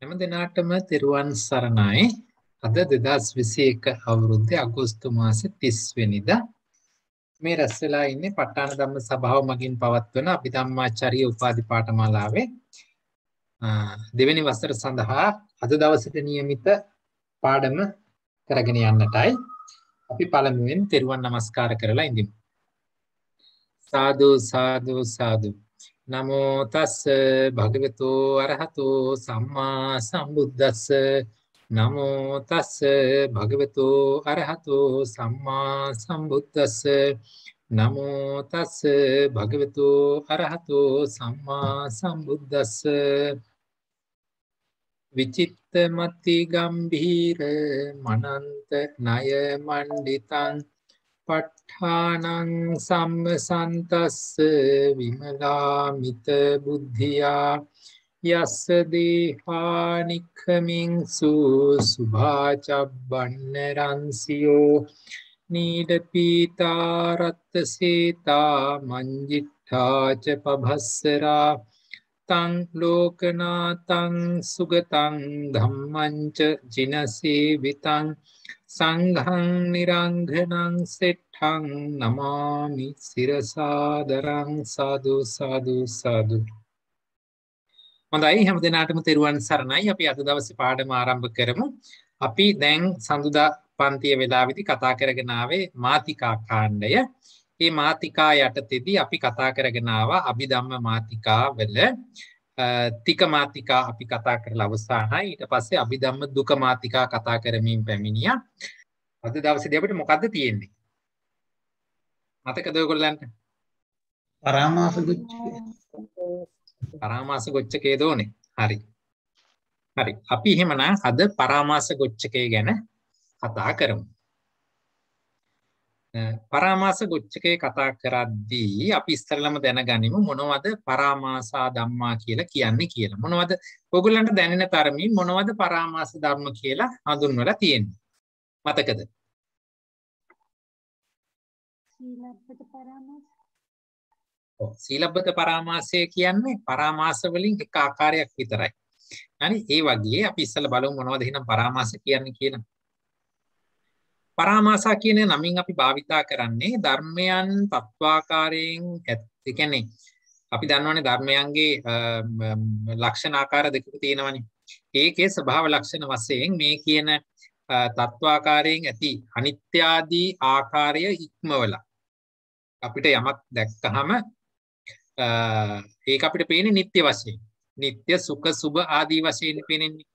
හැම දිනාටම තෙරුවන් සරණයි. අද 2021 අවුරුද්දේ අගෝස්තු මාසේ 30 වෙනිදා මේ රැස් වෙලා ඉන්නේ ප ဋ ාණ ධම්ම සභාව මගින් පවත්වන අභිධම්මාචාර්ය උපාධි පාඨමාලාවේ දෙවෙනි වසර සඳහා අද දවසට නියමිත පාඩම කරගෙන යන්නටයි අපි පළමුවෙන් තෙරුවන් නමස්කාර කරලා ඉඳිමු. සාදු සාදු සාදු. නමෝ තස්ස භගවතු අරහතෝ සම්මා සම්බුද්දස්ස නමෝ තස්ස භගවතු අරහතෝ සම්මා සම්බුද්දස්ස නමෝ තස්ස භගවතු අරහතෝ සම්මා සම්බුද්දස්ස විචිත්තමති ගම්භීර මනන්ත ණය මණ්ඩිතං ප ဋ ාණං සම්මසන්තස්ස විමලාමිත බුද්ධියා යස්ස දේහානික්ඛමින්සු සුභාචබ්බන්න රන්සියෝ නීඩපීතාරත්ත සීතා මංජිට්ඨාච පභස්සරා තං ලෝකනාතං සුගතං ධම්මංච ජිනසේවිතං සංඝං නිරංඝනං සෙට්ඨං නමාමි සිරසාදරං සාදු සාදු සාදු. හොඳයි හැම දිනාටම තෙරුවන් සරණයි. අපි අද දවසේ පාඩම ආරම්භ කරමු. අපි දැන් සඳුදා පන්තිය වේලාවේදී කතා කරගෙන ආවේ මාතිකා කාණ්ඩය. මේ මාතිකා යටතේදී අපි කතා කරගෙන ආවා අභිධම්ම මාතිකා වල තික මාතිකා අපි කතා කරලා අවසానයි. ඊට පස්සේ අභිධම්ම දුක මාතිකා කතා කරමින් පැමිණියා. අද දවසේදී අපිට මොකද්ද තියෙන්නේ? මතකද ඔයගොල්ලන්ට? පරාමාස ගොච්චකය. පරාමාස ගොච්චකේ දෝනේ. හරි. හරි. අපි එහෙමනම් අද පරාමාස ගොච්චකේ ගැන කතා කරමු. පරාමාස ගොච්චකේ කතා කරද්දී අපි ඉස්සරළම දැනගනිමු මොනවද පරාමාසා ධම්මා කියලා කියන්නේ කියලා. මොනවද ඔයගොල්ලන්ට දැනෙන තරමින් මොනවද පරාමාස ධර්ම කියලා හඳුන්වලා තියෙන්නේ? මතකද? සීලබ්බත පරාමාස. ඔව් සීලබ්බත පරාමාසය කියන්නේ පරාමාස වලින් එක ආකාරයක් විතරයි. හරි ඒ වගේ අපි ඉස්සෙල්ලා බලමු මොනවද එහෙනම් පරාමාස කියන්නේ කියලා. පරාමාසා කියන නමින් අපි භාවිතා කරන්නේ ධර්මයන් තත්වාකාරයෙන් ඒ කියන්නේ අපි දන්නවනේ ධර්මයන්ගේ ලක්ෂණ ආකාර දෙකක් තියෙනවනේ. ඒකේ ස්වභාව ලක්ෂණ වශයෙන් මේ කියන තත්වාකාරයෙන් ඇති අනිත්‍ය ආදී ආකාරය ඉක්මවලා අපිට යමක් දැක්කහම ඒක අපිට පේන්නේ නිට්ටය වශයෙන්. නිට්ටය සුඛ සුභ ආදී වශයෙන් පේන්නේ.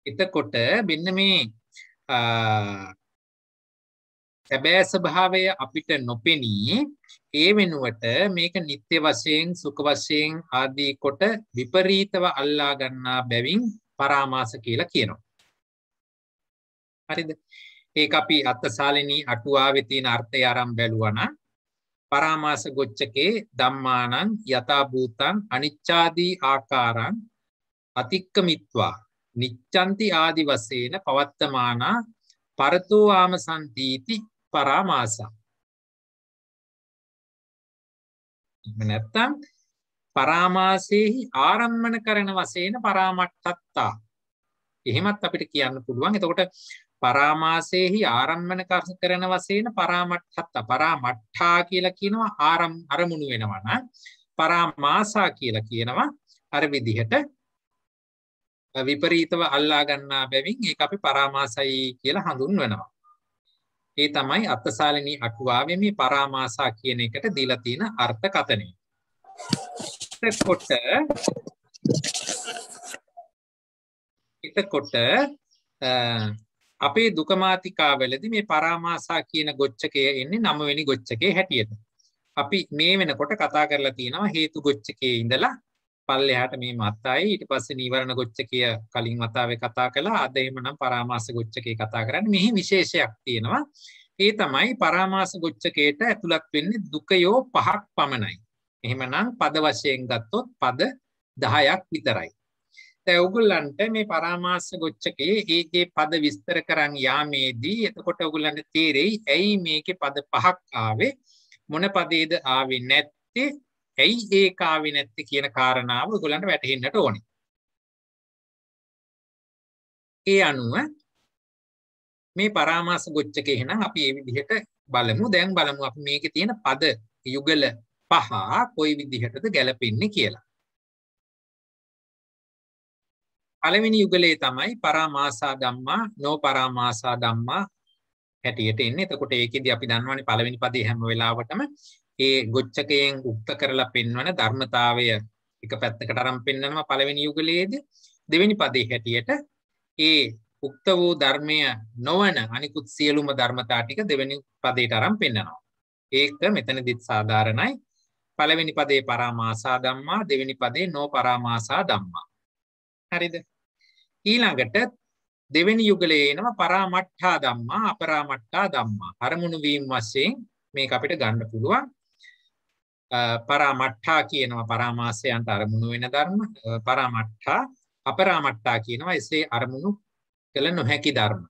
එතකොට මෙන්න මේ සැබෑ ස්වභාවය අපිට නොපෙනී ඒ වෙනුවට මේක නිත්‍ය වශයෙන් සුඛ වශයෙන් ආදී කොට විපරීතව අල්ලා ගන්නා බැවින් පරාමාස කියලා කියනවා. හරිද? ඒක අපි අත්තසාලිනී අටුවාවේ තියෙන අර්ථය ආරම්භ බැලුවා නම් පරාමාස ගොච්චකේ ධම්මානං යථා භූතං අනිච්ඡාදී ආකාරං අතික්කමිත්වා නිච්ඡන්ති ආදි වශයෙන් පවත්තමානා පරතෝ ආමසන්තිති පරාමාසා. නැත්තම් පරාමාසේහි ආරම්මන කරන වශයෙන් පරාමට්ඨත්තා. එහෙමත් අපිට කියන්න පුළුවන්. එතකොට පරාමාසේහි ආරම්මන කරන වශයෙන් පරාමට්ඨත්තා. පරාමට්ඨා කියලා කියනවා අරමුණු වෙනවා නම් පරාමාසා කියලා කියනවා අර විදිහට විපරීතව අල්ලා ගන්නා බැවින් ඒක අපි පරාමාසයි කියලා හඳුන්වනවා. ඒ තමයි අත්තසාලිනී අටුවාවේ මේ පරාමාසා කියන එකට දීලා තියෙන අර්ථකථනය. එතකොට අපේ දුක මාතිකාවලදී මේ පරාමාසා කියන ගොච්චකය එන්නේ 9 වෙනි ගොච්චකේ හැටියට. අපි මේ වෙනකොට කතා කරලා තියෙනවා හේතු ගොච්චකයේ ඉඳලා පල්ලෙහාට මේ මතයි ඊට පස්සේ නීවරණ ගොච්චකය කලින් වතාවේ කතා කළා. අද එහෙමනම් පරාමාස ගොච්චකේ කතා කරන්නේ. මෙහි විශේෂයක් තියෙනවා. ඒ තමයි පරාමාස ගොච්චකේට ඇතුළත් වෙන්නේ දුකයෝ 5ක් පමණයි. එහෙමනම් පද වශයෙන් ගත්තොත් පද 10ක් විතරයි. දැන් ඔයගොල්ලන්ට මේ පරාමාස ගොච්චකේ ඒකේ පද විස්තර කරන් යාමේදී එතකොට ඔයගොල්ලන්ට තේරෙයි ඇයි මේකේ පද 5ක් ආවේ මොන පදේද ආවේ නැත්තේ ඇයි ඒක ආවේ නැත්තේ කියන කාරණාව ඔයගොල්ලන්ට වැටහෙන්නට ඕනේ. ඒ අනුව මේ පරාමාස ගොච්ඡක එහෙනම් අපි මේ විදිහට බලමු. දැන් බලමු අපි මේකේ තියෙන පද යුගල 5 කොයි විදිහටද ගැලපෙන්නේ කියලා. පළවෙනි යුගලයේ තමයි පරාමාසා ධම්මා නොපරාමාසා ධම්මා හැටියට එන්නේ. එතකොට ඒකෙදි අපි දන්නවනේ පළවෙනි පදේ හැම වෙලාවටම ඒ ගොච්ඡකයෙන් උක්ත කරලා පෙන්වන ධර්මතාවය එක පැත්තකට අරන් පෙන්වනවා පළවෙනි යුගලයේදී. දෙවෙනි පදේ හැටියට ඒ උක්ත වූ ධර්මය නොවන අනිකුත් සියලුම ධර්මතා ටික දෙවෙනි පදයට අරන් පෙන්නනවා. ඒක මෙතනදිත් සාධාරණයි. පළවෙනි පදේ පරාමාසා ධම්මා, දෙවෙනි පදේ නොපරාමාසා ධම්මා. හරිද? ඊළඟට දෙවෙනි යුගලයේ එනවා පරාමට්ඨා ධම්මා, අපරාමට්ඨා ධම්මා. අරමුණු වීම වශයෙන් මේක අපිට ගන්න පුළුවන්. පරාමට්ඨා කියනවා පරාමාසයන්ට අරමුණු වෙන ධර්ම. පරාමට්ඨා, අපරාමට්ඨා කියනවා එසේ අරමුණු කළ නොහැකි ධර්ම.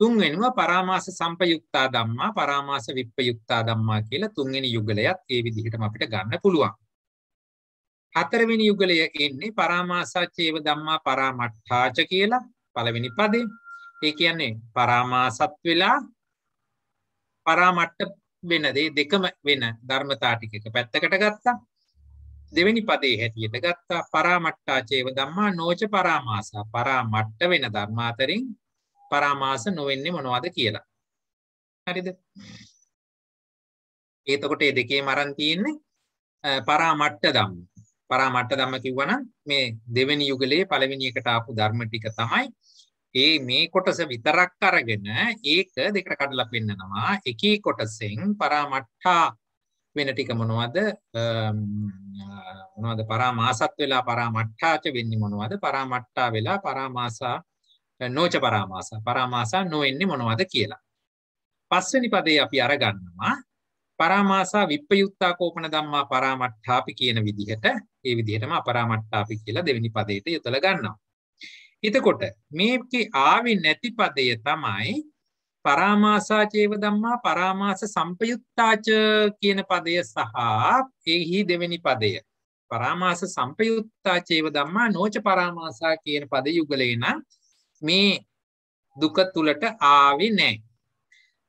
තුන්වෙනිව පරාමාස සම්පයුක්තා ධම්මා, පරාමාස විප්පයුක්තා ධම්මා කියලා තුන්වෙනි යුගලයත් ඒ විදිහටම අපිට ගන්න පුළුවන්. හතරවෙනි යුගලය එන්නේ පරාමාසච්චේව ධම්මා පරාමට්ඨාච කියලා පළවෙනි පදේ. ඒ කියන්නේ පරාමාසත් වෙලා පරාමට්ඨ වෙන දෙකම වෙන ධර්මතා ටික එක පැත්තකට ගත්තා. දෙවෙනි පදේ හැටියට ගත්තා පරාමට්ඨාචේව ධම්මා නොච පරාමාසා. පරාමට්ඨ වෙන ධර්ම අතරින් පරාමාස නොවෙන්නේ මොනවද කියලා. හරිද? එතකොට මේ දෙකේම අරන් තියෙන්නේ පරාමට්ඨ ධම්ම. පරාමට්ඨ ධම්ම කිව්වනම් මේ දෙවෙනි යුගලයේ පළවෙනි එකට ආපු ධර්ම ටික තමයි මේ කොටස විතරක් අරගෙන ඒක දෙකට කඩලා පෙන්නනවා. එකී කොටසෙන් පරාමට්ඨා වෙන ටික මොනවද? පරාමාසත් වෙලා පරාමට්ඨාච වෙන්නේ මොනවද? පරාමට්ඨා වෙලා පරාමාසා නොච පරාමාසා. පරාමාසා නොවෙන්නේ මොනවද කියලා. පස්වෙනි පදේ අපි අරගන්නවා පරාමාසා විප්පයුක්තා කෝපන ධම්මා පරාමට්ඨාපි කියන විදිහට. ඒ විදිහටම අපරාමට්ඨාපි කියලා දෙවෙනි පදේට යොදලා ගන්නවා. එතකොට මේකේ ආවේ නැති පදය තමයි පරාමාසාචේව ධම්මා පරාමාස සම්පයුක්තාච කියන පදය සහ එහි දෙවෙනි පදය පරාමාස සම්පයුක්තාචේව ධම්මා නොච පරාමාසා කියන පද යුගලේ නම් මේ දුක තුලට ආවේ නැහැ.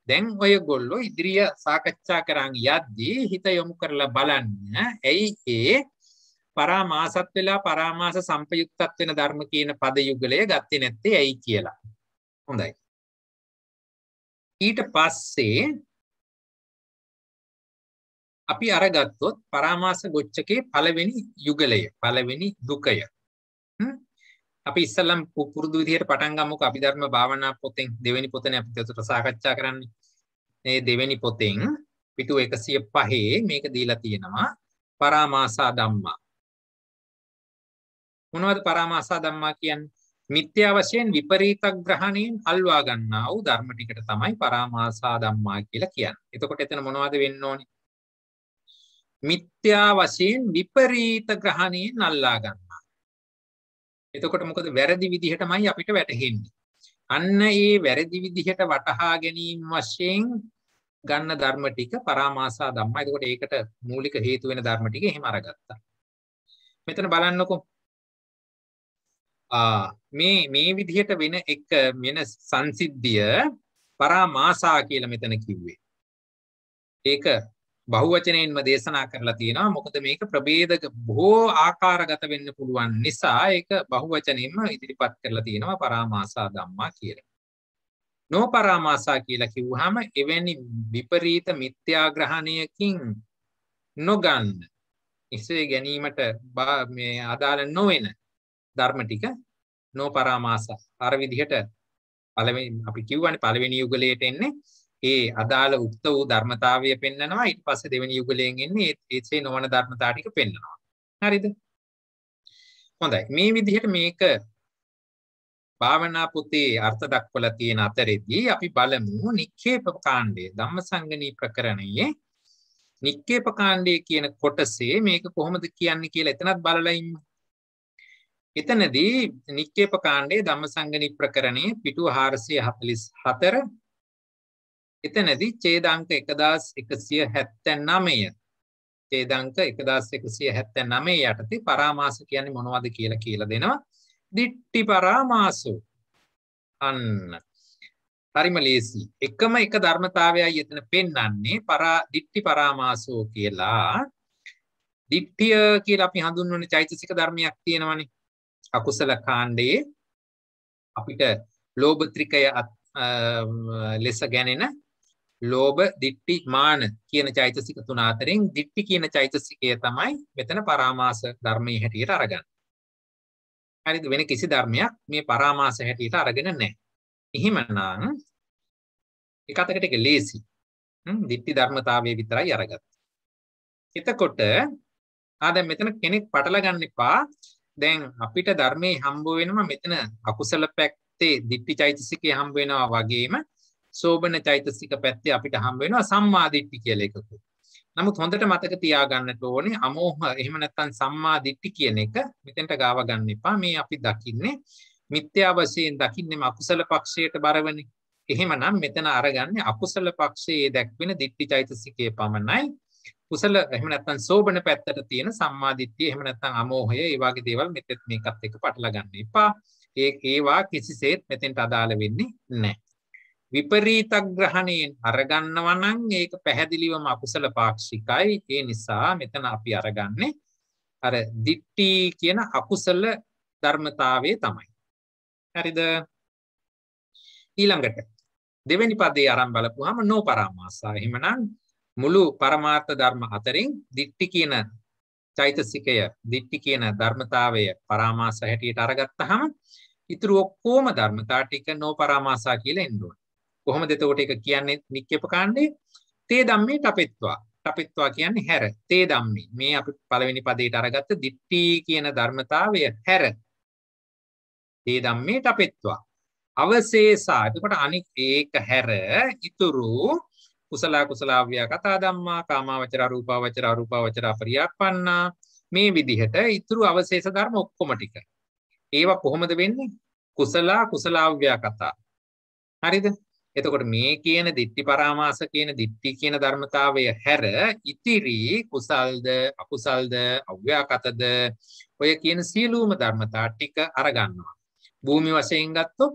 දැන් ඔයගොල්ලෝ ඉදිරිය සාකච්ඡා කරන් යද්දී හිත යොමු කරලා බලන්න ඇයි ඒ පරාමාසත් වෙලා පරාමාස සම්පයුක්තත් වෙන ධර්ම කියන පද යුගලය ගත්තේ නැත්තේ ඇයි කියලා. හොඳයි. ඊට පස්සේ අපි අරගත්තොත් පරාමාස ගොච්ඡකේ පළවෙනි යුගලය, පළවෙනි දුකය. අපි ඉස්සල්ලාම පුරුදු විදිහට පටන් ගමුකෝ. අභිධර්ම භාවනා පොතෙන් දෙවෙනි පොතනේ අපි උදේට සාකච්ඡා කරන්නේ. මේ දෙවෙනි පොතෙන් පිටු 105 මේක දීලා තියෙනවා පරාමාසා ධම්මා. මොනවද පරාමාසා ධම්මා කියන්නේ? මිත්‍යා වශයෙන් විපරීත ග්‍රහණයෙන් අල්වා ගන්නා වූ ධර්ම ටිකට තමයි පරාමාසා ධම්මා කියලා කියන්නේ. එතකොට එතන මොනවද වෙන්න ඕනේ? මිත්‍යා වශයෙන් විපරීත ග්‍රහණයෙන් අල්ලා ගන්නවා. එතකොට මොකද වැරදි විදිහටමයි අපිට වැටහෙන්නේ. අන්න ඒ වැරදි විදිහට වටහා ගැනීම වශයෙන් ගන්න ධර්ම ටික පරාමාසා ධම්මා. එතකොට ඒකට මූලික හේතු වෙන ධර්ම ටික එහෙම අරගත්තා. මෙතන බලන්නකො. මේ විදිහට වෙන එක වෙන සංසිද්ධිය පරාමාසා කියලා මෙතන කිව්වේ. ඒක බහුවචනයෙන්ම දේශනා කරලා තියෙනවා. මොකද මේක ප්‍රභේදක බොහෝ ආකාරගත වෙන්න පුළුවන් නිසා ඒක බහුවචනයෙන්ම ඉදිරිපත් කරලා තියෙනවා පරාමාසා ධම්මා කියලා. නොපරාමාසා කියලා කිව්වහම එවැනි විපරීත මිත්‍යාග්‍රහණයකින් නොගන්න ඉසේ ගැනීමට මේ අදාළ නොවන ධර්ම ටික නොපරාමාසා. අර විදිහට පළවෙනි අපි කියවනේ පළවෙනි යුගලයට එන්නේ ඒ අදාළ උක්ත වූ ධර්මතාවය පෙන්නනවා. ඊට පස්සේ දෙවෙනි යුගලයෙන් එන්නේ ඒසේ නොවන ධර්මතාව ටික පෙන්නනවා. හරිද? හොඳයි. මේ විදිහට මේක භාවනා පොතේ අර්ථ දක්වලා තියෙන අතරෙදී අපි බලමු නික්ඛේප කාණ්ඩයේ ධම්මසංගණී ප්‍රකරණයේ නික්ඛේප කාණ්ඩයේ කියන කොටසේ මේක කොහොමද කියන්නේ කියලා එතනත් බලලා ඉන්න. එතනදී නික්ඛේප කාණ්ඩයේ ධම්මසංගණී ප්‍රකරණයේ පිටුව 444 එතනදී ඡේදාංක 1179 ඡේදාංක 1179 යටතේ පරාමාස කියන්නේ මොනවද කියලා දෙනවා. දිට්ඨි පරාමාසෝ. අන්න හරිම ලේසි. එකම එක ධර්මතාවයයි එතන පෙන්වන්නේ දිට්ඨි පරාමාසෝ කියලා. දිට්ඨිය කියලා අපි හඳුන්වන චෛතසික ධර්මයක් තියෙනවනේ. අකුසල කාණ්ඩයේ අපිට ලෝභ ත්‍රිකය ලෙස ගැනෙන ලෝභ, දිට්ඨි, මාන කියන චෛතසික තුන අතරින් දිට්ඨි කියන චෛතසිකය තමයි මෙතන පරාමාස ධර්මයේ හැටියට අරගන්නේ. හරිද? වෙන කිසි ධර්මයක් මේ පරාමාස හැටියට අරගෙන නැහැ. එහෙමනම් එක අතකට එක ලේසි. දිට්ඨි ධර්මතාවයේ විතරයි අරගත්තේ. එතකොට දැන් මෙතන කෙනෙක් පටල ගන්න එපා. දැන් අපිට ධර්මයේ හම්බ වෙනවා මෙතන අකුසල පැත්තේ දිට්ඨි චෛතසිකේ හම්බ වෙනවා වගේම සෝබන චෛතසික පැත්තේ අපිට හම්බ වෙනවා සම්මා දිට්ඨි කියලා එකක්. නමුත් හොඳට මතක තියාගන්නට ඕනේ අමෝහ එහෙම නැත්නම් සම්මා දිට්ඨි කියන එක මෙතෙන්ට ගාව ගන්න එපා. මේ අපි දකින්නේ මිත්‍යා වශයෙන් දකින්නේම අකුසල පක්ෂයට බරවනේ. එහෙමනම් මෙතන අරගන්නේ අකුසල පක්ෂයේ දැක්වෙන දිට්ඨි චෛතසිකයේ පමණයි. කුසල එහෙම නැත්නම් සෝබන පැත්තට තියෙන සම්මා දිට්ඨිය එහෙම නැත්නම් අමෝහය ඒ වගේ දේවල් මෙතෙත් මේකත් එක්ක පටල ගන්න එපා. ඒවා කිසිසේත් මෙතෙන්ට අදාළ වෙන්නේ නැහැ. විපරීත ග්‍රහණයෙන් අරගන්නවා නම් ඒක පැහැදිලිවම අකුසල පාක්ෂිකයි. ඒ නිසා මෙතන අපි අරගන්නේ අර දිට්ඨි කියන අකුසල ධර්මතාවයේ තමයි. හරිද? ඊළඟට දෙවෙනි පදේ ආරම්භ බලපුවාම නොපරාමාසා. එහෙමනම් මුළු පරමාර්ථ ධර්ම අතරින් දිට්ඨි කියන චෛතසිකය, දිට්ඨි කියන ධර්මතාවය පරාමාස හැටියට අරගත්තාම ඉතුරු ඔක්කොම ධර්මතා ටික නොපරාමාසා කියලා එන්න ඕනේ. කොහොමද එතකොට ඒක කියන්නේ නික්කේප කාණ්ඩේ? තේ ධම්මේ තපෙත්වා. තපෙත්වා කියන්නේ හැර. තේ ධම්මේ. මේ අපි පළවෙනි පදේට අරගත්ත දිට්ඨි කියන ධර්මතාවය හැර. තේ ධම්මේ තපෙත්වා. අවශේෂා. එතකොට අනික් ඒක හැර ඉතුරු කුසල කුසල අව්‍යාකතා ධම්මා, කාමාවචර රූපාවචර අරූපාවචර පරියාප්පන්නා මේ විදිහට ඉතුරු අවශේෂ ධර්ම ඔක්කොම ටික. ඒවා කොහොමද වෙන්නේ? කුසල කුසල අව්‍යාකතා. හරිද? එතකොට මේ කියන දිට්ඨි පරාමාස කියන දිට්ඨි කියන ධර්මතාවය හැර ඉතිරි කුසල්ද අකුසල්ද අව්‍යාකතද ඔය කියන සියලුම ධර්මතා ටික අරගන්නවා. භූමි වශයෙන් ගත්තොත්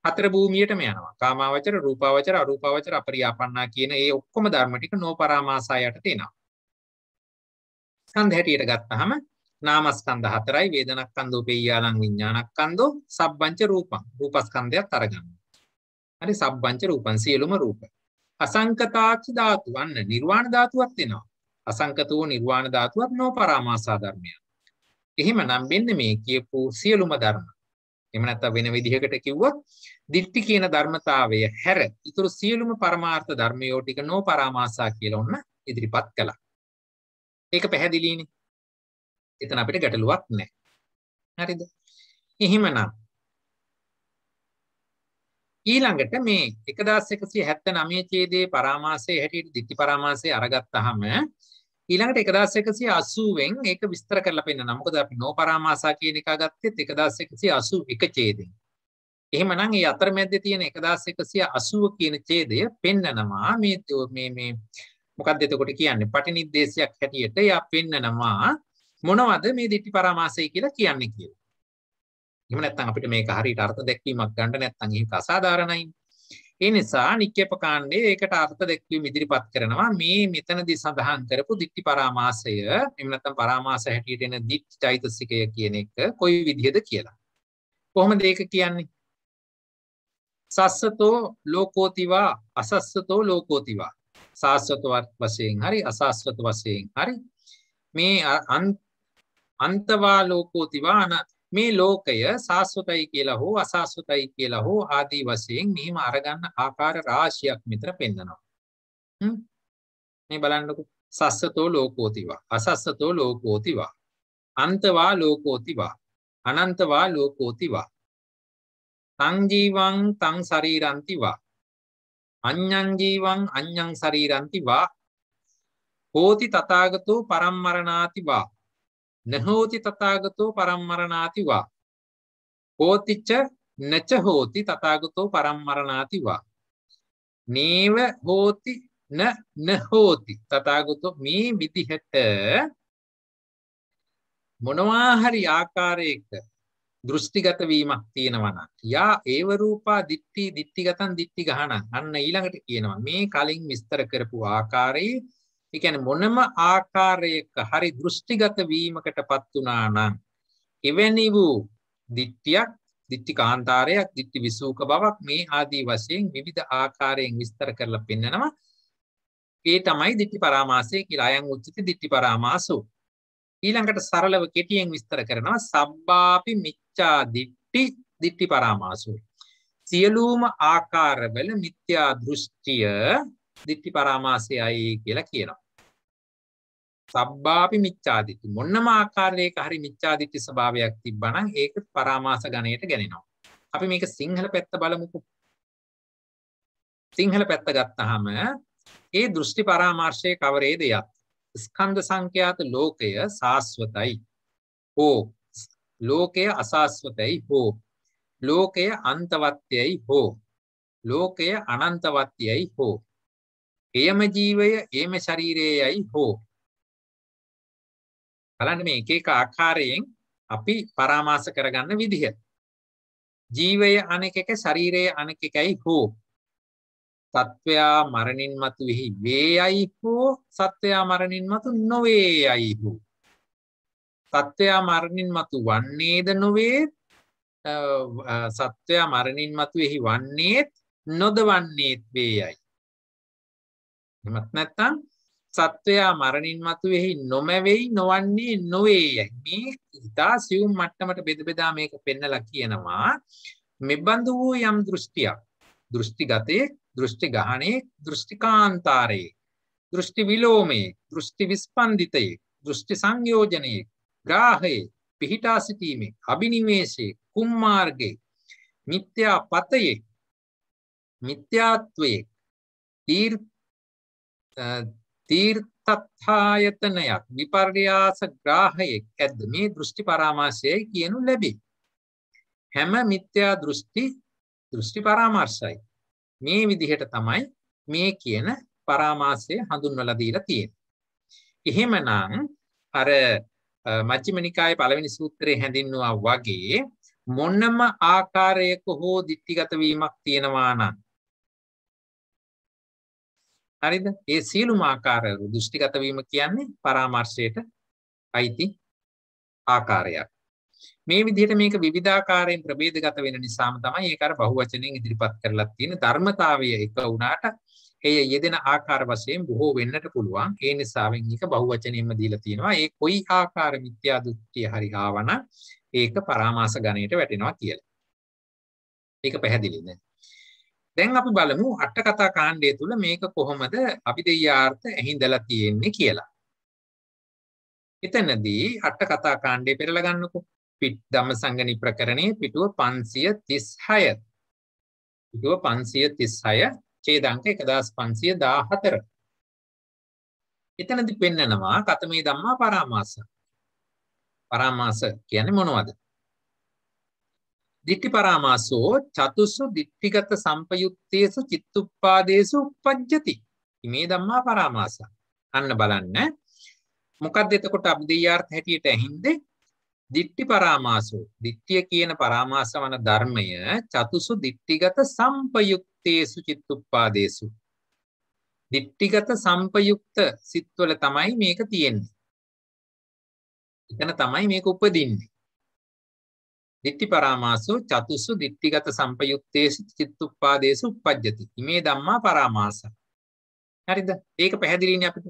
හතර භූමියටම යනවා. කාමාවචර, රූපාවචර, අරූපාවචර, අපරියාපන්නා කියන ඒ ඔක්කොම ධර්ම ටික නොපරාමාසයට එනවා. ස්කන්ධ හැටියට ගත්තාම නාමස්කන්ධ හතරයි. වේදනස්කන්ධෝ, පෙය්‍යාලං, විඥානස්කන්ධෝ, සබ්බංච රූපං. රූපස්කන්ධයත් අරගන්නවා. හරි, සබ්බංච රූපං සියලුම රූප. අසංකතාච ධාතු වන්න නිර්වාණ ධාතුවත් එනවා. අසංකතෝ නිර්වාණ ධාතුවත් නොපරාමාසා ධර්මයක්. එහෙමනම් මෙන්න මේ කියපු සියලුම ධර්ම එහෙම නැත්නම් වෙන විදිහකට කිව්වොත් දිට්ඨි කියන ධර්මතාවය හැර ඊතුරු සියලුම පරමාර්ථ ධර්මයෝ ටික නොපරාමාසා කියලා ඔන්න ඉදිරිපත් කළා. ඒක පැහැදිලිනේ. එතන අපිට ගැටලුවක් නැහැ. හරිද? එහෙමනම් ඊළඟට මේ 1179 ඡේදයේ පරාමාසයේ හැටියට දිට්ඨි පරාමාසයේ අරගත්තාම ඊළඟට 1180න් ඒක විස්තර කරලා පෙන්නනවා. මොකද අපි නොපරාමාසා කියන එක ගත්තෙත් 1181 ඡේදයෙන්. එහෙමනම් මේ අතරමැද්දේ තියෙන 1180 කියන ඡේදය පෙන්නනවා මේ මොකක්ද එතකොට කියන්නේ? පටිනිද්දේශයක් හැටියට යා පෙන්නනවා මොනවද මේ දිට්ඨි පරාමාසය කියලා කියන්නේ කියලා. එහෙම නැත්නම් අපිට මේක හරියට අර්ථ දැක්වීමක් ගන්න නැත්නම් ඒක අසාධාරණයි. ඒ නිසා නික්කේප කාණ්ඩයේ ඒකට අර්ථ දැක්වීම ඉදිරිපත් කරනවා. මේ මෙතනදී සඳහන් කරපු දිට්ඨි පරාමාසය එහෙම නැත්නම් පරාමාස හැටියට එන දිට්ඨි චෛතසිකය කියන එක කොයි විදිහද කියලා. කොහොමද ඒක කියන්නේ? සස්සතෝ ලෝකෝතිවා අසස්සතෝ ලෝකෝතිවා. සාස්වත වශයෙන් හරි අසාස්වත වශයෙන් හරි මේ අන්තවා ලෝකෝතිවා මේ ලෝකය සාස්වතයි කියලා හෝ අසාස්වතයි කියලා හෝ ආදී වශයෙන් මෙහිම අරගන්න ආකාර රාශියක් මෙතන පෙන්නනවා. මේ බලන්නකො. සස්සතෝ ලෝකෝතිවා අසස්සතෝ ලෝකෝතිවා අන්තවා ලෝකෝතිවා අනන්තවා ලෝකෝතිවා තං ජීවං තං ශරීරන්තිවා අඤ්ඤං ජීවං අඤ්ඤං ශරීරන්තිවා හෝති තථාගතෝ පරම්මරණාතිවා නහෝති තථාගතෝ පරම්මරණාතිවා හෝතිච නච හෝති තථාගතෝ පරම්මරණාතිවා නේව හෝති න හෝති තථාගතෝ මේ විදිහට මොනවා හරි ආකාරයක දෘෂ්ටිගත වීමක් තියෙනවා නම් යා ඒව රූපා දිට්ඨි දිට්ඨිගතං දිට්ඨි ගහන අන්න ඊළඟට කියනවා මේ කලින් විස්තර කරපු ආකාරයේ ඒ කියන්නේ මොනම ආකාරයක හරි දෘෂ්ටිගත වීමකටපත් වුණා නම් එවැනි වූ දිට්ඨියක් දිට්ඨි කාන්තාරයක් දිට්ඨි විසූක බවක් මේ ආදී වශයෙන් විවිධ ආකාරයෙන් විස්තර කරලා පෙන්නනවා ඒ තමයි දිට්ඨි පරාමාසය කියලා අයං උච්චති දිට්ඨි පරාමාසෝ ඊළඟට සරලව කෙටියෙන් විස්තර කරනවා සබ්බාපි මිච්ඡා දිට්ඨි දිට්ඨි පරාමාසෝ සියලුම ආකාරවල මිත්‍යා දෘෂ්ටිය දිට්ඨි පරාමාසයයි කියලා කියනවා සබ්බාපි මිච්ඡා දිට්ඨි මොනම ආකාරයක හරි මිච්ඡා දිට්ඨි ස්වභාවයක් තිබ්බනම් ඒක පරාමාස ගණයට ගැනෙනවා අපි මේක සිංහල පැත්ත බලමුකෝ සිංහල පැත්ත ගත්තාම ඒ දෘෂ්ටි පරාමාර්ශයේ කවරේද යත් ස්කන්ධ සංඛ්‍යාත ලෝකය සාස්වතයි හෝ ලෝකය අසාස්වතයි හෝ ලෝකය අන්තවත්යයි හෝ ලෝකය අනන්තවත්යයි හෝ එයම ජීවය එයම ශරීරයයි හෝ බලන්න මේ එක එක ආකාරයෙන් අපි පරාමාස කරගන්න විදිහ ජීවය අනෙක එක ශරීරය අනෙක එකයි හෝ සත්වයා මරණින් මතු වෙහි වේයයි හෝ සත්වයා මරණින් මතු නොවේයයි හෝ සත්වයා මරණින් මතු වන්නේද නොවේ සත්වයා මරණින් මතු වෙහි වන්නේත් නොදවන්නේත් වේයයි එහෙමත් නැත්නම් සත්වයා මරණින් මතු වෙහි නොමැවෙයි නොවන්නේ නොවේයයි මේ ඉතා සියුම් මට්ටමට බෙද බෙදා මේක පෙන්නලා කියනවා මෙබඳු වූ යම් දෘෂ්ටියක් දෘෂ්ටිගතේ දෘෂ්ටි ගහනේ දෘෂ්ටිකාන්තාරේ දෘෂ්ටි විලෝමේ දෘෂ්ටි විස්පන්දිතේ දෘෂ්ටි සංයෝජනයේ ග්‍රාහයේ පිහිටා සිටීමේ අබිනිවේෂයේ කුම්මාර්ගයේ මිත්‍යා පතයේ මිත්‍යාත්වයේ තීර්ථායතනයක් විපර්යාස ග්‍රාහයේ ඇද්ද මේ දෘෂ්ටි පරාමාසයයි කියනු ලැබේ හැම මිත්‍යා දෘෂ්ටි පරාමාර්ශයි මේ විදිහට තමයි මේ කියන පරාමාසය හඳුන්වලා දීලා තියෙන්නේ. එහෙමනම් අර මජ්ක්‍ධිම නිකායේ පළවෙනි සූත්‍රයේ හැඳින්වුවා වගේ මොනම ආකාරයක හෝ දිට්ඨිගත වීමක් තියෙනවා නම් හරිද? ඒ සියලුම ආකාර දෘෂ්ටිගත වීම කියන්නේ පරාමාර්ශයට අයිති ආකාරයක්. මේ විදිහට මේක විවිධාකාරයෙන් ප්‍රභේදගත වෙන නිසාම තමයි ඒක අර බහුවචනයෙන් ඉදිරිපත් කරලා තියෙන ධර්මතාවය එක වුණාට ඒ යෙදෙන ආකාර වශයෙන් බොහෝ වෙන්නට පුළුවන් ඒ නිසාවෙන් එක බහුවචනයෙන්ම දීලා තියෙනවා ඒ කොයි ආකාර මිත්‍යා දෘෂ්ටිය හරි ආවන ඒක පරාමාස ගණයට වැටෙනවා කියලා. ඒක පැහැදිලිද? දැන් අපි බලමු අට කතා කාණ්ඩය තුල මේක කොහොමද අභිධේයාර්ථ ඇහිඳලා තියෙන්නේ කියලා. එතනදී අට කතා කාණ්ඩය පෙරලා ගන්නකො. ධම්මසංගණි ප්‍රකරණයේ පිටුව 536 පිටුව 536 ඡේදාංක 1514 එතනදී පෙන්නනවා කතමේ ධම්මා පරාමාස පරාමාස කියන්නේ මොනවද දිට්ඨි පරාමාසෝ චතුසු දිට්ඨිගත සම්පයුත්තේසු චිත්තුප්පාදේසු උප්පජ්ජති මේ ධම්මා පරාමාස අන්න බලන්න මොකක්ද එතකොට අභිධේයාර්ථ හැටියට ඇහින්නේ දිට්ඨි පරාමාසෝ දිට්ඨිය කියන පරාමාස වන ධර්මය චතුසු දිට්ඨිගත සම්පයුක්තේසු චිත්තුප්පාදේසු දිට්ඨිගත සම්පයුක්ත සිත්වල තමයි මේක තියෙන්නේ. එතන තමයි මේක උපදින්නේ. දිට්ඨි පරාමාසෝ චතුසු දිට්ඨිගත සම්පයුක්තේසු චිත්තුප්පාදේසු උප්පජ්ජති. ඉමේ ධම්මා පරාමාස. හරිද? ඒක පැහැදිලිනේ අපිට.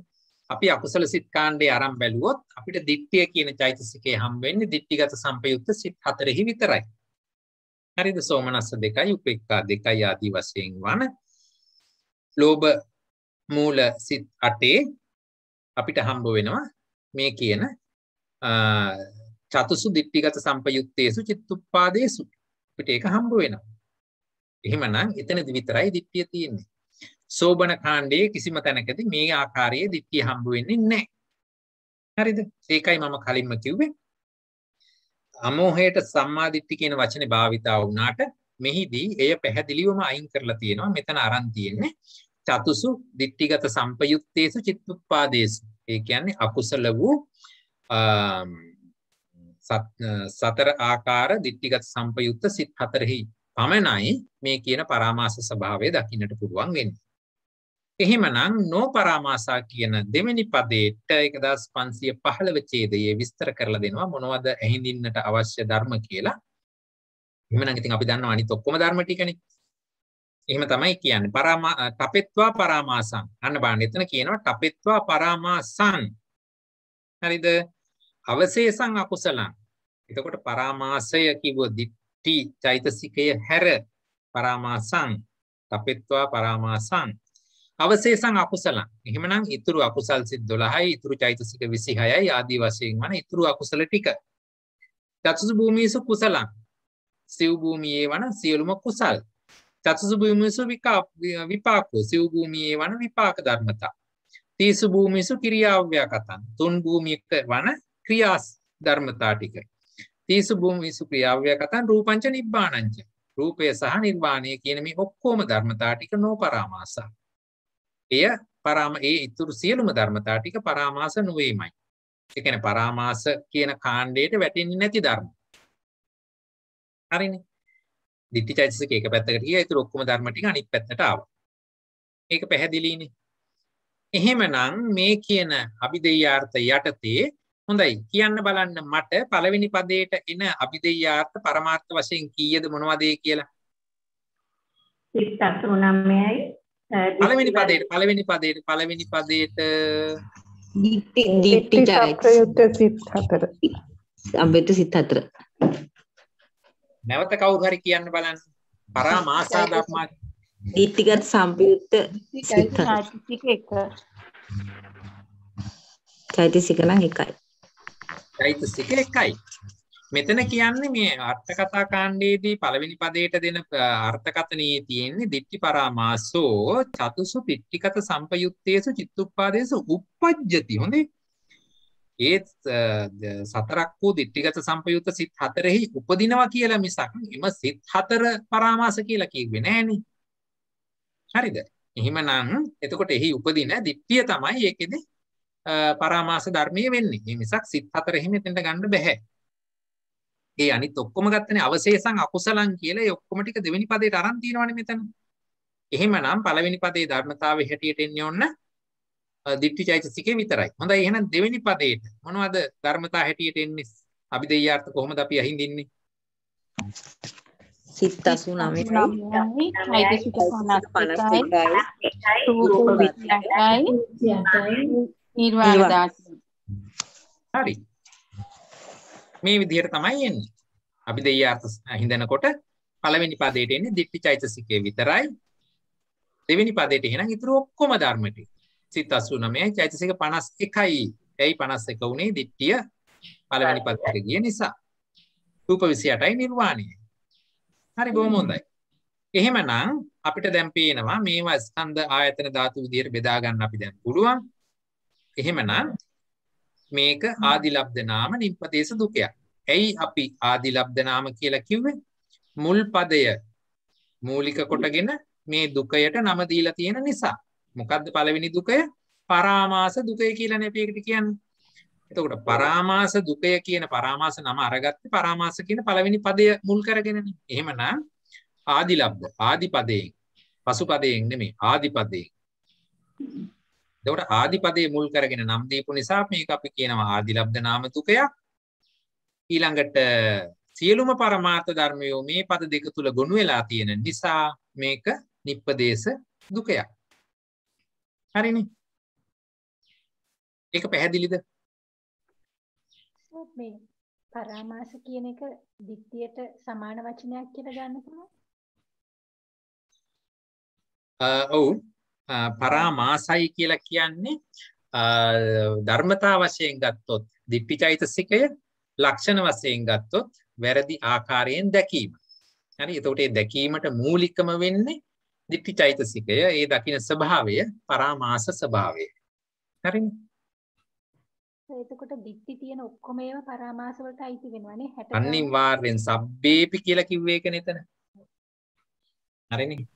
අපි අකුසල සිත් කාණ්ඩේ ආරම්භ බැලුවොත් අපිට දිට්ඨිය කියන චෛතසිකේ හම් වෙන්නේ දිට්ඨිගත සම්පයුක්ත සිත් 4හි විතරයි. හරිද? සෝමනස්ස 2යි උපේක්ඛා 2යි ආදී වශයෙන් වන ලෝභ මූල සිත් 8 අපිට හම්බ වෙනවා මේ කියන චතුසු දිට්ඨිගත සම්පයුක්තේසු චිත්තුප්පාදේසු අපිට ඒක හම්බ වෙනවා. එහෙමනම් එතනදි විතරයි දිට්ඨිය තියෙන්නේ. සෝබන කාණ්ඩයේ කිසිම තැනකදී මේ ආකාරයේ දිට්ඨිය හම්බ වෙන්නේ නැහැ. හරිද? ඒකයි මම කලින්ම කිව්වේ. අමෝහයට සම්මා දිට්ඨි කියන වචනේ භාවිතා වුණාට මෙහිදී එය පැහැදිලිවම අයින් කරලා තියෙනවා. මෙතන අරන් තියෙන්නේ චතුසු දිට්ඨිගත සම්පයුත්තේසු චිත්තුප්පාදේසු. ඒ කියන්නේ අකුසල වූ සතර ආකාර දිට්ඨිගත සම්පයුත්ත සිත් හතරෙහි පමණයි මේ කියන පරාමාස ස්වභාවය දකින්නට පුළුවන් වෙන්නේ. එහෙමනම් නොපරාමාසා කියන දෙවෙනි පදයට 1515 ඡේදයේ විස්තර කරලා දෙනවා මොනවද ඇහිඳින්නට අවශ්‍ය ධර්ම කියලා. එහෙමනම් ඉතින් අපි දන්නවා අනිත් ඔක්කොම ධර්ම ටිකනේ. එහෙම තමයි කියන්නේ. තපෙත්වා පරාමාසං. අන්න බලන්න එතන කියනවා තපෙත්වා පරාමාසං. හරිද? අවශේෂං අකුසලං. එතකොට පරාමාසය කිව්ව දිට්ඨි චෛතසිකය හැර පරාමාසං තපෙත්වා පරාමාසං අවශේෂං අකුසලං. එහෙමනම් ඊතුරු අකුසල් සිත් 12යි ඊතුරු චෛතසික 26යි ආදී වශයෙන් වන ඊතුරු අකුසල ටික. චතුසු භූමියසු කුසලං. සිව් භූමියේ වන සියලුම කුසල්. චතුසු භූමියසු විපාකෝ. සිව් භූමියේ වන විපාක ධර්මතා. තීසු භූමියසු ක්‍රියාව්‍යාකතං. තුන් භූමියක වන ක්‍රියා ධර්මතා ටික. තීසු භූමියසු ක්‍රියාව්‍යාකතං රූපංච නිබ්බාණංච. රූපය සහ නිර්වාණය කියන මේ ඔක්කොම ධර්මතා ටික නොපරාමාසා. එය ඒ ඉතුරු සියලුම ධර්මතා ටික පරාමාස නොවේමයි. ඒ කියන්නේ පරාමාස කියන කාණ්ඩයට වැටෙන්නේ නැති ධර්ම. හරිනේ. දිට්ඨි චෛතසික එක පැත්තකට ගියා ඉතුරු ඔක්කොම ධර්ම ටික අනිත් පැත්තට ආවා. ඒක පැහැදිලිනේ. එහෙමනම් මේ කියන අභිදේයාර්ථ යටතේ හොඳයි කියන්න බලන්න මට පළවෙනි පදයට එන අභිදේයාර්ථ පරමාර්ථ වශයෙන් කීයද මොනවද කියලා? 39යි. පළවෙනි පදයට දිට්ඨි ප්‍රයුක්ත සිත් 4. අඹෙත සිත් 4. නැවත කවුරු හරි කියන්න බලන්න. පරාමාසා ධර්මා දිට්ඨිගත සම්පයුක්ත සිත් 4. චෛතසික නම් එකයි. චෛතසික එකයි. මෙතන කියන්නේ මේ අර්ථ කතා කාණ්ඩයේදී පළවෙනි පදයට දෙන අර්ථකථනයේ තියෙන්නේ දිට්ඨි පරාමාසෝ චතුසු දිට්ඨිගත සම්පයුත්තේසු චිත්තුප්පාදේසු uppajjati. හොඳේ. ඒ සතරක් වූ දිට්ඨිගත සම්පයුත්ත සිත් හතරෙහි උපදිනවා කියලා මිසක් එම සිත් හතර පරාමාස කියලා කිව්වේ නෑනේ. හරිද? එහෙමනම් එතකොට එහි උපදින දිට්ඨිය තමයි ඒකෙදි පරාමාස ධර්මයේ වෙන්නේ. මේ මිසක් සිත් හතරෙහි මෙතෙන්ට ගන්න බෑ. ඒ අනිත් ඔක්කොම ගත්තනේ අවශේෂං අකුසලං කියලා ඒ ඔක්කොම ටික දෙවෙනි පදයට අරන් තියෙනවනේ මෙතන. එහෙමනම් පළවෙනි පදේ ධර්මතාවයේ හැටියට එන්නේ ඔන්න දිට්ඨි චෛතසිකේ විතරයි. හොඳයි එහෙනම් දෙවෙනි පදේට මොනවද ධර්මතා හැටියට එන්නේ? අභිදේයාර්ථ කොහොමද අපි අහින්දින්නේ? සිත් 89යි. චෛතසික 51යි. රූප 28යි. නිර්වාණ ධාතුව. හරි. මේ විදිහට තමයි එන්නේ. අභිදේයාර්ථ හින්දනකොට පළවෙනි පදයට එන්නේ දිට්ඨි චෛතසිකේ විතරයි. දෙවෙනි පදයට එහෙනම් ඊටු ඔක්කොම ධර්ම ටික. සිත් 89යි චෛතසික 51යි. එයි 51 උනේ දිට්ඨිය පළවෙනි පදයට ගිය නිසා. රූප 28යි නිර්වාණයයි. හරි බොහොම හොඳයි. එහෙමනම් අපිට දැන් පේනවා මේවා ස්කන්ධ ආයතන ධාතු විදියට බෙදා ගන්න අපි දැන් පුළුවන්. එහෙමනම් මේක ආදිලබ්ධ නාම නිම්පදේශ දුකයක්. ඇයි අපි ආදිලබ්ධ නාම කියලා කිව්වේ? මුල් පදය මූලික කොටගෙන මේ දුකයට නම දීලා තියෙන නිසා. මොකද්ද පළවෙනි දුකය? පරාමාස දුකය කියලානේ අපි ඒකට කියන්නේ. එතකොට පරාමාස දුකය කියන පරාමාස නම අරගත්තේ පරාමාස කියන පළවෙනි පදය මුල් කරගෙනනේ. එහෙමනම් ආදිලබ්ධ ආදි පදයෙන් පසු පදයෙන් නෙමෙයි ආදි පදයෙන්. එතකොට ආදි පදේ මුල් කරගෙන නම් දීපු නිසා මේක අපි කියනවා ආදිලබ්ධ නාම දුකයක්. ඊළඟට සියලුම පරමාර්ථ ධර්මයෝ මේ පද දෙක තුල ගොනු වෙලා තියෙන නිසා මේක නිප්පදේශ දුකයක්. හරිනේ. ඒක පැහැදිලිද? මේ පරාමාස කියන එක දිට්ඨියට සමාන වචනයක් කියලා ගන්න පුළුවන්. ඔව්. පරාමාසයි කියලා කියන්නේ ධර්මතා වශයෙන් ගත්තොත් දිට්ඨි චෛතසිකය, ලක්ෂණ වශයෙන් ගත්තොත් වැරදි ආකාරයෙන් දැකීම. හරි. එතකොට මේ දැකීමට මූලිකම වෙන්නේ දිට්ඨි චෛතසිකය. ඒ දකින්න ස්වභාවය පරාමාස ස්වභාවය. හරිනේ. එතකොට දිට්ඨි තියෙන ඔක්කොම ඒවා පරාමාස වලට අයිති වෙනවනේ 60. අනිවාර්යෙන් සබ්බේපි කියලා කිව්වේ ඒක නේතන. හරිනේ.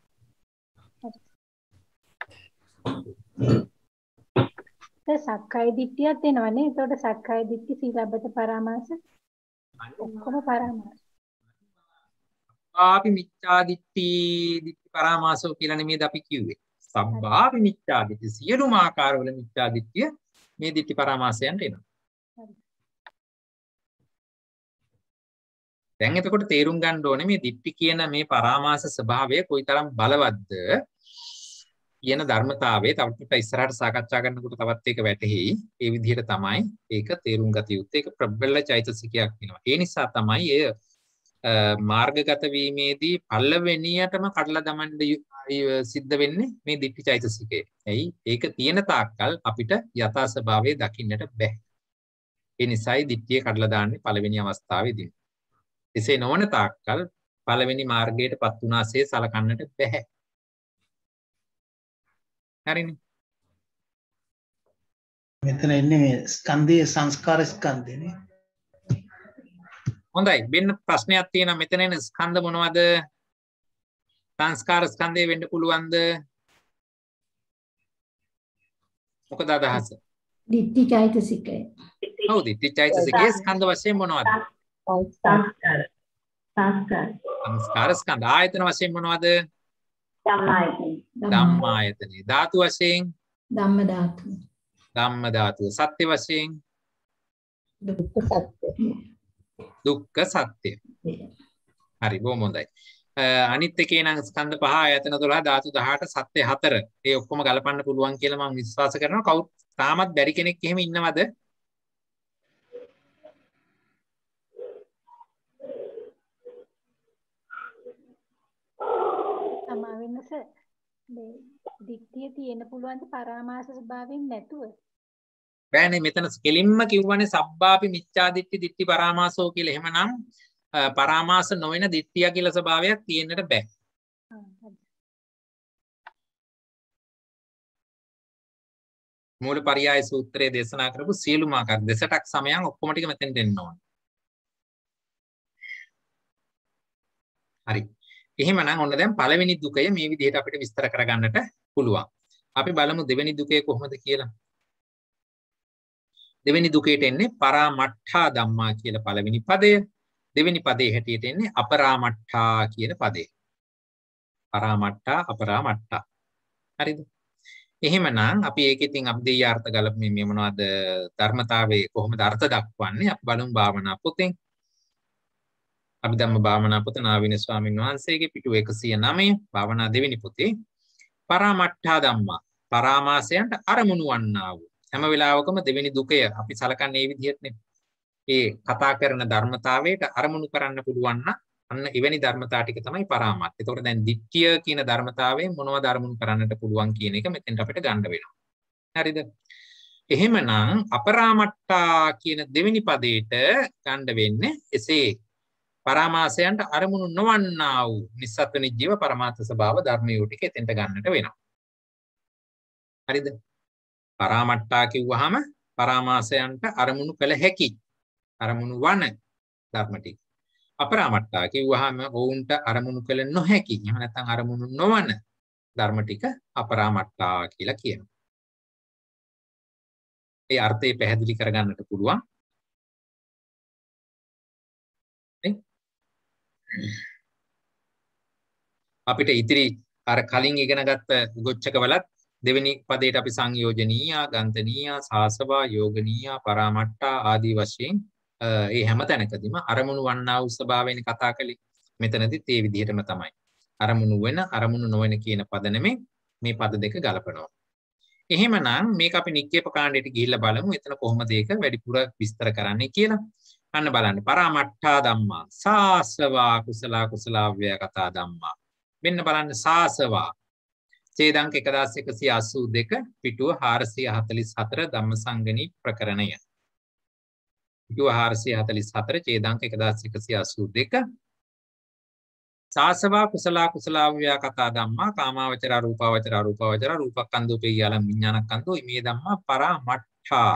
ඒක සක්කාය දිට්ඨියත් එනවනේ. එතකොට සක්කාය දිට්ඨි සීලබ්බත පරාමාස ඔක්කොම පරාමාස. ආපි මිච්ඡා දිට්ඨි පරාමාසෝ කියලා නෙමෙයිද අපි කිව්වේ. සබ්බාපි මිච්ඡා දිට්ඨි සියලුම ආකාරවල මිච්ඡා දිට්ඨිය මේ දිට්ඨි පරාමාසයන්ට එනවා. දැන් එතකොට තේරුම් ගන්න ඕනේ මේ දිට්ඨි කියන මේ පරාමාස ස්වභාවය කොයිතරම් බලවත්ද කියන ධර්මතාවය තව ටිකක් ඉස්සරහට සාකච්ඡා කරනකොට තවත් ඒක වැටහෙයි. ඒ විදිහට තමයි ඒක තේරුම් ගත යුත්තේ. ඒක ප්‍රබල චෛතසිකයක් වෙනවා. ඒ නිසා තමයි එය මාර්ගගත වීමේදී පළවෙනියටම කඩලා දමන්න සිද්ධ වෙන්නේ මේ දිට්ඨි චෛතසිකය. එයි ඒක තියෙන තාක්කල් අපිට යථා ස්වභාවය දකින්නට බැහැ. ඒ නිසායි දිට්ඨිය කඩලා දාන්නේ පළවෙනි අවස්ථාවේදී. එසේ නොවන තාක්කල් පළවෙනි මාර්ගයටපත් වුණාසේ සලකන්නට බැහැ. හරිනේ. මෙතන ඉන්නේ මේ ස්කන්ධයේ සංස්කාර ස්කන්ධනේ. හොඳයි. වෙන ප්‍රශ්නයක් තියෙනවා. මෙතන එන ස්කන්ධ මොනවද? සංස්කාර ස්කන්ධය වෙන්න පුළුවන්ද? මොකද අදහස? දිට්ඨි චෛතසිකය. ඔව් දිට්ඨි චෛතසිකයේ ස්කන්ධ වශයෙන් මොනවද? සංස්කාර ස්කන්ධ. ආයතන වශයෙන් මොනවද? ධම්මායතනෙ. ධාතු වශයෙන් ධම්ම ධාතු. ධම්ම ධාතුව. සත්‍ය වශයෙන් දුක්ඛ සත්‍ය. හරි බොහොම හොඳයි. අනිත් එකේ නම් ස්කන්ධ 5 ආයතන 12 ධාතු 18 සත්‍ය 4. ඒ ඔක්කොම ගලපන්න පුළුවන් කියලා මම විශ්වාස කරනවා. කවුරු තාමත් බැරි කෙනෙක් එහෙම ඉන්නවද? සමාවෙන්නස මේ දිට්ඨිය තියෙන්න පුළුවන් පරාමාස ස්වභාවයෙන් නැතුව. බෑනේ මෙතන කෙලින්ම කිව්වනේ සබ්බාපි මිච්ඡා දිට්ඨි දිට්ඨි පරාමාසෝ කියලා. එහෙමනම් පරාමාස නොවන දිට්ඨිය කියලා ස්වභාවයක් තියෙන්නට බෑ. මූලපරියාය සූත්‍රයේ දේශනා කරපු සියලුම ආකාර 2ක් සමයන් ඔක්කොම ටික මෙතෙන්ට එන්න ඕනේ. හරි. එහෙමනම් ඔන්න දැන් පළවෙනි දුකය මේ විදිහට අපිට විස්තර කරගන්නට පුළුවන්. අපි බලමු දෙවෙනි දුකේ කොහොමද කියලා. දෙවෙනි දුකේට එන්නේ පරාමට්ඨා ධම්මා කියලා පළවෙනි පදය. දෙවෙනි පදේ හැටියට එන්නේ අපරාමට්ඨා කියන පදේ. පරාමට්ඨා අපරාමට්ඨා. හරිද? එහෙමනම් අපි ඒකෙන් ඉතින් අභිධේය අර්ථ ගලපන්නේ මේ මොනවද ධර්මතාවයේ කොහොමද අර්ථ දක්වන්නේ අපි බලමු භාවනා පොතෙන්. අභිධම්ම භාවනා පොත නාවින ස්වාමීන් වහන්සේගේ පිටු 109 භාවනා දෙවෙනි පොතේ පරාමට්ඨා ධම්මා පරාමාසයන්ට අරමුණු වන්නා වූ හැම වෙලාවකම දෙවෙනි දුකය අපි සලකන්නේ මේ විදිහටනේ. ඒ කතා කරන ධර්මතාවයට අරමුණු කරන්න පුළුවන් නම් අන්න එවැනි ධර්මතා ටික තමයි පරාමාර්ථ. එතකොට දැන් දිට්ඨිය කියන ධර්මතාවයෙන් මොනවද අරමුණු කරන්නට පුළුවන් කියන එක මෙතෙන්ට අපිට ගන්න වෙනවා. හරිද? එහෙමනම් අපරාමට්ඨා කියන දෙවෙනි පදයට ගන්න වෙන්නේ එසේ පරාමාසයන්ට අරමුණු නොවන්නා වූ නිස්සත්ව නිජීව පරමාර්ථ ස්වභාව ධර්මයෝ ටික එතෙන්ට ගන්නට වෙනවා. හරිද? පරාමට්ඨා කිව්වහම පරාමාසයන්ට අරමුණු කළ හැකි අරමුණු වන ධර්ම ටික. අපරාමට්ඨා කිව්වහම ඔවුන්ට අරමුණු කළ නොහැකි එහෙම නැත්නම් අරමුණු නොවන ධර්ම ටික අපරාමට්ඨා කියලා කියනවා. ඒ අර්ථය පැහැදිලි කරගන්නට පුළුවන්. අපිට ඉතිරි අර කලින් ඉගෙන ගත්ත ගොච්චකවලත් දෙවෙනි පදයට අපි සංයෝජනීය, ගන්තනීය, සාසවා, යෝගනීය, පරාමට්ඨා ආදී වශයෙන් ඒ හැම තැනකදීම අරමුණු වන්නා වූ ස්වභාවයෙන් කතා කළේ. මෙතනදිත් ඒ විදිහටම තමයි. අරමුණු වෙන, අරමුණු නොවන කියන පද නෙමෙයි මේ පද දෙක ගලපනවා. එහෙමනම් මේක අපි නික්කේප කාණ්ඩයට ගිහිල්ලා බලමු. එතන කොහොමද ඒක වැඩිපුර විස්තර කරන්නේ කියලා. අන්න බලන්න. පරාමට්ඨා ධම්මා, සාසවා කුසල කුසලාව්‍ය කතා ධම්මා. මෙන්න බලන්න සාසවා. ඡේදංක 1182 පිටුව 444 ධම්මසංගණී ප්‍රකරණය. පිටුව 444 ඡේදංක 1182 සාසවා කුසල කුසලාව්‍ය කතා ධම්මා කාමාවචර රූපාවචර රූපාවචර රූපකන්දෝපේ යලම් විඥානකන්දෝ මේ ධම්මා පරාමට්ඨා.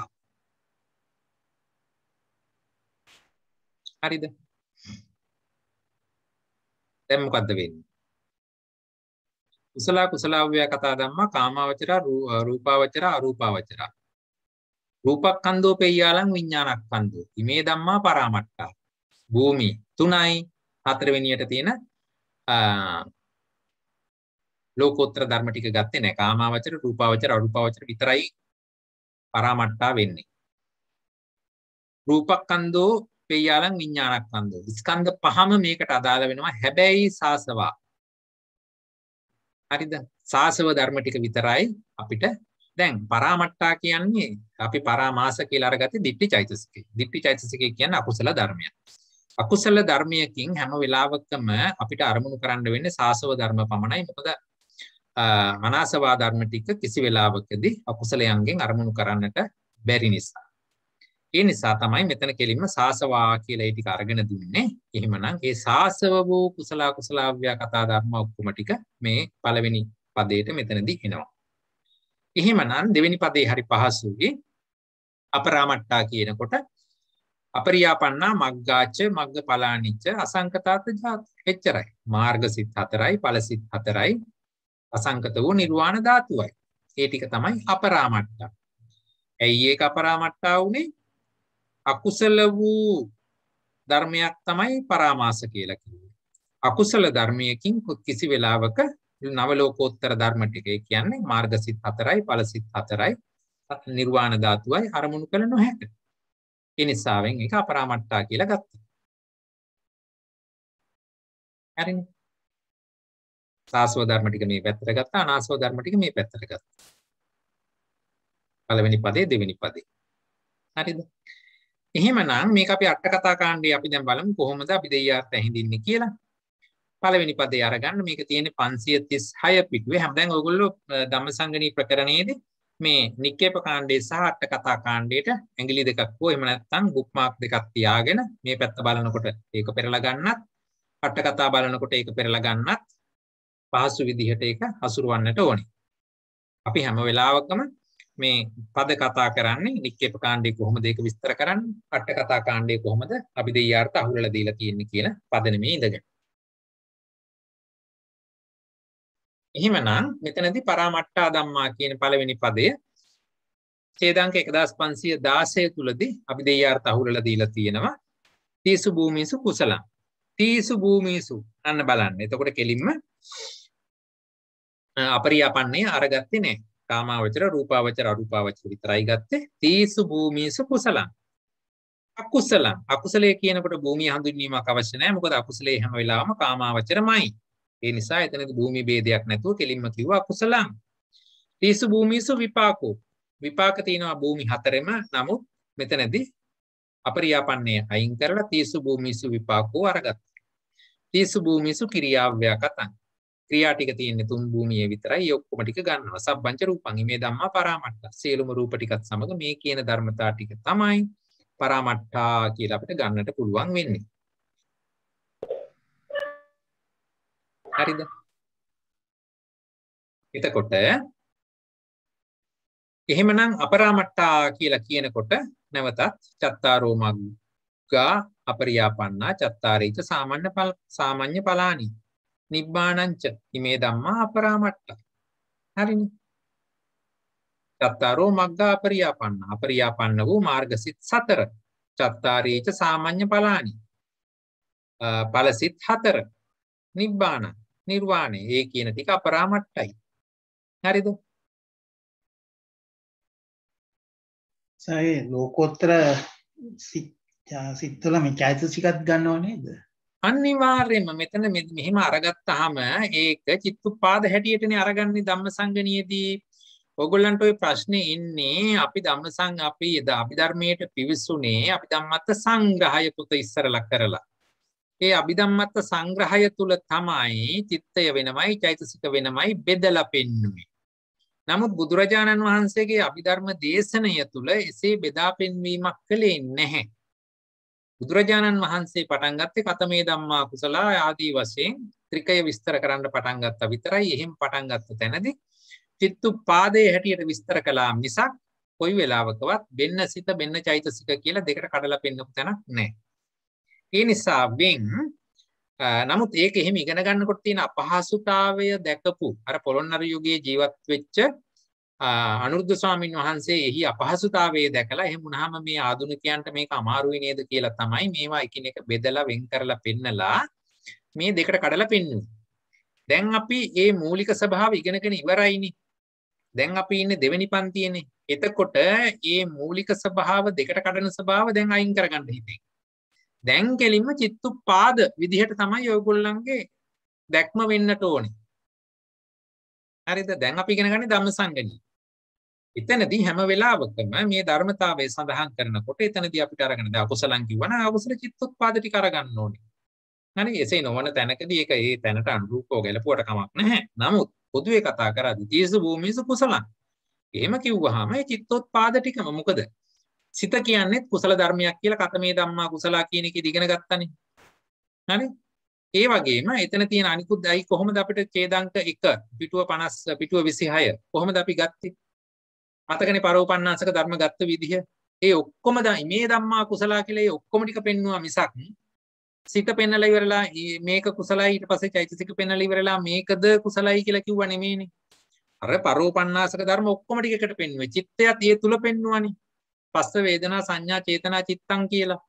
හරිද? දැන් මොකද්ද වෙන්නේ? කුසල කුසලාව්‍ය කතා ධම්මා කාමාවචර රූපාවචර අරූපාවචර රූපක්ඛන්தோ පෙය්‍යාලං විඥානක්ඛන්தோ ඉමේ ධම්මා පරාමට්ඨා භූමි 3යි 4 වෙනියට තියෙන ලෝකෝත්තර ධර්ම ටික ගත්තේ නැහැ. කාමාවචර රූපාවචර අරූපාවචර විතරයි පරාමට්ඨා වෙන්නේ. රූපක්ඛන්தோ පෙය්‍යාලං විඥානක්ඛන්தோ ස්කන්ධ පහම මේකට අදාළ වෙනවා. හැබැයි සාසවා හරිද? සාසව ධර්ම ටික විතරයි අපිට දැන් පරාමට්ඨා කියන්නේ අපි පරාමාස කියලා අරගත්තේ දිට්ඨි චෛතසිකය. දිට්ඨි චෛතසිකය කියන්නේ අකුසල ධර්මයක්. අකුසල ධර්මයකින් හැම වෙලාවකම අපිට අරමුණු කරන්න වෙන්නේ සාසව ධර්ම පමණයි. මොකද මනසවා ධර්ම ටික කිසි වෙලාවකදී අකුසලයන්ගෙන් අරමුණු කරන්නට බැරි නිසා. ඒ නිසා තමයි මෙතන කෙලින්ම සාසවා කියලා ඒ ටික අරගෙන දුන්නේ. එහෙමනම් ඒ සාසව වූ කුසල කුසලාව්‍ය කතා ධර්ම ඔක්කොම ටික මේ පළවෙනි පදයට මෙතනදී එනවා. එහෙමනම් දෙවෙනි පදේ හරි පහසුයි. අපරාමට්ඨා කියනකොට අපරියාපන්නා මග්ගාච මග්ගඵලානිච්ච අසංකතාත ජාත එච්චරයි. මාර්ගසිත 4යි ඵලසිත 4යි අසංකත වූ නිර්වාණ ධාතුවයි. ඒ ටික තමයි අපරාමට්ඨා. ඇයි ඒක අපරාමට්ඨා වුනේ? අකුසල වූ ධර්මයක් තමයි පරාමාස කියලා කියන්නේ. අකුසල ධර්මයකින් කිසි වෙලාවක නව ලෝකෝත්තර ධර්ම ටික කියන්නේ මාර්ගසිත 4යි ඵලසිත 4යි නිර්වාණ ධාතුවයි අරමුණු කළ නොහැක. ඒ නිසාවෙන් ඒක අපරාමට්ඨා කියලා ගත්තා. හරිනේ. සාස්ව ධර්ම ටික මේ පැත්තට ගත්තා, අනාස්ව ධර්ම ටික මේ පැත්තට ගත්තා. පළවෙනි පදේ දෙවෙනි පදේ. හරිද? එහෙමනම් මේක අපි අට කතා කාණ්ඩේ අපි දැන් බලමු කොහොමද අපි දෙයියාට ඇහිඳින්නේ කියලා. පළවෙනි පදේ අරගන්න මේක තියෙන්නේ 536 පිටුවේ. හැමදාම ඔයගොල්ලෝ ධම්මසංගණී ප්‍රකරණයේදී මේ නික්කේප කාණ්ඩේ සහ අට කතා කාණ්ඩේට ඇඟිලි දෙකක් හෝ එහෙම නැත්නම් බුක් මාක් දෙකක් තියාගෙන මේ පැත්ත බලනකොට ඒක පෙරලා ගන්නත් අට කතා බලනකොට ඒක පෙරලා ගන්නත් පහසු විදිහට ඒක හසුරවන්නට ඕනේ. අපි හැම වෙලාවකම මේ පද කතා කරන්නේ නික්කේප කාණ්ඩේ කොහොමද ඒක විස්තර කරන්නේ? අට කතා කාණ්ඩේ කොහොමද අපි දෙයියාට අහුරලා දීලා තියෙන්නේ කියන පදනමේ ඉඳගෙන. එහෙමනම් මෙතනදී පරාමට්ඨා ධම්මා කියන පළවෙනි පදය ඡේදාංක 1516 තුලදී අපි දෙයියාට අහුරලා දීලා තියෙනවා තීසු භූමිසු කුසලං. තීසු භූමිසු අන්න බලන්න. එතකොට කෙලින්ම අපරියාපන්නේ අරගත්තේ නැහැ. කාමාවචර රූපාවචර අරූපාවචර විතරයි ගත්තේ. තීසු භූමිසු කුසලං. අකුසලං. අකුසලයේ කියනකොට භූමිය හඳුන්වීමක් අවශ්‍ය නැහැ. මොකද අකුසලයේ හැම වෙලාවම කාමාවචරමයි. ඒ නිසා එතනදී භූමි ભેදයක් නැතුව කෙලින්ම කිව්වා අකුසලං. තීසු භූමිසු විපාකෝ. විපාක තියෙනවා භූමි හතරෙම. නමුත් මෙතනදී අපරියාපන්නේ අයින් කරලා තීසු භූමිසු විපාකෝ අරගත්තා. තීසු භූමිසු ක්‍රියාව්‍යාකතං. ක්‍රියා ටික තියෙන්නේ තුන් භූමියේ විතරයි. ඒ ඔක්කොම ටික ගන්නවා. සබ්බංච රූපං මේ ධම්මා පරාමට්ඨ. සියලුම රූප ටිකත් සමග මේ කියන ධර්මතා ටික තමයි පරාමට්ඨා කියලා අපිට ගන්නට පුළුවන් වෙන්නේ. හරිද? එතකොට එහෙමනම් අපරාමට්ඨා කියලා කියනකොට නැවතත් චත්තාරෝ මග්ගා අපරියාපන්නා චත්තාරීච සාමාන්‍ය ඵලානි නිබ්බාණංච ඉමේ ධම්මා අපරාමට්ඨ. හරිනේ. චත්තාරෝ මග්ගා අපරියාපන්නා අපරියාපන්න වූ මාර්ගසිත 4 චත්තාරීච සාමාන්‍ය ඵලානි ඵලසිත 4 නිබ්බාණ නිර්වාණය ඒ කියන ටික අපරාමට්ඨයි. හරිද? සයි ලෝකෝත්තර සිත්වල මේ චෛතසිකත් ගන්නව නේද? අනිවාර්යයෙන්ම මෙතන මෙහෙම අරගත්තාම ඒක චිත්තුපාද හැටියටනේ අරගන්නේ ධම්මසංගණියේදී. ඔයගොල්ලන්ට ওই ප්‍රශ්නේ ඉන්නේ අපි අභිධර්මයට පිවිසුනේ අපි ධම්මත්ත සංග්‍රහය පුත ඉස්සරලා කරලා. ඒ අභිධම්මත්ත සංග්‍රහය තුල තමයි චිත්තය වෙනමයි චෛතසික වෙනමයි බෙදලා පෙන්වන්නේ. නමුත් බුදුරජාණන් වහන්සේගේ අභිධර්ම දේශනය තුල එසේ බෙදා පෙන්වීමක් කළේ නැහැ. බුදුරජාණන් වහන්සේ පටන් ගත්තේ කතමේ ධම්මා කුසල ආදී වශයෙන් ත්‍රිකය විස්තර කරන්න පටන් ගත්තා විතරයි. එහෙම පටන් ගත්ත තැනදී චිත්තුපාදයේ හැටියට විස්තර කළා මිසක් කොයි වෙලාවකවත් බෙන්න සිත බෙන්න චෛතසික කියලා දෙකට කඩලා පෙන්නපු තැනක් නැහැ. ඒ නිසා වෙන් නමුත් ඒක එහෙම ඉගෙන ගන්නකොට තියෙන අපහසුතාවය දැකපු අර පොළොන්නරු යුගයේ ජීවත් වෙච්ච අනුරුද්ධ ස්වාමීන් වහන්සේ එහි අපහසුතාවය දැකලා එහෙම වුණාම මේ ආධුනිකයන්ට මේක අමාරුයි නේද කියලා තමයි මේවා එකිනෙක බෙදලා වෙන් කරලා පෙන්නලා මේ දෙකට කඩලා පෙන්නුවේ. දැන් අපි මේ මූලික ස්වභාව ඉගෙනගෙන ඉවරයිනේ. දැන් අපි ඉන්නේ දෙවෙනි පන්තියේනේ. එතකොට මේ මූලික ස්වභාව දෙකට කඩන ස්වභාව දැන් අයින් කරගන්න හිතේ. දැන් කෙලින්ම චිත්තුප්පාද විදිහට තමයි ඔයගොල්ලන්ගේ දැක්ම වෙන්නට ඕනේ. හරිද? දැන් අපි ඉගෙන ගන්නේ ධම්මසංගණී. එතනදී හැම වෙලාවකම මේ ධර්මතාවය සඳහන් කරනකොට එතනදී අපිට අරගෙන දැන් අකුසලං කිව්වනම් අකුසල චිත්තෝත්පාද ටික අරගන්න ඕනේ. හරි එසේ නොවන තැනකදී ඒක ඒ තැනට අනුරූපව ගැලපුවට කමක් නැහැ. නමුත් පොදුවේ කතා කරද්දී තීස භූමිස කුසලං. එහෙම කිව්වහම මේ චිත්තෝත්පාද ටිකම මොකද? සිත කියන්නේ කුසල ධර්මයක් කියලා කතමේ ධම්මා කුසලා කියන එක ඉගෙන ගත්තනේ. හරි? ඒ වගේම එතන තියෙන අනිකුත් අයි කොහොමද අපිට ඡේදාංක 1 පිටුව 50 පිටුව 26 කොහොමද අපි ගත්තේ? මතකනේ පරෝපන්නාසක ධර්ම ගත්ත විදිහ. ඒ ඔක්කොම මේ ධම්මා කුසලා කියලා ඒ ඔක්කොම ටික පෙන්නුවා මිසක් සිත පෙන්නලා ඉවරලා මේක කුසලයි ඊට පස්සේ චෛතසික පෙන්නලා ඉවරලා මේකද කුසලයි කියලා කිව්වා නෙමෙයිනේ. අර පරෝපන්නාසක ධර්ම ඔක්කොම ටික එකට පෙන්නුවේ. චිත්තයත් ඒ තුල පෙන්නුවානේ. පස්ස වේදනා සංඥා චේතනා චිත්තං කියලා.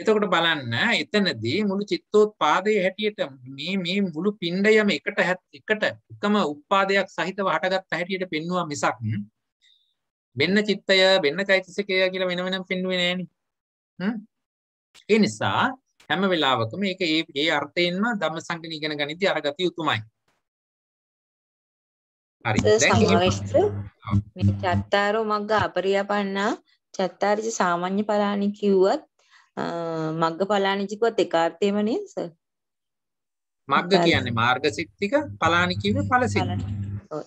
එතකොට බලන්න එතනදී මුළු චිත්තෝත්පාදයේ හැටියට මේ මුළු පිණ්ඩයම එකම උත්පාදයක් සහිතව හටගත්ත හැටියට පෙන්වුවා මිසක් වෙන්න චිත්තය වෙන්න චෛතසිකය කියලා වෙන වෙනම පෙන්වුවේ නෑනේ. ඒ නිසා හැම වෙලාවකම මේක ඒ අර්ථයෙන්ම ධම්මසංගණී ඉගෙන ගනිද්දී අරගත යුතුමයි. හරි. දැන් මේ චත්තාරෝ මග්ග අපරියපන්නා චත්තාරිච සාමාන්‍ය පලානි කිව්වත් මග්ග පලානි කිව්වත් එක අර්ථයම නේද සර්? මග්ග කියන්නේ මාර්ග සිත්තික පලානි කිව්වේ ඵල සිත්.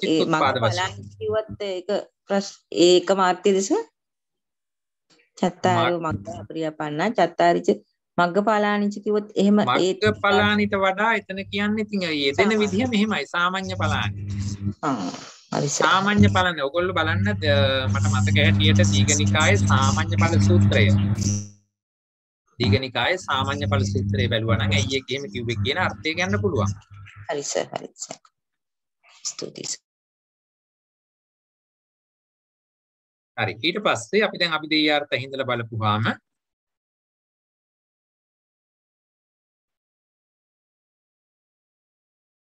ඒ මග්ග පලානි කිව්වත් ඒකම අර්ථයද සර්? චත්තාරෝ මග්ග අපරියපන්නා චත්තාරිච මග්ග පලානිච කිව්වොත් එහෙම මග්ග පලානිට වඩා එතන කියන්නේ ඉතින් යෙදෙන විදිහ මෙහෙමයි සාමාන්‍ය පලානි. හරි සාමාන්‍ය පලානි ඔයගොල්ලෝ බලන්න මට මතක හැටියට දීඝනිකායේ සාමාන්‍ය ඵල සූත්‍රය. දීඝනිකායේ සාමාන්‍ය ඵල සූත්‍රය බැලුවා නම් ඇයි ඒක එහෙම කිව්වේ කියන අර්ථය ගන්න පුළුවන්. හරි සර් හරි සර්. ස්තුතියි. හරි ඊට පස්සේ අපි දැන් අභිධේයාර්ථ හිඳලා බලපුවාම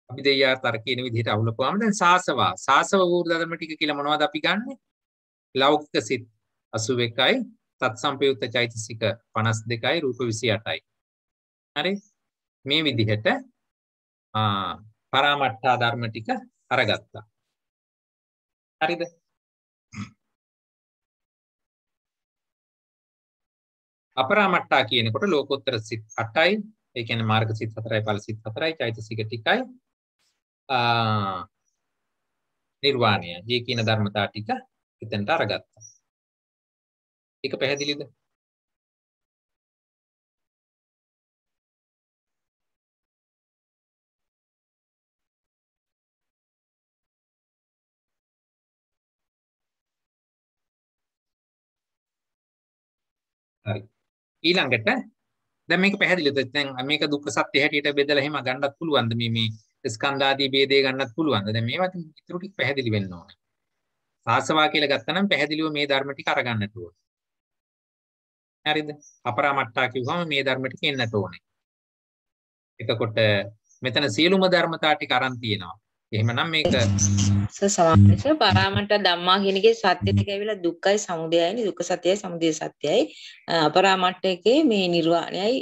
අභිධේයාර්ථ අර කියන විදිහට අවුලපුවාම දැන් සාසව වූර්ධ ධර්ම ටික කියලා මොනවද අපි ගන්නෙ? ලෞකික සිත් 81යි තත්සම්පයුක්ත චෛතසික 52යි රූප 28යි. හරි මේ විදිහට පරාමට්ඨා ධර්ම ටික අරගත්තා. හරිද? අපරාමට්ඨා කියනකොට ලෝකෝත්තර සිත් 8යි. ඒ කියන්නේ මාර්ග සිත් 4යි ඵල සිත් 4යි චෛතසික ටිකයි නිර්වාණය. මේ කියන ධර්මතා ටික එතනට අරගත්තා. ඒක පැහැදිලිද? හරි. ඊළඟට දැන් මේක පැහැදිලිද? දැන් මේක දුක්ඛ සත්‍ය හැටියට බෙදලා එහෙම ගන්නත් පුළුවන්ද? මේ ස්කන්ධ ආදී ભેදේ ගන්නත් පුළුවන්ද? දැන් මේවා ඉතුරු ටික පැහැදිලි වෙන්න ඕනේ. සාසවා කියලා ගත්තා නම් පැහැදිලිව මේ ධර්ම ටික අරගන්නට ඕනේ. හරිද? අපරාමට්ඨා කිව්වම මේ ධර්ම ටික එන්නට ඕනේ. එතකොට මෙතන සියලුම ධර්මතා ටික අරන් තියෙනවා. එහෙමනම් මේක සමානස පරාමට්ඨ ධම්මා කියන එකේ සත්‍ය දෙක ඇවිල්ලා දුක්ඛයි සමුදයයි දුක්ඛ සත්‍යයි සමුදය සත්‍යයි අපරාමට්ඨ එකේ මේ නිර්වාණයයි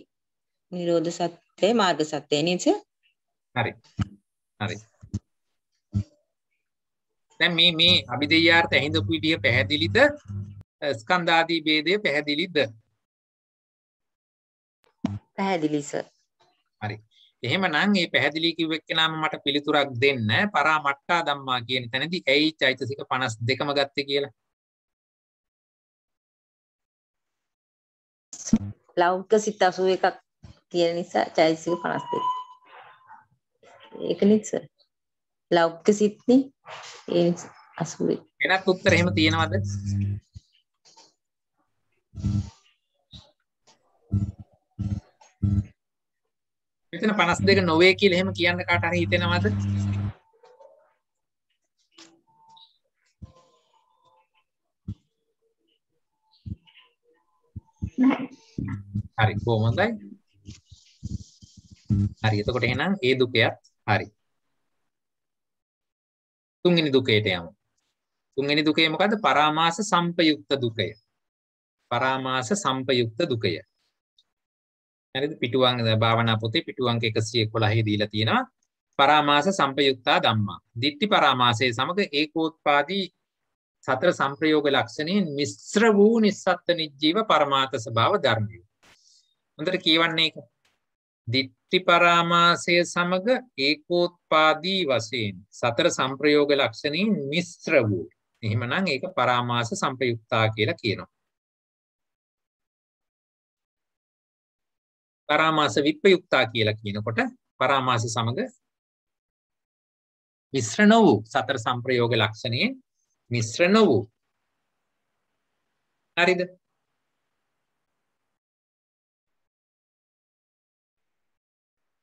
නිරෝධ සත්‍යයි මාර්ග සත්‍යයි නේද? හරි. හරි. දැන් මේ අභිධේයාර්ථ ඇහිඳපු විදිය පැහැදිලිද? ස්කන්ධ ආදී ભેදය පැහැදිලිද? පැහැදිලි සර්. හරි. එහෙමනම් මේ පැහැදිලි කිව්ව එක්කනම මට පිළිතුරක් දෙන්න පරාමට්ඨා ධම්මා කියන තැනදී ඇයි චෛතසික 52ම ගත්තේ කියලා. ලෞකික සිත් 81ක් තියෙන නිසා චෛතසික 52. ඒක නෙත් සර්. ලෞකික සිත්නේ ඒ 80. වෙනත් උත්තර එහෙම තියෙනවද? මෙතන 52 නොවේ කියලා එහෙම කියන්න කාට හරි හිතෙනවද? හරි කොහොමදයි? හරි එතකොට එහෙනම් ඒ දුකයත් හරි. තුන්වෙනි දුකේට යමු. තුන්වෙනි දුකේ මොකද්ද? පරාමාස සම්පයුක්ත දුකය. පරාමාස සම්පයුක්ත දුකය. හරිද? පිටුවංග භාවනා පොතේ පිටුවංග 111 දීලා තියෙනවා. පරාමාස සම්පයුක්තා ධම්මා. දිට්ඨි පරාමාසයේ සමග ඒකෝත්පාදී සතර සංප්‍රයෝග ලක්ෂණයෙන් මිශ්‍ර වූ නිස්සත්ත්ව නිජ්ජීව පරමාර්ථ ස්වභාව ධර්මය. හොඳට කියවන්නේ ඒක. දිට්ඨි පරාමාසය සමග ඒකෝත්පාදී වශයෙන් සතර සංප්‍රයෝග ලක්ෂණයෙන් මිශ්‍ර වූ. එහෙමනම් ඒක පරාමාස සංපයුක්තා කියලා කියනවා. පරාමාස විප්‍රයුක්තා කියලා කියනකොට පරාමාස සමග මිශ්‍ර නො වූ සතර සංප්‍රයෝග ලක්ෂණයෙන් මිශ්‍ර නො වූ. හරිද?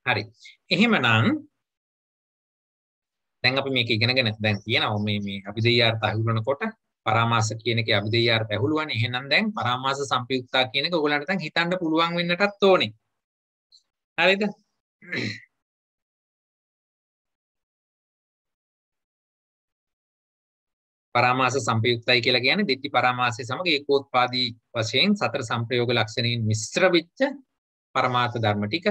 හරි. එහෙමනම් දැන් අපි මේක ඉගෙනගෙන දැන් කියනවා මේ අභිධේයාර්ථ අහුලනකොට පරාමාස කියන එකේ අභිධේයාර්ථ ඇහුලුවානේ. එහෙනම් දැන් පරාමාස සංපයුක්තා කියන එක ඔයගලන්ට දැන් හිතන්න පුළුවන් වෙන්නටත් ඕනේ. හරිද? පරාමාස සංපයුක්තයි කියලා කියන්නේ දිට්ඨි පරාමාසය සමග ඒකෝත්පාදී වශයෙන් සතර සංප්‍රයෝග ලක්ෂණයෙන් මිශ්‍ර වෙච්ච පරමාර්ථ ධර්ම ටික.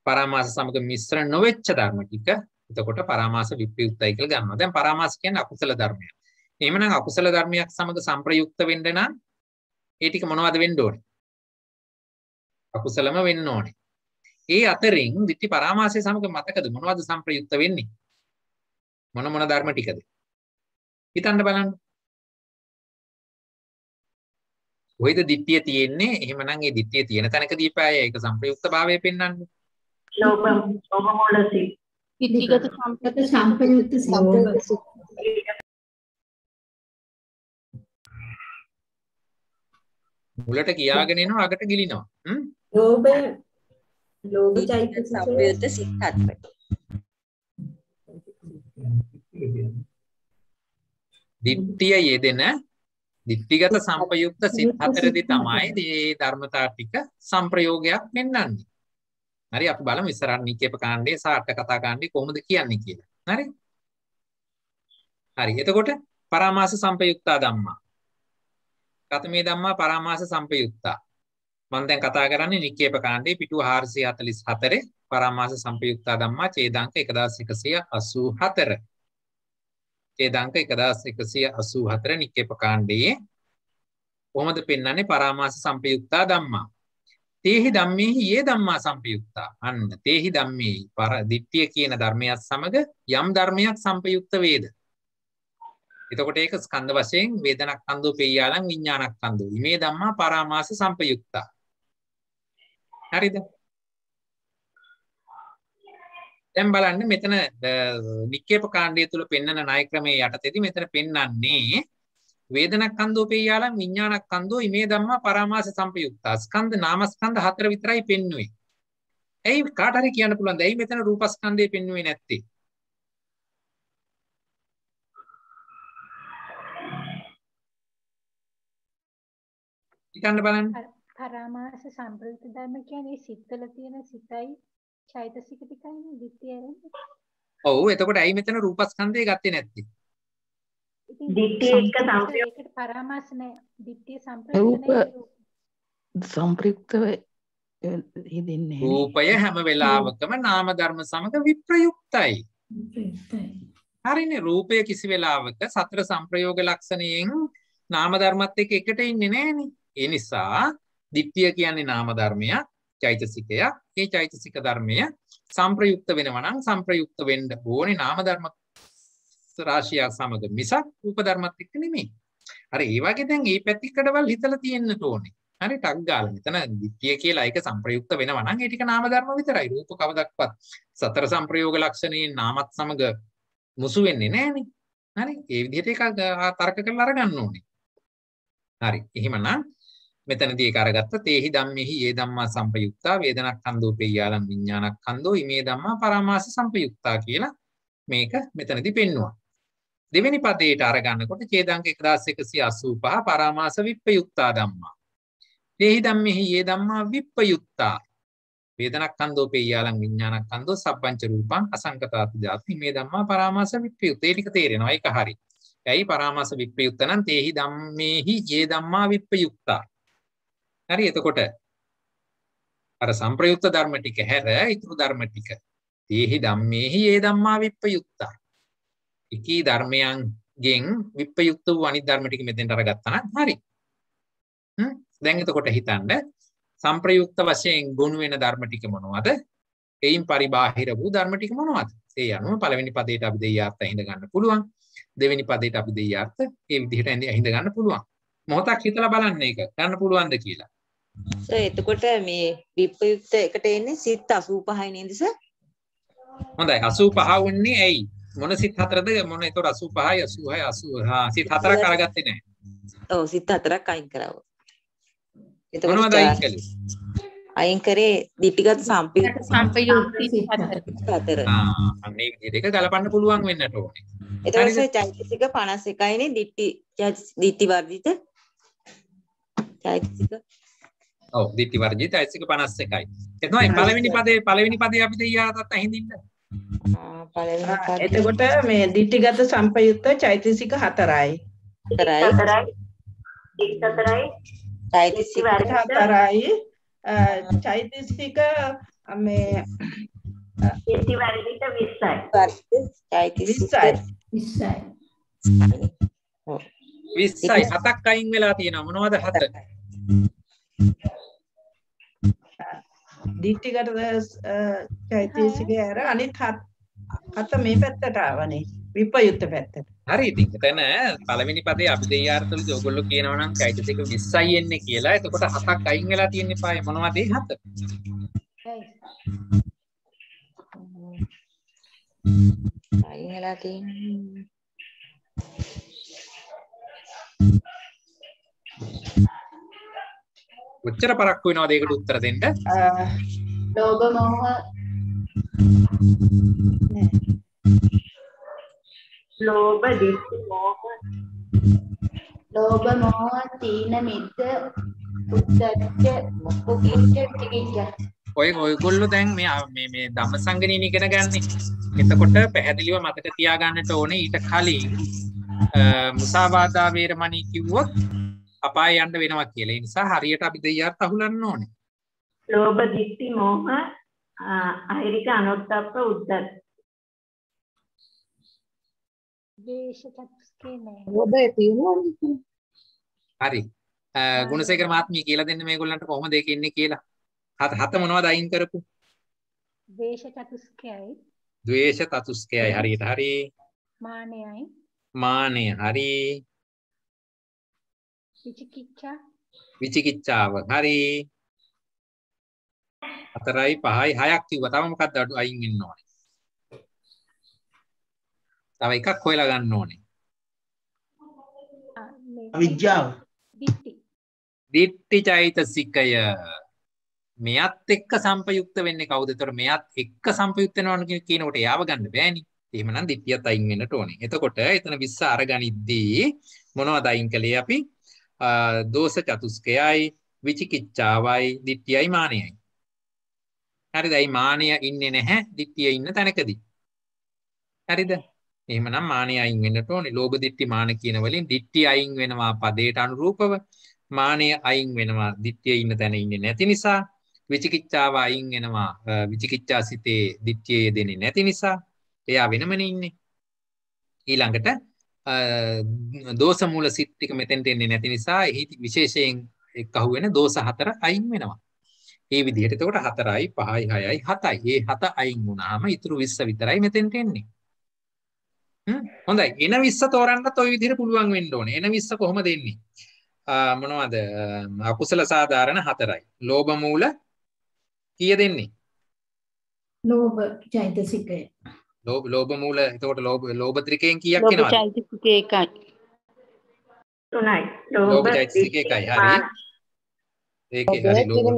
පරාමාස සමග මිශ්‍ර නොවෙච්ච ධර්ම ටික. එතකොට පරාමාස විප්‍රයුක්තයි කියලා ගන්නවා. දැන් පරාමාස කියන්නේ අකුසල ධර්මයක්. එහෙමනම් අකුසල ධර්මයක් සමග සංප්‍රයුක්ත වෙන්න නම් ඒ ටික මොනවද වෙන්න ඕනේ? අකුසලම වෙන්න ඕනේ. ඒ අතරින් දිට්ඨි පරාමාසය සමග මතකද මොනවද සංප්‍රයුක්ත වෙන්නේ? මොන ධර්ම ටිකද? හිතන්න බලන්න. කොයිද දිට්ඨිය තියෙන්නේ? එහෙමනම් ඒ දිට්ඨිය තියෙන තැනකදී පාය ඒක සංප්‍රයුක්ත භාවය පෙන්වන්නේ. ලෝභ මූලසි. ඉතිගත සංපයුක්ත මුලට කියාගෙන එනවා අගට ගිලිනවා. ලෝභ චෛතසික සංපයුක්ත සිත් හතරයි. දිට්ඨිය යෙදෙන දිට්ඨිගත සංපයුක්ත සිත් හතරදී තමයි මේ ධර්මතා ටික සංප්‍රයෝගයක් වෙන්නන්නේ. හරි අපි බලමු ඉස්සරහ නිකේප කාණ්ඩයේ සහ අට කතා කාණ්ඩේ කොහොමද කියන්නේ කියලා. හරි. හරි. එතකොට පරාමාස සංපයුක්තා ධම්මා. කතමේ ධම්මා පරාමාස සංපයුක්තා. මම දැන් කතා කරන්නේ නිකේප කාණ්ඩේ පිටුව 444 පරාමාස සංපයුක්තා ධම්මා ඡේදාංක 1184. ඡේදාංක 1184 නිකේප කාණ්ඩයේ කොහොමද පෙන්වන්නේ පරාමාස සංපයුක්තා ධම්මා. තේහි ධම්මේහි යේ ධම්මා සංපයුක්තා. අන්න තේහි ධම්මේහි දිට්ඨිය කියන ධර්මයක් සමග යම් ධර්මයක් සංපයුක්ත වේද. එතකොට ඒක ස්කන්ධ වශයෙන් වේදනක්ඛන්‍தோ පේයාලං විඥානක්ඛන්‍தோ. ඉමේ ධම්මා පරාමාස සංපයුක්තා. හරිද? දැන් බලන්න මෙතන නික්කේප කාණ්ඩය තුල පෙන්වන ණය ක්‍රමයේ යටතේදී මෙතන පෙන්වන්නේ වේදනක්ඛන්‍தோ පේයාලං විඥානක්ඛන්‍தோ ඉමේ ධම්මා පරාමාස සංපයුක්තා. ස්කන්ධ නාමස්කන්ධ හතර විතරයි පෙන්වුවේ. එයි කාට හරි කියන්න පුළුවන්ද? එයි මෙතන රූපස්කන්ධය පෙන්වුවේ නැත්තේ? හිතන්න බලන්න. පරාමාස සම්ප්‍රයුක්ත ධර්ම කියන්නේ සිත්වල තියෙන සිතයි චෛතසික ටිකයිනේ දිට්ඨිය ඇරෙන්නේ. ඔව් එතකොට ඇයි මෙතන රූපස්කන්ධය ගත්තේ නැත්තේ? දිට්ඨිය එක සංප්‍රයුක්ත ඒකට පරාමාස නෑ. දිට්ඨිය සංප්‍රයුක්ත නෑ. සංප්‍රයුක්තව හිතෙන්නේ. රූපය හැම වෙලාවකම නාම ධර්ම සමග විප්‍රයුක්තයි. හරිනේ රූපය කිසි වෙලාවක සතර සංප්‍රයෝග ලක්ෂණයෙන් නාම ධර්මත් එක්ක එකට ඉන්නේ නෑනේ. ඒ නිසා දිට්ඨිය කියන්නේ නාම ධර්මයක්, චෛතසිකයක්. ඒ චෛතසික ධර්මය සංප්‍රයුක්ත වෙනවා නම් සංප්‍රයුක්ත වෙන්න ඕනේ නාම ධර්ම රාශිය සමග මිසක් රූප ධර්මත් එක්ක නෙමෙයි. හරි ඒ වගේ දැන් මේ පැතිකඩවල් හිතලා තියෙන්න ඕනේ. හරි ටක් ගාලා මෙතන දිට්ඨිය කියලා එක සංප්‍රයුක්ත වෙනවා නම් ඒ ටික නාම ධර්ම විතරයි. රූප කවදක්වත් සතර සංප්‍රයෝග ලක්ෂණයෙන් නාමත් සමග මුසු වෙන්නේ නැහනේ. හරි ඒ විදිහට එක තර්ක කරලා අරගන්න ඕනේ. හරි එහෙමනම් මෙතනදී ඒක අරගත්තා තේහි ධම්මෙහි යේ ධම්මා සම්පයුක්තා වේදනක්ඛන්தோ පෙය්‍යාලම් විඥානක්ඛන්தோ ඉමේ ධම්මා පරාමාස සම්පයුක්තා කියලා මේක මෙතනදී පෙන්වුවා. දෙවෙනි පදයට අරගන්නකොට ඡේදාංක 1185 පරාමාස විප්පයුක්තා ධම්මා. තේහි ධම්මෙහි යේ ධම්මා විප්පයුක්තා වේදනක්ඛන්தோ පෙය්‍යාලම් විඥානක්ඛන්தோ සබ්බංච රූපං අසංකතාති ජාති මේ ධම්මා පරාමාස විප්පයුක්ත. ඒ ටික තේරෙනවා. ඒක හරි. ඇයි පරාමාස විප්පයුක්ත නම් තේහි ධම්මේහි යේ ධම්මා විප්පයුක්තා. හරි. එතකොට අර සංප්‍රයුක්ත ධර්ම ටික හැර ඊතුරු ධර්ම ටික තේහි ධම්මේහි යේ ධම්මා විප්පයුක්තා. එකී ධර්මයන්ගෙන් විප්පයුක්ත වූ අනිත් ධර්ම ටික මෙතෙන්ට අරගත්තා නම් හරි. දැන් එතකොට හිතන්න සංප්‍රයුක්ත වශයෙන් ගොනු වෙන ධර්ම ටික මොනවද? එයින් පරිබාහිර වූ ධර්ම ටික මොනවද? ඒ අනුව පළවෙනි පදයට අපි දෙයාර්ථ හිඳ ගන්න පුළුවන්. දෙවෙනි පදයට අපි දෙයාර්ථ ඒ විදිහට හිඳ ගන්න පුළුවන්. මොහොතක් හිතලා බලන්න ඒක ගන්න පුළුවන්ද කියලා. එතකොට මේ විප්‍රයුක්ත එකට එන්නේ සිත් 85යි නේද සර්? හොඳයි 85 වුන්නේ ඇයි? මොන සිත් හතරද? මොන ඒතකොට 85යි 86යි 80 සිත් හතරක් අරගත්තේ නැහැ. ඔව් සිත් හතරක් අයින් කරවුවා. මොනවද අයින් කළේ? අයින් කරේ ditthිගත සම්පයුක්ත හතර. අනේ විදිහට ඒක ගලපන්න පුළුවන් වෙන්නට ඕනේ. එතකොට චෛතසික 51යි නේ ditthි වර්ජිත චෛතසික. ඔව් ditthි වර්ජිත චෛතසික 51යි. එතනයි පළවෙනි පදේ අපි දෙයියාටත් අහින්දින්න. එතකොට මේ ditthිගත සම්පයුක්ත චෛතසික 4යි. 4යි චෛතසික 4යි චෛතසික මේ ditthi වර්ජිත 20යි. චෛතසික 20යි හතක් අයින් වෙලා තියෙනවා. මොනවද හත? ditthිගත චෛතසිකය අර අනිත් හත මේ පැත්තට ආවනේ විපයුක්ත පැත්තට. හරි ඉතින් එතන පළවෙනි පදේ අපි දෙයාර්ථවලදී ඔයගොල්ලෝ කියනවා නම් චෛතසික 20යි එන්නේ කියලා. එතකොට හතක් අයින් වෙලා තියෙන්නේ පායේ මොනවද ඒ හත? අයින් වෙලා තියෙන්නේ කොච්චර පරක්කු වෙනවද ඒකට උත්තර දෙන්න? ලෝභ මොහ ලෝභ ditthi මොහ තීන මිද්ද උද්ධච්ච කුච්ච විචිකිච්ඡ. ඔයගොල්ලෝ දැන් මේ ධම්මසංගණීන ඉගෙන ගන්නේ. එතකොට පැහැදිලිව මතක තියාගන්නට ඕනේ ඊට කලින් මුසාවාදා වේරමණී කිව්වොත් අපාය යන්න වෙනවා කියලා. ඒ නිසා හරියට අපි දෙයියත් අහුලන්න ඕනේ. ලෝභ ditthi මොහ අහිරික අනොත්තප්ප උද්ධච්ච. ද්වේෂ චතුස්කේ නෑ. ඔබේ තියෙනවද? හරි. ගුණසේකර මහත්මිය කියලා දෙන්න මේගොල්ලන්ට කොහොමද ඒක ඉන්නේ කියලා. හත මොනවද අයින් කරපු? ද්වේෂ චතුස්කයයි. ද්වේෂ චතුස්කයයි හරියට හරි. මානයයි. මානය හරි. විචිකිච්ඡාව හරි. 4යි 5යි 6ක් කිව්වා. තව මොකක්ද අයින් වෙන්න ඕනේ? තව එකක් හොයලා ගන්න ඕනේ. අවිජ්ජාව. ditthi චෛතසිකය. මෙයත් එක්ක සංපයුක්ත වෙන්නේ කවුද? ඒතර මෙයත් එක්ක සංපයුක්ත වෙනවා කියනකොට යාව ගන්න බෑනේ. එහෙමනම් ditthියත් අයින් වෙන්නට ඕනේ. එතකොට එතන 20 අරගනිද්දී මොනවද අයින් කළේ අපි? දෝෂ චතුස්කයයි, විචිකිච්ඡාවයි, ditthiyයි මානයයි. හරිද? ඒ මානය ඉන්නේ නැහැ ditthිය ඉන්න තැනකදී. හරිද? එහෙමනම් මානය අයින් වෙන්නට ඕනේ. ලෝභ ditthi මාන කියන වලින් ditthi අයින් වෙනවා පදයට අනුරූපව. මානය අයින් වෙනවා ditthිය ඉන්න තැන ඉන්නේ නැති නිසා. විචිකිච්ඡාව අයින් වෙනවා විචිකිච්ඡා සිතේ ditthිය යෙදෙන්නේ නැති නිසා. එයා වෙනමනේ ඉන්නේ. ඊළඟට දෝෂ මූල සිත් ටික මෙතෙන්ට එන්නේ නැති නිසා එහි විශේෂයෙන් එක්කහුව වෙන දෝෂ 4 අයින් වෙනවා. මේ විදිහට එතකොට 4යි 5යි 6යි 7යි. මේ 7 අයින් වුණාම ඉතුරු 20 විතරයි මෙතෙන්ට එන්නේ. හොඳයි. එන 20 තෝරන්නත් ওই විදිහට පුළුවන් වෙන්න ඕනේ. එන 20 කොහොමද එන්නේ? මොනවද? අකුසල සාධාරණ 4යි. ලෝභ මූල කීය දෙන්නේ? ලෝභ චෛතසිකය. ලෝභ මූල එතකොට ලෝභ ත්‍රිකයෙන් කීයක් එනවද? ලෝභ චෛතසික 1යි. 3යි. ලෝභ චෛතසික 1යි. හරි. ඒකේ හරි ලෝභ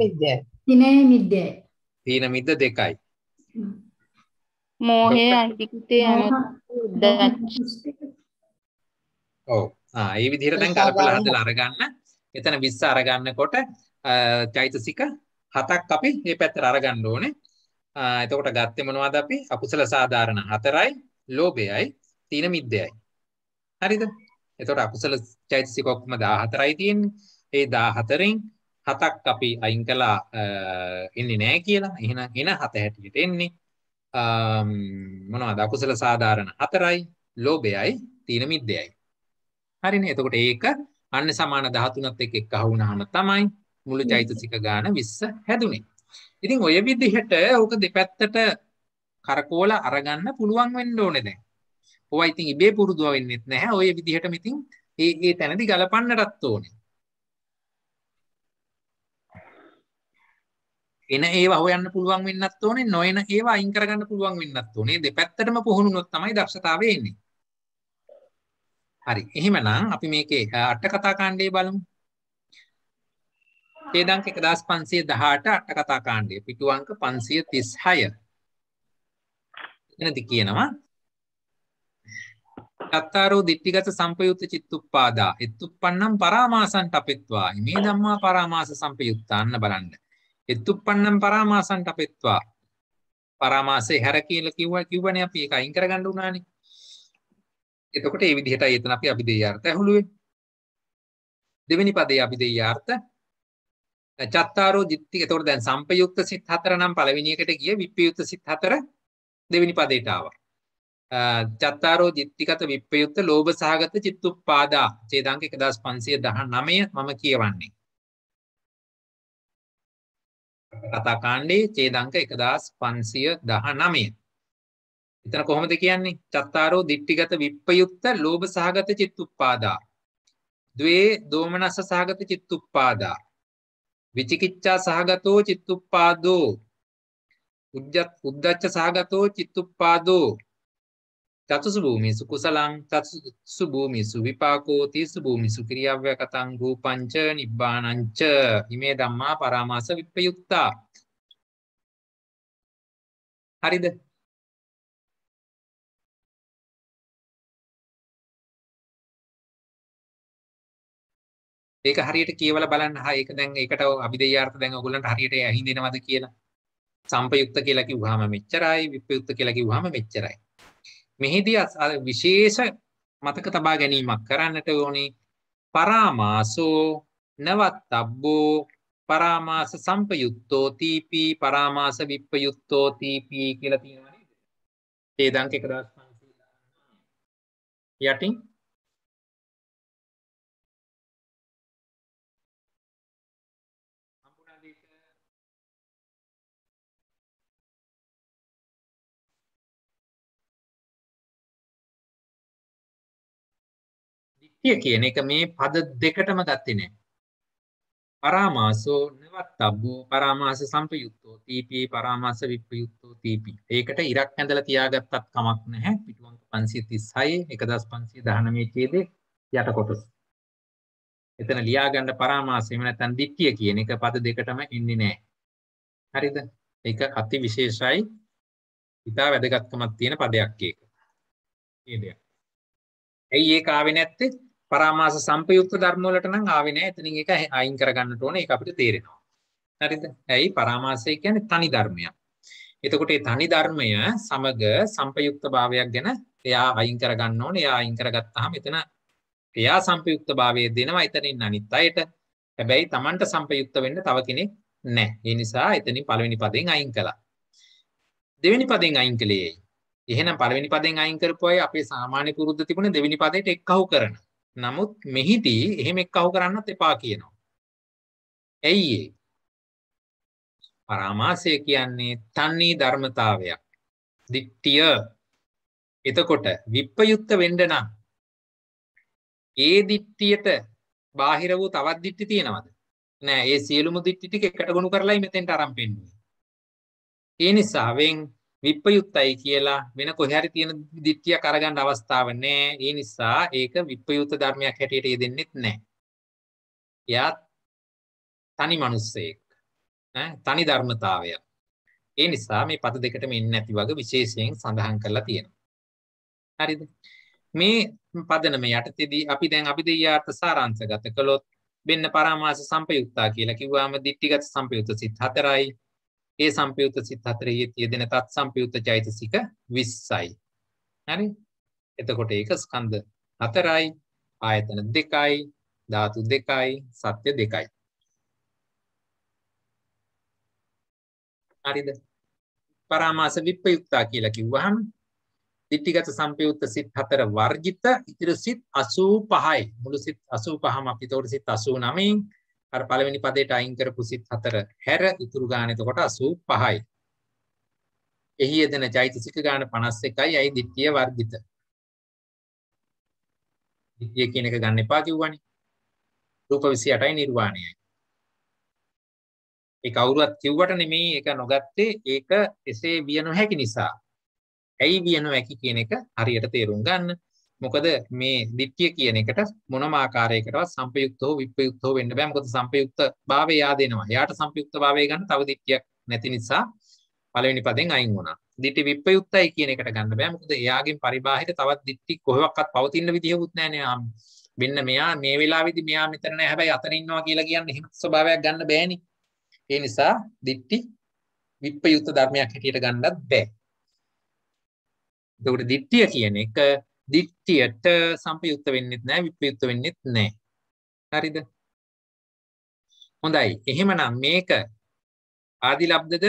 තිනේ මිද්දේ. තීන මිද්ද දෙකයි. මෝහය අධිකෘතේ ඔව්. ඒ විදිහට දැන් කලපලා හදලා අරගන්න. එතන 20 අරගන්නකොට චෛතසික 7ක් අපි මේ පැත්තට අරගන්න ඕනේ. එතකොට ගත්තේ මොනවද අපි? අකුසල සාධාරණ 4යි, ලෝභයයි, තීන මිද්දයයි. හරිද? එතකොට අකුසල චෛතසික ඔක්කොම 14යි තියෙන්නේ. ඒ 14න් 7ක් අපි අයින් කළා ඉන්නේ නැහැ කියලා. එහෙනම් 7 හැටියට එන්නේ. මොනවද? අකුසල සාධාරණ 4යි, ලෝභයයි, තීන මිද්දයයි. හරිනේ. එතකොට ඒක අන්න සමාන 13ත් එක්ක එක අහුණාම තමයි මුළු චෛතසික ගාන 20 හැදුනේ. ඉතින් ඔය විදිහට ඕක දෙපැත්තට කරකෝල අරගන්න පුළුවන් වෙන්න ඕනේ දැන්. ඔය ඉතින් ඉබේ පුරුදුව වෙන්නෙත් නැහැ. ඔය විදිහටම ඉතින් ඒ තැනදී ගලපන්නටත් ඕනේ. එන ඒවා හොයන්න පුළුවන් වෙන්නත් ඕනේ. නොයන ඒවා අයින් කරගන්න පුළුවන් වෙන්නත් ඕනේ. දෙපැත්තටම පුහුණුනොත් තමයි දක්ෂතාවය එන්නේ. හරි. එහෙමනම් අපි මේකේ අට කතා කාණ්ඩය බලමු. ඡේදාංක 1518 අට කතා කාණ්ඩය පිටු අංක 536. එනදි කියනවා චත්තාරෝ දිට්ඨිගත සම්පයුත්ත චිත්තුප්පාදා එත්තුප්පන්නම් පරාමාසං තපෙත්වා මේ ධම්මා පරාමාස සම්පයුත්තාන්න බලන්න. එත්තුප්පන්නම් පරාමාසං තපෙත්වා පරාමාසේ හැර කියලා කිව්වනේ අපි ඒක අයින් කරගන්න උනානේ. එතකොට මේ විදිහටයි එතන අපි අභිදේයාර්ථ ඇහුළුවේ. දෙවෙනි පදයේ අභිදේයාර්ථ චත්තාරෝ දිට්ඨි. එතකොට දැන් සම්පයුක්ත සිත් 4 නම් පළවෙනි එකට ගියේ විප්පයුක්ත සිත් 4 දෙවෙනි පදයට ආවා. චත්තාරෝ දිට්ඨිගත විප්පයුක්ත ලෝභ සහගත චිත්තුප්පාදා ඡේදාංක 1519 මම කියවන්නේ. කතා කාණ්ඩේ ඡේදාංක 1519. එතන කොහොමද කියන්නේ? චත්තාරෝ දිට්ඨිගත විප්පයුක්ත ලෝභ සහගත චිත්තුප්පාදා ද්වේ දෝමනස්ස සහගත චිත්තුප්පාදා විචිකිච්ඡා සහගතෝ චිත්තුප්පාදෝ උද්දච්ච සහගතෝ චිත්තුප්පාදෝ චතුසු භූමිසු කුසලං චතුසු භූමිසු විපාකෝ තීසු භූමිසු ක්‍රියාව්‍යකතං රූපංච නිබ්බානංච ඉමේ ධම්මා පරාමාස විප්පයුක්තා. හරිද? ඒක හරියට කියවලා බලන්න. ඒක දැන් ඒකට අභිදේයාර්ථ දැන් ඔයගොල්ලන්ට හරියට ඇහිඳිනවද කියලා. සම්පයුක්ත කියලා කිව්වහම මෙච්චරයි, විප්‍රයුක්ත කියලා කිව්වහම මෙච්චරයි. මෙහිදී විශේෂ මතක තබා ගැනීමක් කරන්නට ඕනේ. පරාමාසෝ නවත්තබ්බෝ පරාමාස සම්පයුක්තෝ තීපි පරාමාස විප්‍රයුක්තෝ තීපි කියලා තියෙනවා නේද? ඡේදාංක 1519 යටින් කියන එක මේ පද දෙකටම ගත්තේ නැහැ. පරාමාසෝ නවත්තබ්බෝ පරාමාස සම්පයුක්තෝ තීපි පරාමාස විප්‍රයුක්තෝ තීපි. ඒකට ඉරක් ඇඳලා තියාගත්තත් කමක් නැහැ. පිටු අංක 536 1519 ඡේදේ යට කොටස. එතන ලියා ගන්න පරාමාස එහෙම නැත්නම් දිට්ඨිය කියන එක පද දෙකටම එන්නේ නැහැ. හරිද? ඒක අති විශේෂයි. ඉතා වැදගත්කමක් තියෙන පදයක් ඒක. ඡේදයක්. ඇයි ඒක ආවේ නැත්තේ? පරාමාස සම්පයුක්ත ධර්ම වලට නම් ආවේ නැහැ. එතනින් ඒක අයින් කරගන්නට ඕනේ. ඒක අපිට තේරෙනවා. හරිද? ඇයි පරාමාසය කියන්නේ තනි ධර්මයක්. එතකොට මේ තනි ධර්මය සමග සම්පයුක්ත භාවයක් ගැන එයා අයින් කරගන්න ඕනේ. එයා අයින් කරගත්තාම එතන එයා සම්පයුක්ත භාවය දෙනවා එතනින් අනිත් අයට. හැබැයි Tamanට සම්පයුක්ත වෙන්න තව කෙනෙක් නැහැ. ඒ නිසා එතනින් පළවෙනි පදයෙන් අයින් කළා. දෙවෙනි පදයෙන් අයින් කළේ. එහෙනම් පළවෙනි පදයෙන් අයින් කරපු අය අපේ සාමාන්‍ය පුරුද්ද තිබුණේ දෙවෙනි පදයට එක්කහුව කරන. නමුත් මෙහිදී එහෙම එක්කහුව කරන්නත් එපා කියනවා. ඇයි ඒ? පරාමාසය කියන්නේ තන්නේ ධර්මතාවයක්. දිට්ඨිය. එතකොට විප්‍රයුක්ත වෙන්න නම් ඒ දිට්ඨියට බාහිර වූ තවත් දිට්ඨි තියෙනවද? නෑ. ඒ සියලුම දිට්ඨි ටික එකට ගොනු කරලායි මෙතෙන්ට අරන් පෙන්නන්නේ. ඒ නිසා විප්‍රයුක්තයි කියලා වෙන කොහේ හරි තියෙන දිට්ඨියක් අරගන්න අවස්ථාවක් නැහැ. ඒ නිසා ඒක විප්‍රයුක්ත ධර්මයක් හැටියට යෙදෙන්නෙත් නැහැ. එයා තනි මිනිස්සෙක්. තනි ධර්මතාවය. ඒ නිසා මේ පද දෙකටම එන්නේ නැති වගේ විශේෂයෙන් සඳහන් කරලා තියෙනවා. හරිද? මේ පදනම යටතේදී අපි දැන් අභිධේයාර්ථ සාරාංශගත කළොත් වෙන්න පරාමාස සම්පයුක්තා කියලා කිව්වම දිට්ඨිගත සම්පයුක්ත සිත් 4යි. ඒ සම්පයුක්ත සිත් 4 යෙදෙන තත් සම්පයුක්ත චෛතසික 20යි. හරි? එතකොට ඒක ස්කන්ධ 4යි, ආයතන 2යි, ධාතු 2යි, සත්‍ය 2යි. හරිද? පරාමාස විප්‍රයුක්තා කියලා කිව්වහම දිට්ඨිගත සම්පයුක්ත සිත් 4 වර්ජිත ඉතිරි සිත් 85යි. මුළු සිත් 85ම අපි තෝර සිත් 89න් අර පළවෙනි පදයට අයින් කරපු සිත් 4 හැර ඉතුරු ගාන එතකොට 85යි. එහි යෙදෙන චෛතසික ගාන 51යි. අයි දිට්ඨිය වර්ජිත. දිට්ඨිය කියන එක ගන්න එපා කිව්වනේ. රූප 28යි නිර්වාණයයි. ඒ කවුරුත් කිව්වට නෙමෙයි ඒක නොගත්තේ. ඒක එසේ විය නොහැකි නිසා. ඇයි විය නොහැකි කියන එක හරියට තේරුම් ගන්න. මොකද මේ දිට්ඨිය කියන එකට මොනම ආකාරයකටවත් සම්පයුක්ත හෝ විප්‍රයුක්ත හෝ වෙන්න බෑ. මොකද සම්පයුක්ත භාවය yaadෙනවා. එයාට සම්පයුක්ත භාවය ගන්න තව දිට්ඨියක් නැති නිසා පළවෙනි පදෙන් අයින් වුණා. දිට්ඨි විප්‍රයුක්තයි කියන එකට ගන්න බෑ. මොකද එයාගෙන් පරිබාහිර තවත් දිට්ඨි කොහෙවත් පවතින විදිහකුත් නැහැනේ. වෙන්න මෙයා මේ වෙලාවේදී මෙයා මෙතන නැහැ. හැබැයි අතන ඉන්නවා කියලා කියන්නේ එහෙම ස්වභාවයක් ගන්න බෑනේ. ඒ නිසා දිට්ඨි විප්‍රයුක්ත ධර්මයක් හැටියට ගන්නත් බෑ. එතකොට දිට්ඨිය කියන එක දිට්ඨියට සම්පයුක්ත වෙන්නෙත් නැහැ, විප්‍රයුක්ත වෙන්නෙත් නැහැ. හරිද? හොඳයි. එහෙමනම් මේක ආදිලබ්ධද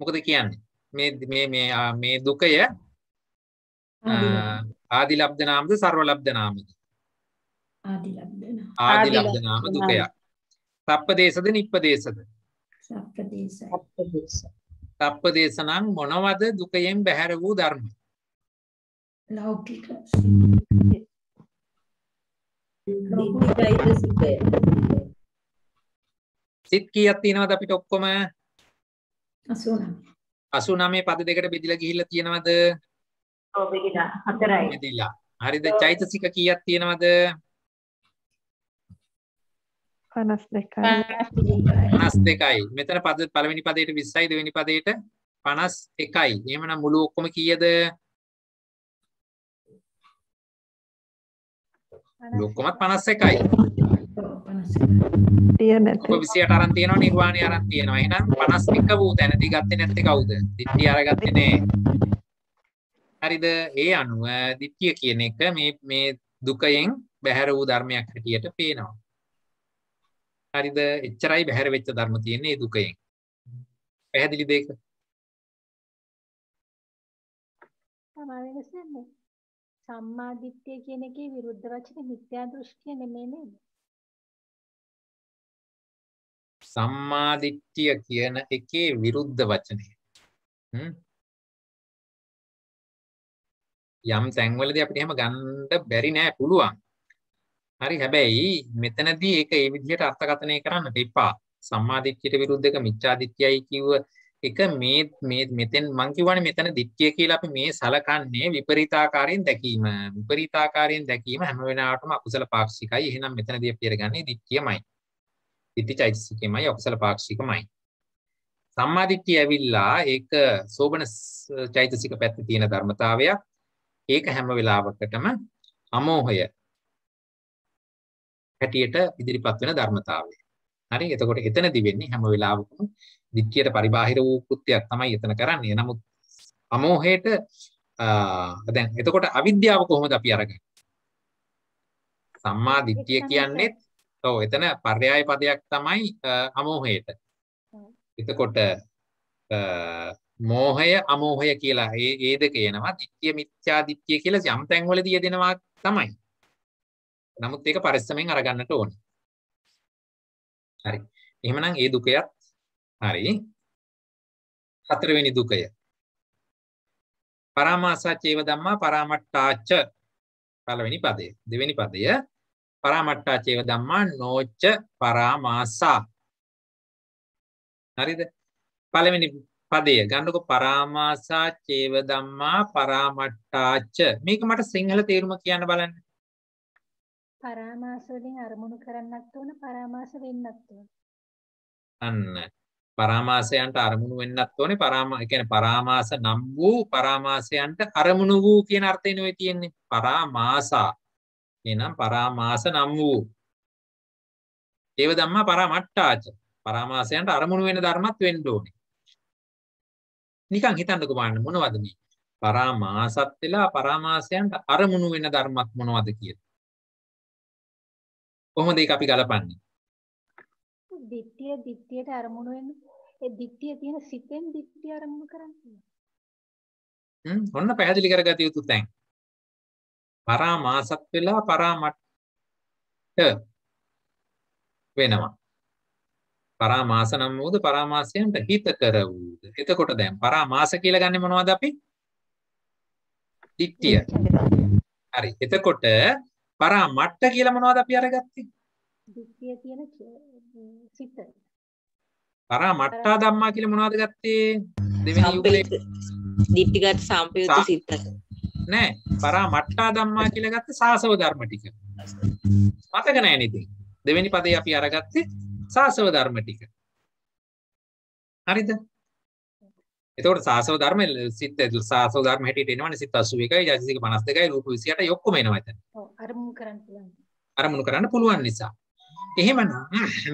මොකද කියන්නේ? මේ දුකය ආදිලබ්ධ නාමද සර්වලබ්ධ නාමද? ආදිලබ්ධ නාම දුකය. සප්පදේශද නිප්පදේශද? සප්පදේශ නම් මොනවද දුකයෙන් බැහැර වූ ධර්ම? ලෞකික සිත් කීයක් තියෙනවද අපිට ඔක්කොම? 89. 89 පද දෙකට බෙදලා ගිහිල්ලා තියෙනවද? ඔව් බෙදලා 4යි. බෙදලා. හරිද? චෛතසික කීයක් තියෙනවද? 52යි. මෙතන පද පළවෙනි පදයට 20යි, දෙවෙනි පදයට 51යි. එහෙමනම් මුළු ඔක්කොම කීයද? ඔක්කොමත් 51යි. 28 අරන් තියෙනවා, නිර්වාණය අරන් තියෙනවා. එහෙනම් 51 වූ තැනදී ගත්තේ නැත්තේ කවුද? දිට්ඨිය අරගත්තේ නෑ. හරිද? ඒ අනුව දිට්ඨිය කියන එක මේ දුකයෙන් බැහැර වූ ධර්මයක් හැටියට පේනවා. හරිද? එච්චරයි බැහැර වෙච්ච ධර්ම තියෙන්නේ මේ දුකයෙන්. පැහැදිලිද ඒක? තමයි වෙනසන්නේ. සම්මා දිට්ඨිය කියන එකේ විරුද්ධ වචනේ මිත්‍යා දෘෂ්ටිය නෙමෙයි නේද? සම්මා දිට්ඨිය කියන එකේ විරුද්ධ වචනේ. යම් තැන්වලදී අපිට එහෙම ගන්න බැරි නෑ, පුළුවන්. හරි. හැබැයි මෙතනදී ඒක ඒ විදිහට අර්ථකථනය කරන්න එපා. සම්මා දිට්ඨියට විරුද්ධ එක මිච්ඡා දිට්ඨියයි කිව්ව එක මෙතෙන් මං කියවනේ මෙතන දිට්ඨිය කියලා අපි මේ සලකන්නේ විපරීතාකාරයෙන් දැකීම. විපරීතාකාරයෙන් දැකීම හැම වෙලාවටම අකුසල පාක්ෂිකයි. එහෙනම් මෙතනදී අපි ඉරගන්නේ දිට්ඨියමයි. දිට්ඨි චෛතසිකයමයි, අකුසල පාක්ෂිකමයි. සම්මා දිට්ඨිය ඇවිල්ලා ඒක සෝබන චෛතසික පැත්තේ තියෙන ධර්මතාවයක්. ඒක හැම වෙලාවකටම අමෝහය හැටියට ඉදිරිපත් වෙන ධර්මතාවය. හරි. එතකොට එතනදි වෙන්නේ හැම වෙලාවකම දිට්ඨියට පරිබාහිර වූ කෘත්‍යයක් තමයි එතන කරන්නේ. නමුත් අමෝහයට දැන් එතකොට අවිද්‍යාව කොහොමද අපි අරගන්නේ? සම්මා දිට්ඨිය කියන්නේ ඔව් එතන පර්යාය පදයක් තමයි අමෝහයට. එතකොට මෝහය අමෝහය කියලා ඒ දෙක එනවා. දිට්ඨිය මිත්‍යා දිට්ඨිය කියලා යම් තැන්වලදී යෙදෙනවා තමයි. නමුත් ඒක පරිස්සමෙන් අරගන්නට ඕනේ. හරි. එහෙමනම් ඒ දුකයත් හරි. හතරවෙනි දුකය. පරාමාසචේව ධම්මා පරාමට්ඨාච පළවෙනි පදය. දෙවෙනි පදය පරාමට්ඨාචේව ධම්මා නොච්ච පරාමාසා. හරිද? පළවෙනි පදය ගන්නකො පරාමාසචේව ධම්මා පරාමට්ඨාච. මේක මට සිංහල තේරුම කියන්න බලන්න. පරාමාස වලින් අරමුණු කරන්නත් ඕන පරාමාස වෙන්නත් ඕන. අන්න පරාමාසයන්ට අරමුණු වෙන්නත් ඕනේ. ඒ කියන්නේ පරාමාස නම් වූ පරාමාසයන්ට අරමුණු වූ කියන අර්ථයෙන් ඔය තියෙන්නේ. පරාමාසා එනම් පරාමාස නම් වූ ඒව ධම්මා පරාමට්ටාච පරාමාසයන්ට අරමුණු වෙන ධර්මත් වෙන්න ඕනේ. නිකන් හිතන්නකෝ බලන්න මොනවද මේ පරාමාසත් වෙලා පරාමාසයන්ට අරමුණු වෙන ධර්මත් මොනවද කියලා. කොහොමද ඒක අපි ගලපන්නේ? දිට්ඨියට අරමුණු වෙන ඒ දිට්ඨිය තියෙන සිතෙන් දිට්ඨිය අරමුණු කරන්නේ. ඔන්න පැහැදිලි කරගatiya යුතු තැන්. පරාමාසත් වෙලා පරාමට්ට වෙනවා. පරාමාස නම් වූද පරාමාසයන්ට හිත කර වූද. එතකොට දැන් පරාමාස කියලා ගන්නෙ මොනවද අපි? දිට්ඨිය. හරි. එතකොට පරාමට්ට කියලා මොනවද අපි අරගත්තේ? දිට්ඨිය තියෙන සිත. පරාමට්ටා ධම්මා කියලා මොනවද ගත්තේ? දෙවෙනි යුගලේ දිට්ඨිගත සම්පයුක්ත සිත. නෑ. පරාමට්ටා ධම්මා කියලා ගත්තේ සාසව ධර්ම ටික. මතක නෑ නේද? දෙවෙනි පදේ අපි අරගත්තේ සාසව ධර්ම ටික. හරිද? එතකොට සාසව ධර්ම සිත් සාසව ධර්ම හැටියට එනවනේ සිත් 81යි චෛතසික 52යි රූප 28යි ඔක්කොම එනවා එතන. ඔව් අරමුණු කරන්න පුළුවන්. අරමුණු කරන්න පුළුවන් නිසා. එහෙමනම්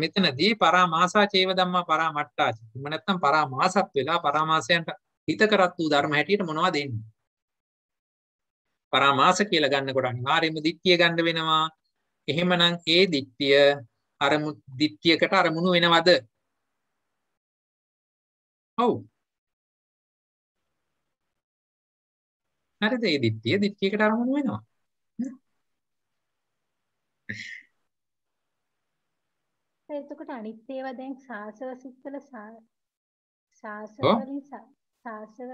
මෙතනදී පරාමාසා චේව ධම්මා පරාමට්ටාච. එහෙම නැත්නම් පරාමාසත් වෙලා පරාමාසයන්ට හිත කරත් වූ ධර්ම හැටියට මොනවද එන්නේ? පරාමාස කියලා ගන්නකොට අනිවාර්යයෙන්ම දිට්ඨිය ගන්න වෙනවා. එහෙමනම් ඒ දිට්ඨිය දිට්ඨියකට අරමුණු වෙනවද? ඔව්. හරිද? ඒ දිට්ඨියකට අරමුණු වෙනවා. එතකොට අනිත් ඒවා දැන් සාසව සිත්වල සාසව වලින් සාසව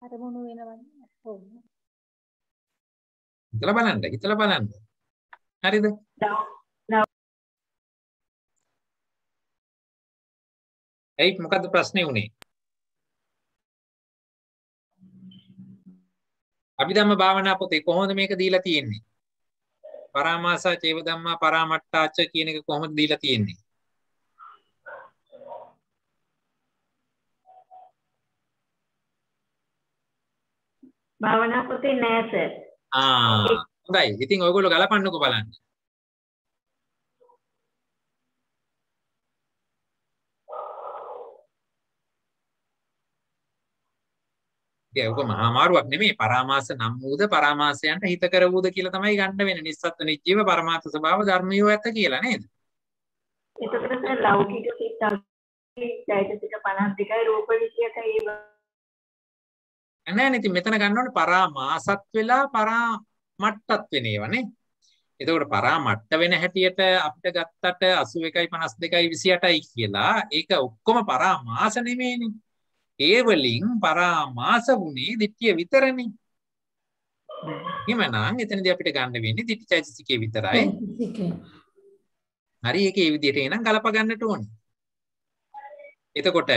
අරමුණු වෙනවද? ඔව්. හිතලා බලන්න. හරිද? ඒත් මොකද්ද ප්‍රශ්නේ උනේ? අභිධම්ම භාවනා පොතේ කොහොමද මේක දීලා තියෙන්නේ? පරාමාසා චේව ධම්මා පරාමට්ටාච කියන එක කොහොමද දීලා තියෙන්නේ? භාවනා පොතේ නෑ සර්. හොඳයි. ඉතින් ඔයගොල්ලෝ ගලපන්නකෝ බලන්න. ඒක මහා අමාරුවක් නෙමෙයි. පරාමාස නම් වූද පරාමාසයන්ට හිත කර වූද කියලා තමයි ගන්න වෙන්නේ. නිස්සත්ත්ව නිජීව පරමාර්ථ ස්වභාව ධර්මියෝ ඇත්ත කියලා නේද? එතකොට සර් ලෞකික සිත් චෛතසික 52යි රූප 28යි ඒව නෑ ඉතින් මෙතන ගන්න ඕනේ පරාමාසත් වෙලා පරාමට්ටත් වෙන ඒවා නේ. එතකොට පරාමට්ට වෙන හැටියට අපිට ගත්තට 81යි 52යි 28යි කියලා ඒක ඔක්කොම පරාමාස නෙමෙයිනේ. ඒ වලින් පරාමාස වුණේ දිට්ඨිය විතරනේ. එහෙමනම් එතනදී අපිට ගන්න වෙන්නේ දිට්ඨි චෛතසිකේ විතරයි. හරි ඒක ඒ විදිහට එනං ගලප ගන්නට ඕනේ. එතකොට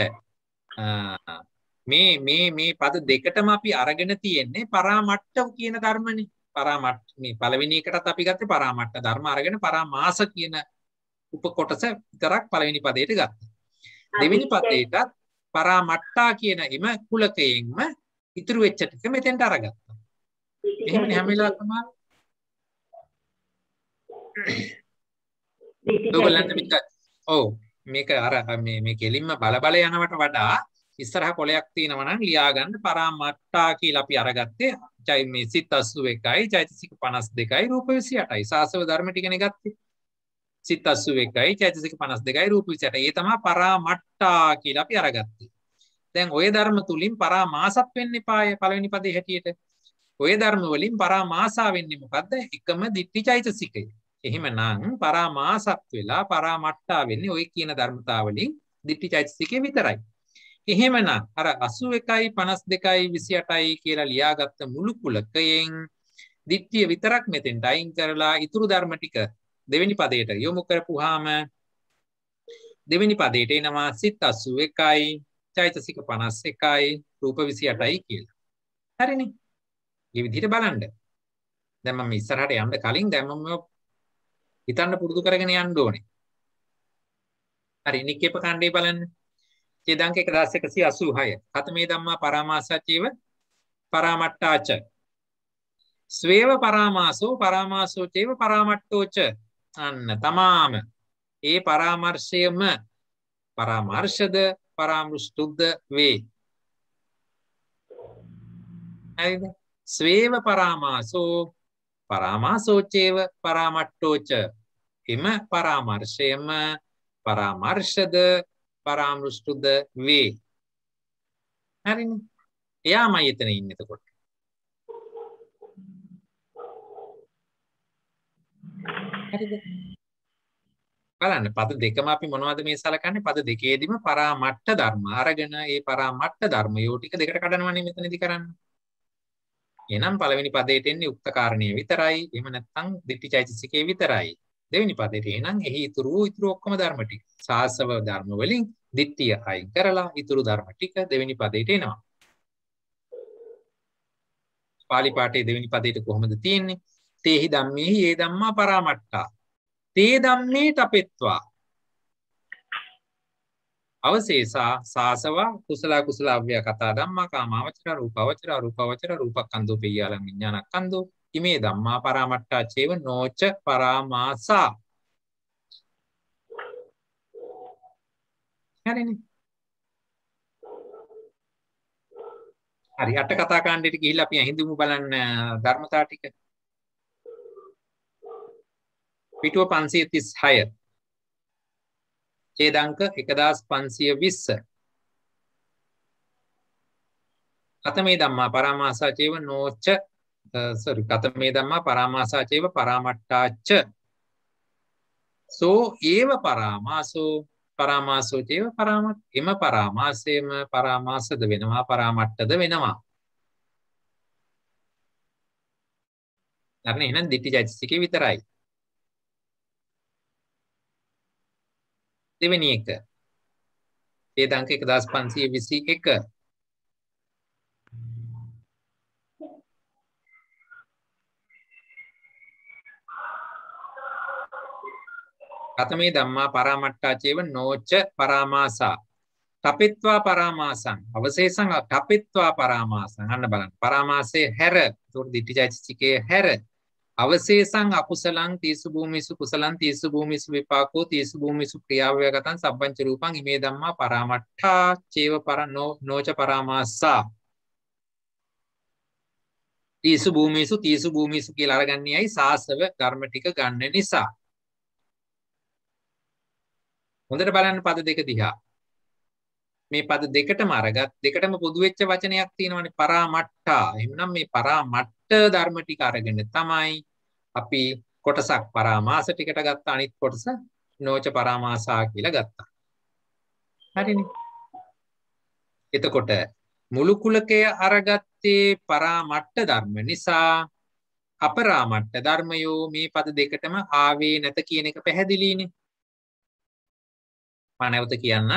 මේ පද දෙකටම අපි අරගෙන තියෙන්නේ පරාමට්ට කියන ධර්මනේ. පරාමට්ට මේ පළවෙනි එකටත් අපි ගත්තේ පරාමට්ට ධර්ම අරගෙන පරාමාස කියන උපකොටස විතරක් පළවෙනි පදයට ගත්තා. දෙවෙනි පදයටත් පරාමට්ටා කියන එම කුලකයෙන්ම ඉතුරු වෙච්ච ටික මෙතෙන්ට අරගත්තා. එහෙම හැම වෙලාවකම මේක අර මේ කෙලින්ම බල යනවට වඩා ඉස්සරහ කොලයක් තියෙනවා නම් ලියා ගන්න පරාමට්ටා කියලා අපි අරගත්තේ මේ සිත් 81යි චෛතසික 52යි රූප 28යි සාසව ධර්ම ටිකනේ ගත්තේ. සිත් 81යි චෛතසික 52යි රූප 28යි. ඒ තමයි පරාමට්ටා කියලා අපි අරගත්තේ. දැන් ওই ධර්ම තුලින් පරාමාසත් වෙන්න එපාය පළවෙනි පදේ හැටියට. ওই ධර්ම වලින් පරාමාසා වෙන්නේ මොකද්ද? එකම දිට්ඨි චෛතසිකය. එහෙමනම් පරාමාසත් වෙලා පරාමට්ටා වෙන්නේ ওই කියන ධර්මතා වලින් දිට්ඨි චෛතසිකේ විතරයි. එහෙමනම් අර 81යි 52යි 28යි කියලා ලියාගත්ත මුළු කුලකයෙන් දිට්ඨිය විතරක් මෙතෙන්ට අයින් කරලා ඉතුරු ධර්ම ටික දෙවෙනි පදයට යොමු කරපුවාම දෙවෙනි පදයට එනවා සිත් 81යි චෛතසික 51යි රූප 28යි කියලා. හරිනේ. මේ විදිහට බලන්න. දැන් මම ඉස්සරහට යන්න කලින් දැන් මම හිතන්න පුරුදු කරගෙන යන්න ඕනේ. හරි නික්කේප කාණ්ඩේ බලන්න. චේදාංක 1186. කතමේ ධම්මා පරාමාසචේව පරාමට්ටාච. ස්වේව පරාමාසෝ චේව පරාමට්ටෝච. අන්න තමාම ඒ පරාමර්ශයම පරාමර්ශද පරාමෘෂ්ටුද්ද වේ. හරිද? ස්වේව පරාමාසෝ චේව පරාමට්ටෝච. එම පරාමර්ශයම පරාමර්ශද පරාමෘෂ්ටුද්ද වේ. හරිනේ. එයාමයි එතන ඉන්නේ එතකොට. හරිද? බලන්න පද දෙකම අපි මොනවද මේ සලකන්නේ? පද දෙකේදීම පරාමට්ට ධර්ම අරගෙන ඒ පරාමට්ට ධර්මයෝ ටික දෙකට කඩනවනේ මෙතනදී කරන්නේ. එහෙනම් පළවෙනි පදයට එන්නේ උක්ත කාරණේ විතරයි. එහෙම නැත්නම් දිට්ඨි චෛතසිකේ විතරයි. දෙවෙනි පදයට එනං එහි ඉතුරු ඔක්කොම ධර්ම ටික. සාසව ධර්ම වලින් දිට්ඨිය අයින් කරලා ඉතුරු ධර්ම ටික දෙවෙනි පදයට එනවා. පාලි පාඨයේ දෙවෙනි පදයට කොහොමද තියෙන්නේ? තේහි ධම්මේහි ඒ ධම්මා පරාමට්ටා. තේ ධම්මේ තපෙත්වා. අවශේෂා සාසවා කුසල අව්‍ය කතා ධම්මා කාමාවචර රූපාවචර රූපක්ඛන්தோ පෙය්‍යාලං විඥානක්ඛන්தோ ඉමේ ධම්මා පරාමට්ටා චේව නොච පරාමාසා. හරිනේ. හරි අට කතා කාණ්ඩයට ගිහිල්ලා අපි හින්දුමු බලන්න ධර්මතා ටික. පිටුව 536. ඡේදාංක 1520. කතමේ ධම්මා පරාමාසා චේව නොච කතමේ ධම්මා පරාමාසා චේව පරාමට්ටාච. සෝ ඒව පරාමාසෝ චේව පරාමට්ට. එම පරාමාසයේම පරාමාසද වෙනවා පරාමට්ටද වෙනවා. හරිනේ. එහෙනම් දිට්ඨි චෛතසිකේ විතරයි. දෙවෙනි එක. ඡේදාංක 1521. කතමේ ධම්මා පරාමට්ටා චේව නොච පරාමාසා. තපෙත්වා පරාමාසං. අවශේෂං තපෙත්වා පරාමාසං. අන්න බලන්න. පරාමාසයේ හැර. ඒතකොට දිට්ඨි චෛතසිකයේ හැර. අවශේෂං අකුසලං තීසු භූමිසු කුසලං තීසු භූමිසු විපාකෝ තීසු භූමිසු ක්‍රියාවයගතං සබ්බංච රූපං ඉමේ ධම්මා පරාමට්ඨා චේව නොච පරාමාසා. තීසු භූමිසු කියලා අරගන්නේයි සාසව ධර්ම ටික ගන්න නිසා. හොඳට බලන්න පද දෙක දිහා. මේ පද දෙකටම අරගත් දෙකටම පොදු වෙච්ච වචනයක් තියෙනවානේ පරාමට්ටා. එහෙනම් මේ පරාමට්ට ධර්ම ටික අරගෙන තමයි අපි කොටසක් පරාමාස ටිකට ගත්ත අනිත් කොටස නොච පරාමාසා කියලා ගත්තා. හරිනේ. එතකොට මුළු කුලකය අරගත්තේ පරාමට්ට ධර්ම නිසා අපරාමට්ට ධර්මයෝ මේ පද දෙකටම ආවේ නැත කියන එක පැහැදිලිනේ. මම නැවත කියන්න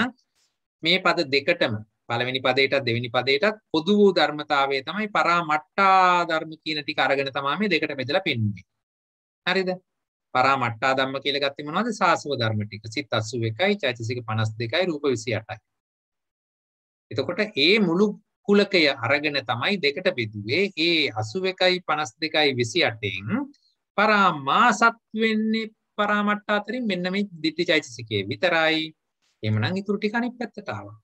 මේ පද දෙකටම පළවෙනි පදයටත් දෙවෙනි පදයටත් පොදු වූ ධර්මතාවය තමයි පරාමට්ටා ධර්ම කියන ටික අරගෙන තමයි මේ දෙකට බෙදලා පෙන්වන්නේ. හරිද? පරාමට්ටා ධම්ම කියලා ගත්තේ මොනවද? සාසව ධර්ම ටික. සිත් 81යි, චෛතසික 52යි, රූප 28යි. එතකොට මේ මුළු කුලකය අරගෙන තමයි දෙකට බෙදුවේ. ඒ 81යි, 52යි, 28න් පරාමාසත් වෙන්නේ පරාමට්ටා අතරින් මෙන්න මේ දිට්ඨි චෛතසිකයේ විතරයි. එhmenan ඉතුරු ටික අනිත් පැත්තට ආවා.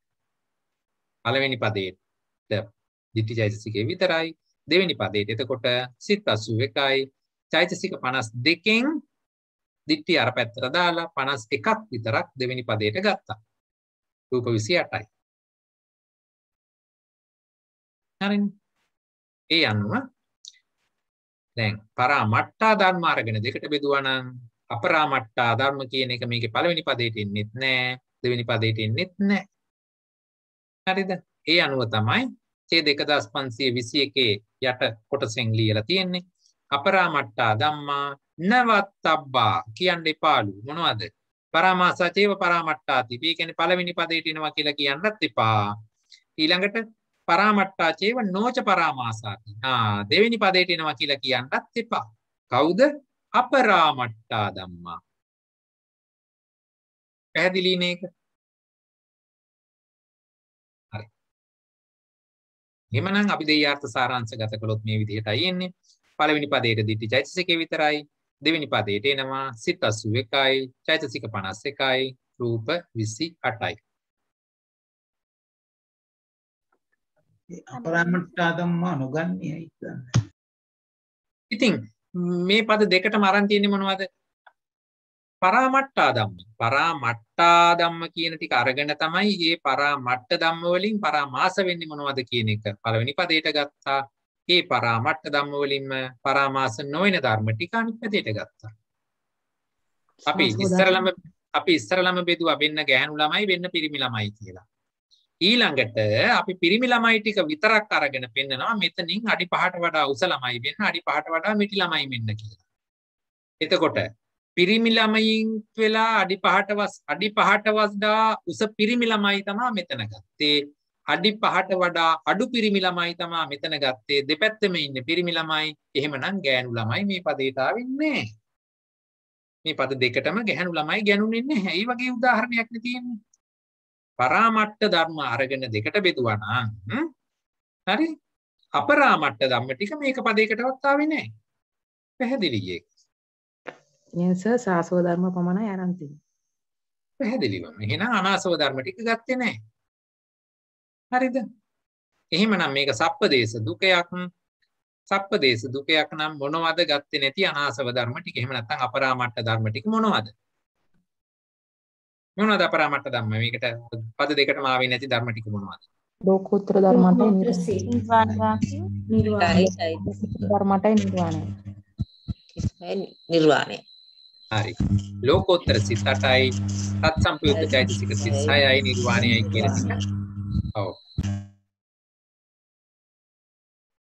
පළවෙනි පදේට දිට්ඨි චෛතසිකේ විතරයි. දෙවෙනි පදේට එතකොට සිත් 81යි චෛතසික 52න් දිට්ඨිය අර පැත්තට දාලා 51ක් විතරක් දෙවෙනි පදේට ගත්තා. රූප 28යි. හරිනේ. ඒ අනුව දැන් පරාමට්ටා ධර්ම අරගෙන දෙකට බෙදුවා නම් අපරාමට්ටා ධර්ම කියන එක මේකේ පළවෙනි පදේට එන්නේත් නැහැ. දෙවෙනි පදයට එන්නෙත් නැහැ. හරිද? ඒ අනුව තමයි ඡේද 1521 යට කොටසෙන් ලියලා තියෙන්නේ. අපරාමට්ටා ධම්මා නවත්තබ්බා කියන්න එපාලු. මොනවද? පරාමාසා චේව පරාමට්ටාති. මේ කියන්නේ පළවෙනි පදයට එනවා කියලා කියන්නත් එපා. ඊළඟට පරාමට්ටා චේව නොච පරාමාසාති. දෙවෙනි පදයට එනවා කියලා කියන්නත් එපා. කවුද? අපරාමට්ටා ධම්මා. පැහැදිලි නේක? හරි. එහෙමනම් අපි දෙයාර්ථ සාරාංශගත කළොත් මේ විදිහටයි එන්නේ. පළවෙනි පදයට දිට්ඨි චෛතසිකේ විතරයි. දෙවෙනි පදයට එනවා සිත 81යි, චෛතසික 51යි, රූප 28යි. අපරාමට්ටා ධම්මා නොගන්නේයි කියන්නේ. ඉතින් මේ පද දෙකටම අරන් තියෙන්නේ මොනවද? පරාමට්ටා ධම්ම. පරාමට්ටා ධම්ම කියන ටික අරගෙන තමයි මේ පරාමට්ට ධම්ම වලින් පරාමාස වෙන්නේ මොනවද කියන එක පළවෙනි පදයට ගත්තා. මේ පරාමට්ට ධම්ම වලින්ම පරාමාස නොවන ධර්ම ටික අනිත් පදයට ගත්තා. අපි ඉස්සරළම බෙදුවා වෙන්න ගැහැණු ළමයි වෙන්න පිරිමි ළමයි කියලා. ඊළඟට අපි පිරිමි ළමයි ටික විතරක් අරගෙන පෙන්නනවා මෙතනින් අඩි 5ට වඩා උස ළමයි වෙන්න අඩි 5ට වඩා මිටි ළමයි වෙන්න කියලා. එතකොට පිරිමි ළමයින් වෙලා අඩි 5ට වඩා උස පිරිමි ළමයි තමයි මෙතන ගත්තේ. අඩි 5ට වඩා අඩු පිරිමි ළමයි තමයි මෙතන ගත්තේ. දෙපැත්තෙම ඉන්නේ පිරිමි ළමයි. එහෙමනම් ගෑනු ළමයි මේ පදේට ආවෙන්නේ නැහැ. මේ පද දෙකටම ගැහණු ළමයි ගැනුනේ නැහැ. ඒ වගේ උදාහරණයක් නේ තියෙන්නේ. පරාමට්ට ධර්ම අරගෙන දෙකට බෙදුවා නම් හරි අපරාමට්ට ධම්ම ටික මේක පදයකටවත් ආවේ නැහැ. පැහැදිලි ඒක. yes sir සාසව ධර්ම පමණයි අරන් තියෙන්නේ. පැහැදිලිවම. එහෙනම් අනාසව ධර්ම ටික ගත්තේ නැහැ. හරිද? එහෙමනම් මේක සප්පදේශ දුකයක්. සප්පදේශ දුකයක් නම් මොනවද ගත්තේ නැති අනාසව ධර්ම ටික. එහෙම නැත්නම් අපරාමට්ට ධර්ම ටික මොනවද? මොනවද අපරාමට්ට ධම්ම? මේකට පද දෙකටම ආවේ නැති ධර්ම ටික මොනවද? ලෝකෝත්තර ධර්මයන්ට නිර්වාණය. හරි. ලෝකෝත්තර සිත 8යි, තත්සම්පයුක්ත චෛතසික 36යි නිර්වාණයයි කියන ටික. ඔව්.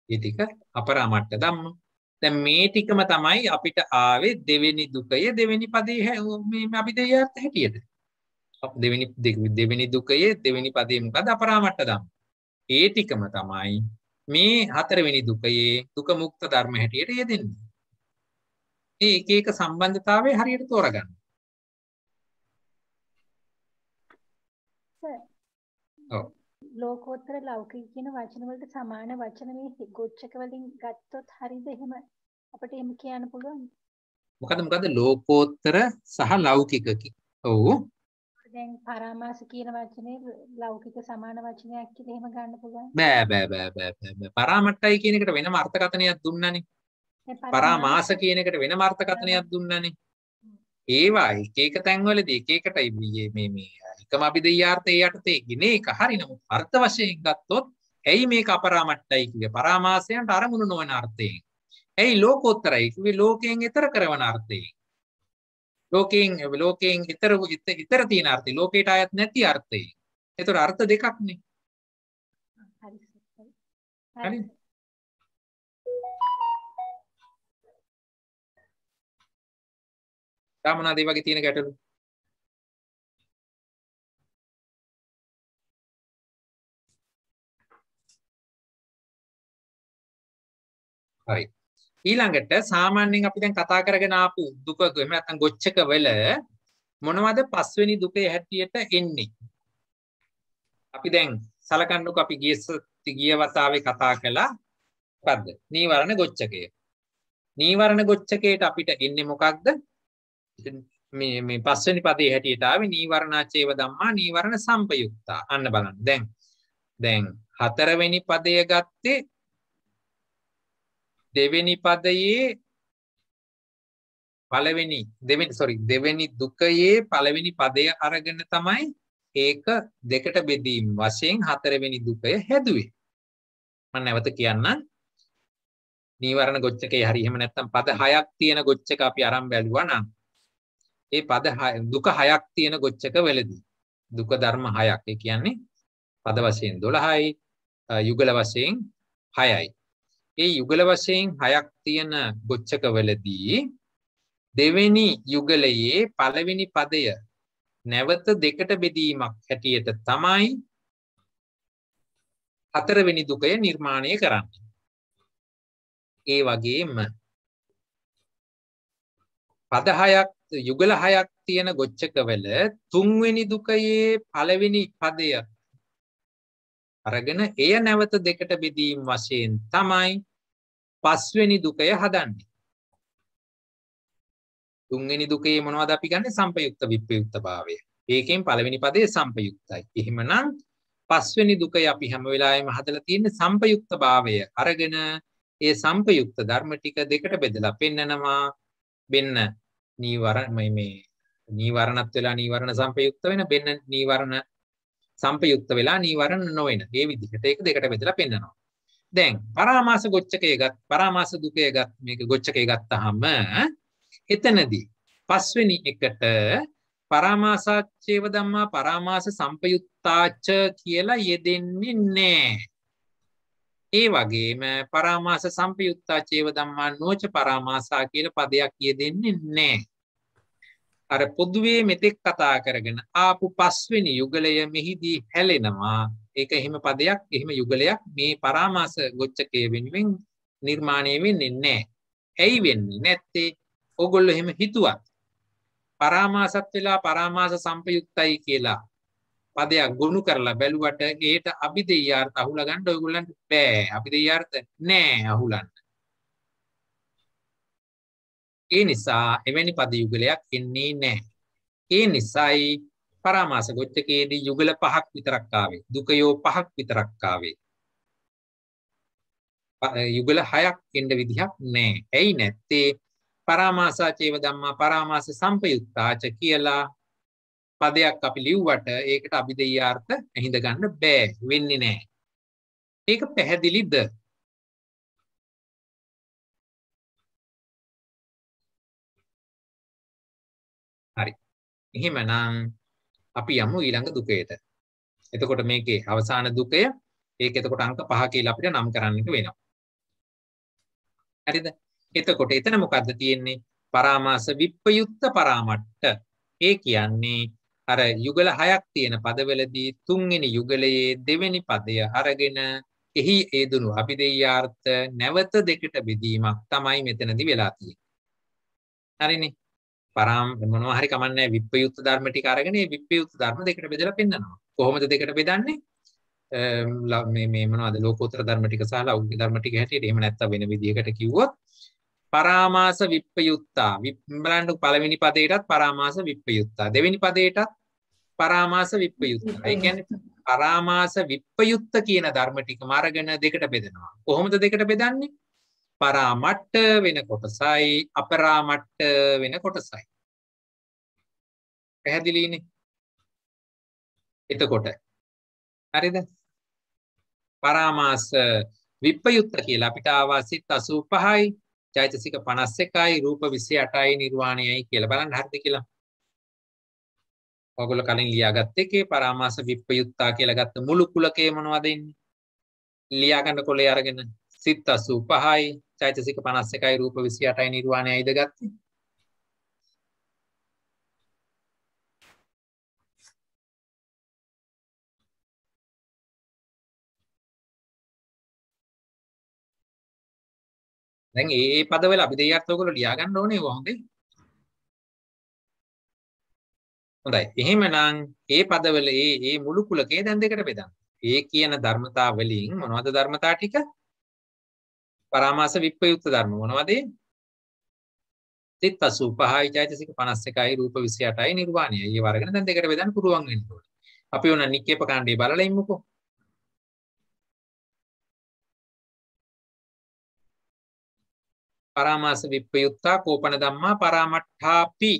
මේ ටික අපරාමට්ට ධම්ම. දැන් මේ ටිකම තමයි අපිට ආවේ දෙවෙනි දුකය දෙවෙනි පදේ මේ අපි දෙයාර්ථ හැටියට. දෙවෙනි දුකයේ දෙවෙනි පදේ මොකද? අපරාමට්ට ධම්ම. ඒ ටිකම තමයි මේ හතරවෙනි දුකයේ දුක මුක්ත ධර්ම හැටියට යෙදෙන්නේ. මේ එක එක සම්බන්ධතාවය හරියට තෝරගන්න. ඔව්. ලෝකෝත්තර ලෞකික කියන වචන වලට සමාන වචන මේ ගොච්චක වලින් ගත්තොත් හරියද? එහෙම අපිට එහෙම කියන්න පුළුවන්. මොකද ලෝකෝත්තර සහ ලෞකික ඔව්. දැන් පරාමාස කියන වචනේ ලෞකික සමාන වචනයක් කියලා එහෙම ගන්න පුළුවන්. බෑ. පරාමට්ටයි කියන එකට වෙනම අර්ථකථනයක් දුන්නානේ. පරාමාස කියන එකට වෙනම අර්ථකථනයක් දුන්නානේ. ඒවා එක එක තැන්වලදී එක එකටයි මේ එකම අභිධේයාර්ථය යටතේ ගිනේ එක හරි. නමුත් අර්ථ වශයෙන් ගත්තොත් ඇයි මේක අපරාමට්ටයි කිව්වේ? පරාමාසයන්ට අරමුණු නොවන අර්ථයෙන්. ඇයි ලෝකෝත්තරයි කිව්වේ? ලෝකයෙන් ඈතර කරන අර්ථයෙන්. ලෝකයෙන් ඈතර තියෙන අර්ථය. ලෝකයට ආයත් නැති අර්ථය. ඒතර අර්ථ දෙකක් නේ. හරි. මොනවාද ඒ වගේ තියෙන ගැටලු? හරි. ඊළඟට සාමාන්‍යයෙන් අපි දැන් කතා කරගෙන ආපු දුක එහෙම නැත්නම් ගොච්චක වල මොනවද පස්වෙනි දුකේ හැටියට එන්නේ? අපි දැන් සලකන්නකො අපි ගිය වතාවේ කතා කළා මොකද්ද? නීවරණ ගොච්චකය. නීවරණ ගොච්චකයට අපිට එන්නේ මොකක්ද? මේ පස්වෙනි පදේ හැටියට ආවේ නීවරණාචේව ධම්මා නීවරණ සම්පයුක්තා. අන්න බලන්න. දැන් හතරවෙනි පදය ගත්තේ දෙවෙනි පදයේ දෙවෙනි දුකයේ පළවෙනි පදය අරගෙන තමයි ඒක දෙකට බෙදීම වශයෙන් හතරවෙනි දුකය හැදුවේ. මම නැවත කියන්නම්. නීවරණ ගොච්චකේ හරි එහෙම නැත්නම් පද 6ක් තියෙන ගොච්චක අපි අරන් බැලුවා නම් ඒ පද දුක 6ක් තියෙන ගොච්චක වලදී දුක ධර්ම 6ක්. ඒ කියන්නේ පද වශයෙන් 12යි, යුගල වශයෙන් 6යි. ඒ යුගල වශයෙන් 6ක් තියෙන ගොච්චක වලදී දෙවෙනි යුගලයේ පළවෙනි පදය නැවත දෙකට බෙදීමක් හැටියට තමයි හතරවෙනි දුකය නිර්මාණය කරන්නේ. ඒ වගේම පද 6ක් යුගල 6ක් තියෙන ගොච්චකවල තුන්වෙනි දුකයේ පළවෙනි පදය අරගෙන එය නැවත දෙකට බෙදීම වශයෙන් තමයි පස්වෙනි දුකය හදන්නේ. තුන්වෙනි දුකේ මොනවද අපි ගන්නේ? සම්පයුක්ත විප්‍රයුක්ත භාවය. ඒකෙන් පළවෙනි පදේ සම්පයුක්තයි. එහෙමනම් පස්වෙනි දුකේ අපි හැම වෙලාවෙම හදලා තියෙන්නේ සම්පයුක්ත භාවය. අරගෙන ඒ සම්පයුක්ත ධර්ම ටික දෙකට බෙදලා පෙන්නනවා. වෙන්න නීවරණ මේ නීවරණත් වෙලා නීවරණ සම්පයුක්ත වෙන වෙන්න නීවරණ සම්පයුක්ත වෙලා නීවරණ නොවන. මේ විදිහට ඒක දෙකට බෙදලා පෙන්නනවා. දැන් පරාමාස ගොච්චකයේ පරාමාස දුකයේ මේක ගොච්චකයේ ගත්තාම එතනදී පස්වෙනි එකට පරාමාසාච්චේව ධම්මා පරාමාස සම්පයුත්තාච කියලා යෙදෙන්නේ නැහැ. ඒ වගේම පරාමාස සම්පයුත්තාචේව ධම්මා නොච පරාමාසා කියලා පදයක් යෙදෙන්නේ නැහැ. අර පොදුවේ මෙතෙක් කතා කරගෙන ආපු පස්වෙනි යුගලය මෙහිදී හැලෙනවා. ඒක එහෙම පදයක් එහෙම යුගලයක් මේ පරාමාස ගොච්චකයේ වෙනුවෙන් නිර්මාණය වෙන්නේ නැහැ. ඇයි වෙන්නේ නැත්තේ? ඕගොල්ලෝ එහෙම හිතුවත් පරාමාසත් වෙලා පරාමාස සම්පයුක්තයි කියලා පදයක් ගොනු කරලා බැලුවට ඒට අභිදේයාර්ථ අහුලා ගන්න ඔයගොල්ලන්ට බෑ. අභිදේයාර්ථ නෑ අහුලන්න. ඒ නිසා එවැනි පද යුගලයක් එන්නේ නෑ. ඒ නිසායි පරාමාස ගොච්චකයේදී යුගල 5ක් විතරක් ආවේ. දුකයෝ 5ක් විතරක් ආවේ. යුගල 6ක් එන්න විදිහක් නෑ. ඇයි නැත්තේ? පරාමාසාචේව ධම්මා පරාමාස සම්පයුක්තාච කියලා පදයක් අපි ලිව්වට ඒකට අභිදේයාර්ථ හිඳ ගන්න බෑ. වෙන්නේ නෑ. ඒක පැහැදිලිද? හරි. එහෙමනම් අපි යමු ඊළඟ දුකේට. එතකොට මේකේ අවසාන දුකය ඒක එතකොට අංක 5 කියලා අපිට නම් කරන්නට වෙනවා. හරිද? එතකොට එතන මොකද්ද තියෙන්නේ? පරාමාස විප්පයුක්ත පරාමට්ට. ඒ කියන්නේ අර යුගල 6ක් තියෙන පදවලදී තුන්වෙනි යුගලයේ දෙවෙනි පදය අරගෙන එහි ඒදුණු අභිදේයාර්ථ නැවත දෙකට බෙදීමක් තමයි මෙතනදී වෙලා තියෙන්නේ. හරිනේ? මොනවා හරි කමන්නේ විප්‍රයුක්ත ධර්ම ටික අරගෙන මේ විප්‍රයුක්ත ධර්ම දෙකට බෙදලා පෙන්නනවා. කොහොමද දෙකට බෙදන්නේ? මේ මොනවද ලෝකෝත්තර ධර්ම ටික සහ ලෞකික ධර්ම ටික හැටියට. එහෙම නැත්නම් වෙන විදිහකට කිව්වොත් පරාමාස විප්‍රයුක්තා. බලන්න පළවෙනි පදයටත් පරාමාස විප්‍රයුක්තා. දෙවෙනි පදයටත් පරාමාස විප්‍රයුක්තා. ඒ කියන්නේ පරාමාස විප්‍රයුක්ත කියන ධර්ම ටිකම අරගෙන දෙකට බෙදනවා. කොහොමද දෙකට බෙදන්නේ? පරාමට්ට වෙන කොටසයි අපරාමට්ට වෙන කොටසයි. පැහැදිලිනේ? එතකොට හරිද? පරාමාස විප්‍රයුක්ත කියලා අපිට ආවා සිත් 85යි, චෛතසික 51යි, රූප 28යි, නිර්වාණයයි කියලා. බලන්න හරිද කියලා. ඔයගොල්ලෝ කලින් ලියාගත්ත එකේ පරාමාස විප්‍රයුක්තා කියලා ගත්ත මුළු කුලකේ මොනවද ඉන්නේ? ලියා ගන්න කොලේ අරගෙන සිත් 85යි, චෛතසික 51යි, රූප 28යි, නිර්වාණයයිද ගත්තේ? දැන් මේ පදවල අභිදේයාර්ථ ඔයගොල්ලෝ ලියා ගන්න ඕනේ කොහොමද? හොඳයි. එහෙමනම් මේ පදවල මේ මුළු කුලකේ දැන් දෙකට බෙදන්න. ඒ කියන ධර්මතා වලින් මොනවද ධර්මතා ටික? පරාමාස විප්‍රයුක්ත ධර්ම මොනවද? සිත් 85යි, චෛතසික 51යි, රූප 28යි, නිර්වාණයයි. ඒ වර්ගන දැන් දෙකට බෙදන්න පුරුවන් වෙන්න ඕනේ. අපි ඕන නික්කේප කාණ්ඩේ බලලා ඉමුකෝ. පරාමාස විප්‍රයුක්තා කෝපන ධම්මා පරාමට්ඨාපි.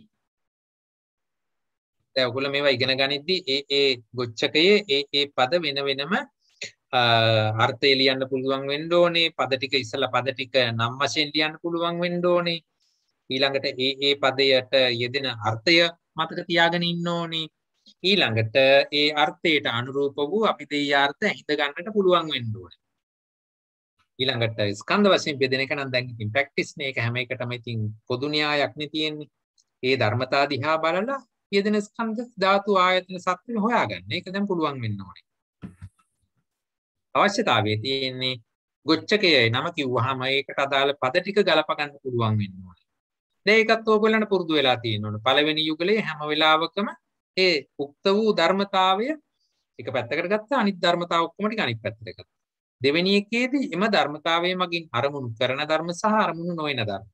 දැන් ඔයගොල්ලෝ මේවා ඉගෙන ගනිද්දී ඒ ගොච්චකයේ ඒ පද වෙන වෙනම අර්ථය ලියන්න පුළුවන් වෙන්න ඕනේ. පද ටික ඉස්සලා පද ටික නම් වශයෙන් ලියන්න පුළුවන් වෙන්න ඕනේ. ඊළඟට ඒ පදයට යෙදෙන අර්ථය මතක තියාගෙන ඉන්න ඕනේ. ඊළඟට ඒ අර්ථයට අනුරූප වූ අභිදේයාර්ථ හිත ගන්නට පුළුවන් වෙන්න ඕනේ. ඊළඟට ස්කන්ධ වශයෙන් බෙදෙන එක නම් දැන් ඉතින් ප්‍රැක්ටිස් නේ. ඒක හැම එකටම ඉතින් පොදු න්‍යායක් නේ තියෙන්නේ. ඒ ධර්මතා දිහා බලලා යෙදෙන ස්කන්ධ ධාතු ආයතන සත්‍ය හොයාගන්න. ඒක දැන් පුළුවන් වෙන්න ඕනේ. අවශ්‍යතාවයේ තියෙන්නේ ගොච්චකයේ නම කිව්වහම ඒකට අදාළ පද ටික ගලප ගන්න පුළුවන් වෙන්න ඕනේ. දැන් ඒකත් ඔයගොල්ලන්ට පුරුදු වෙලා තියෙනවනේ. පළවෙනි යුගලයේ හැම වෙලාවකම ඒ උක්ත වූ ධර්මතාවය එක පැත්තකට ගත්තා, අනිත් ධර්මතාව ඔක්කොම ටික අනිත් පැත්තට ගත්තා. දෙවෙනි එකේදී එම ධර්මතාවය මගින් අරමුණු කරන ධර්ම සහ අරමුණු නොවන ධර්ම.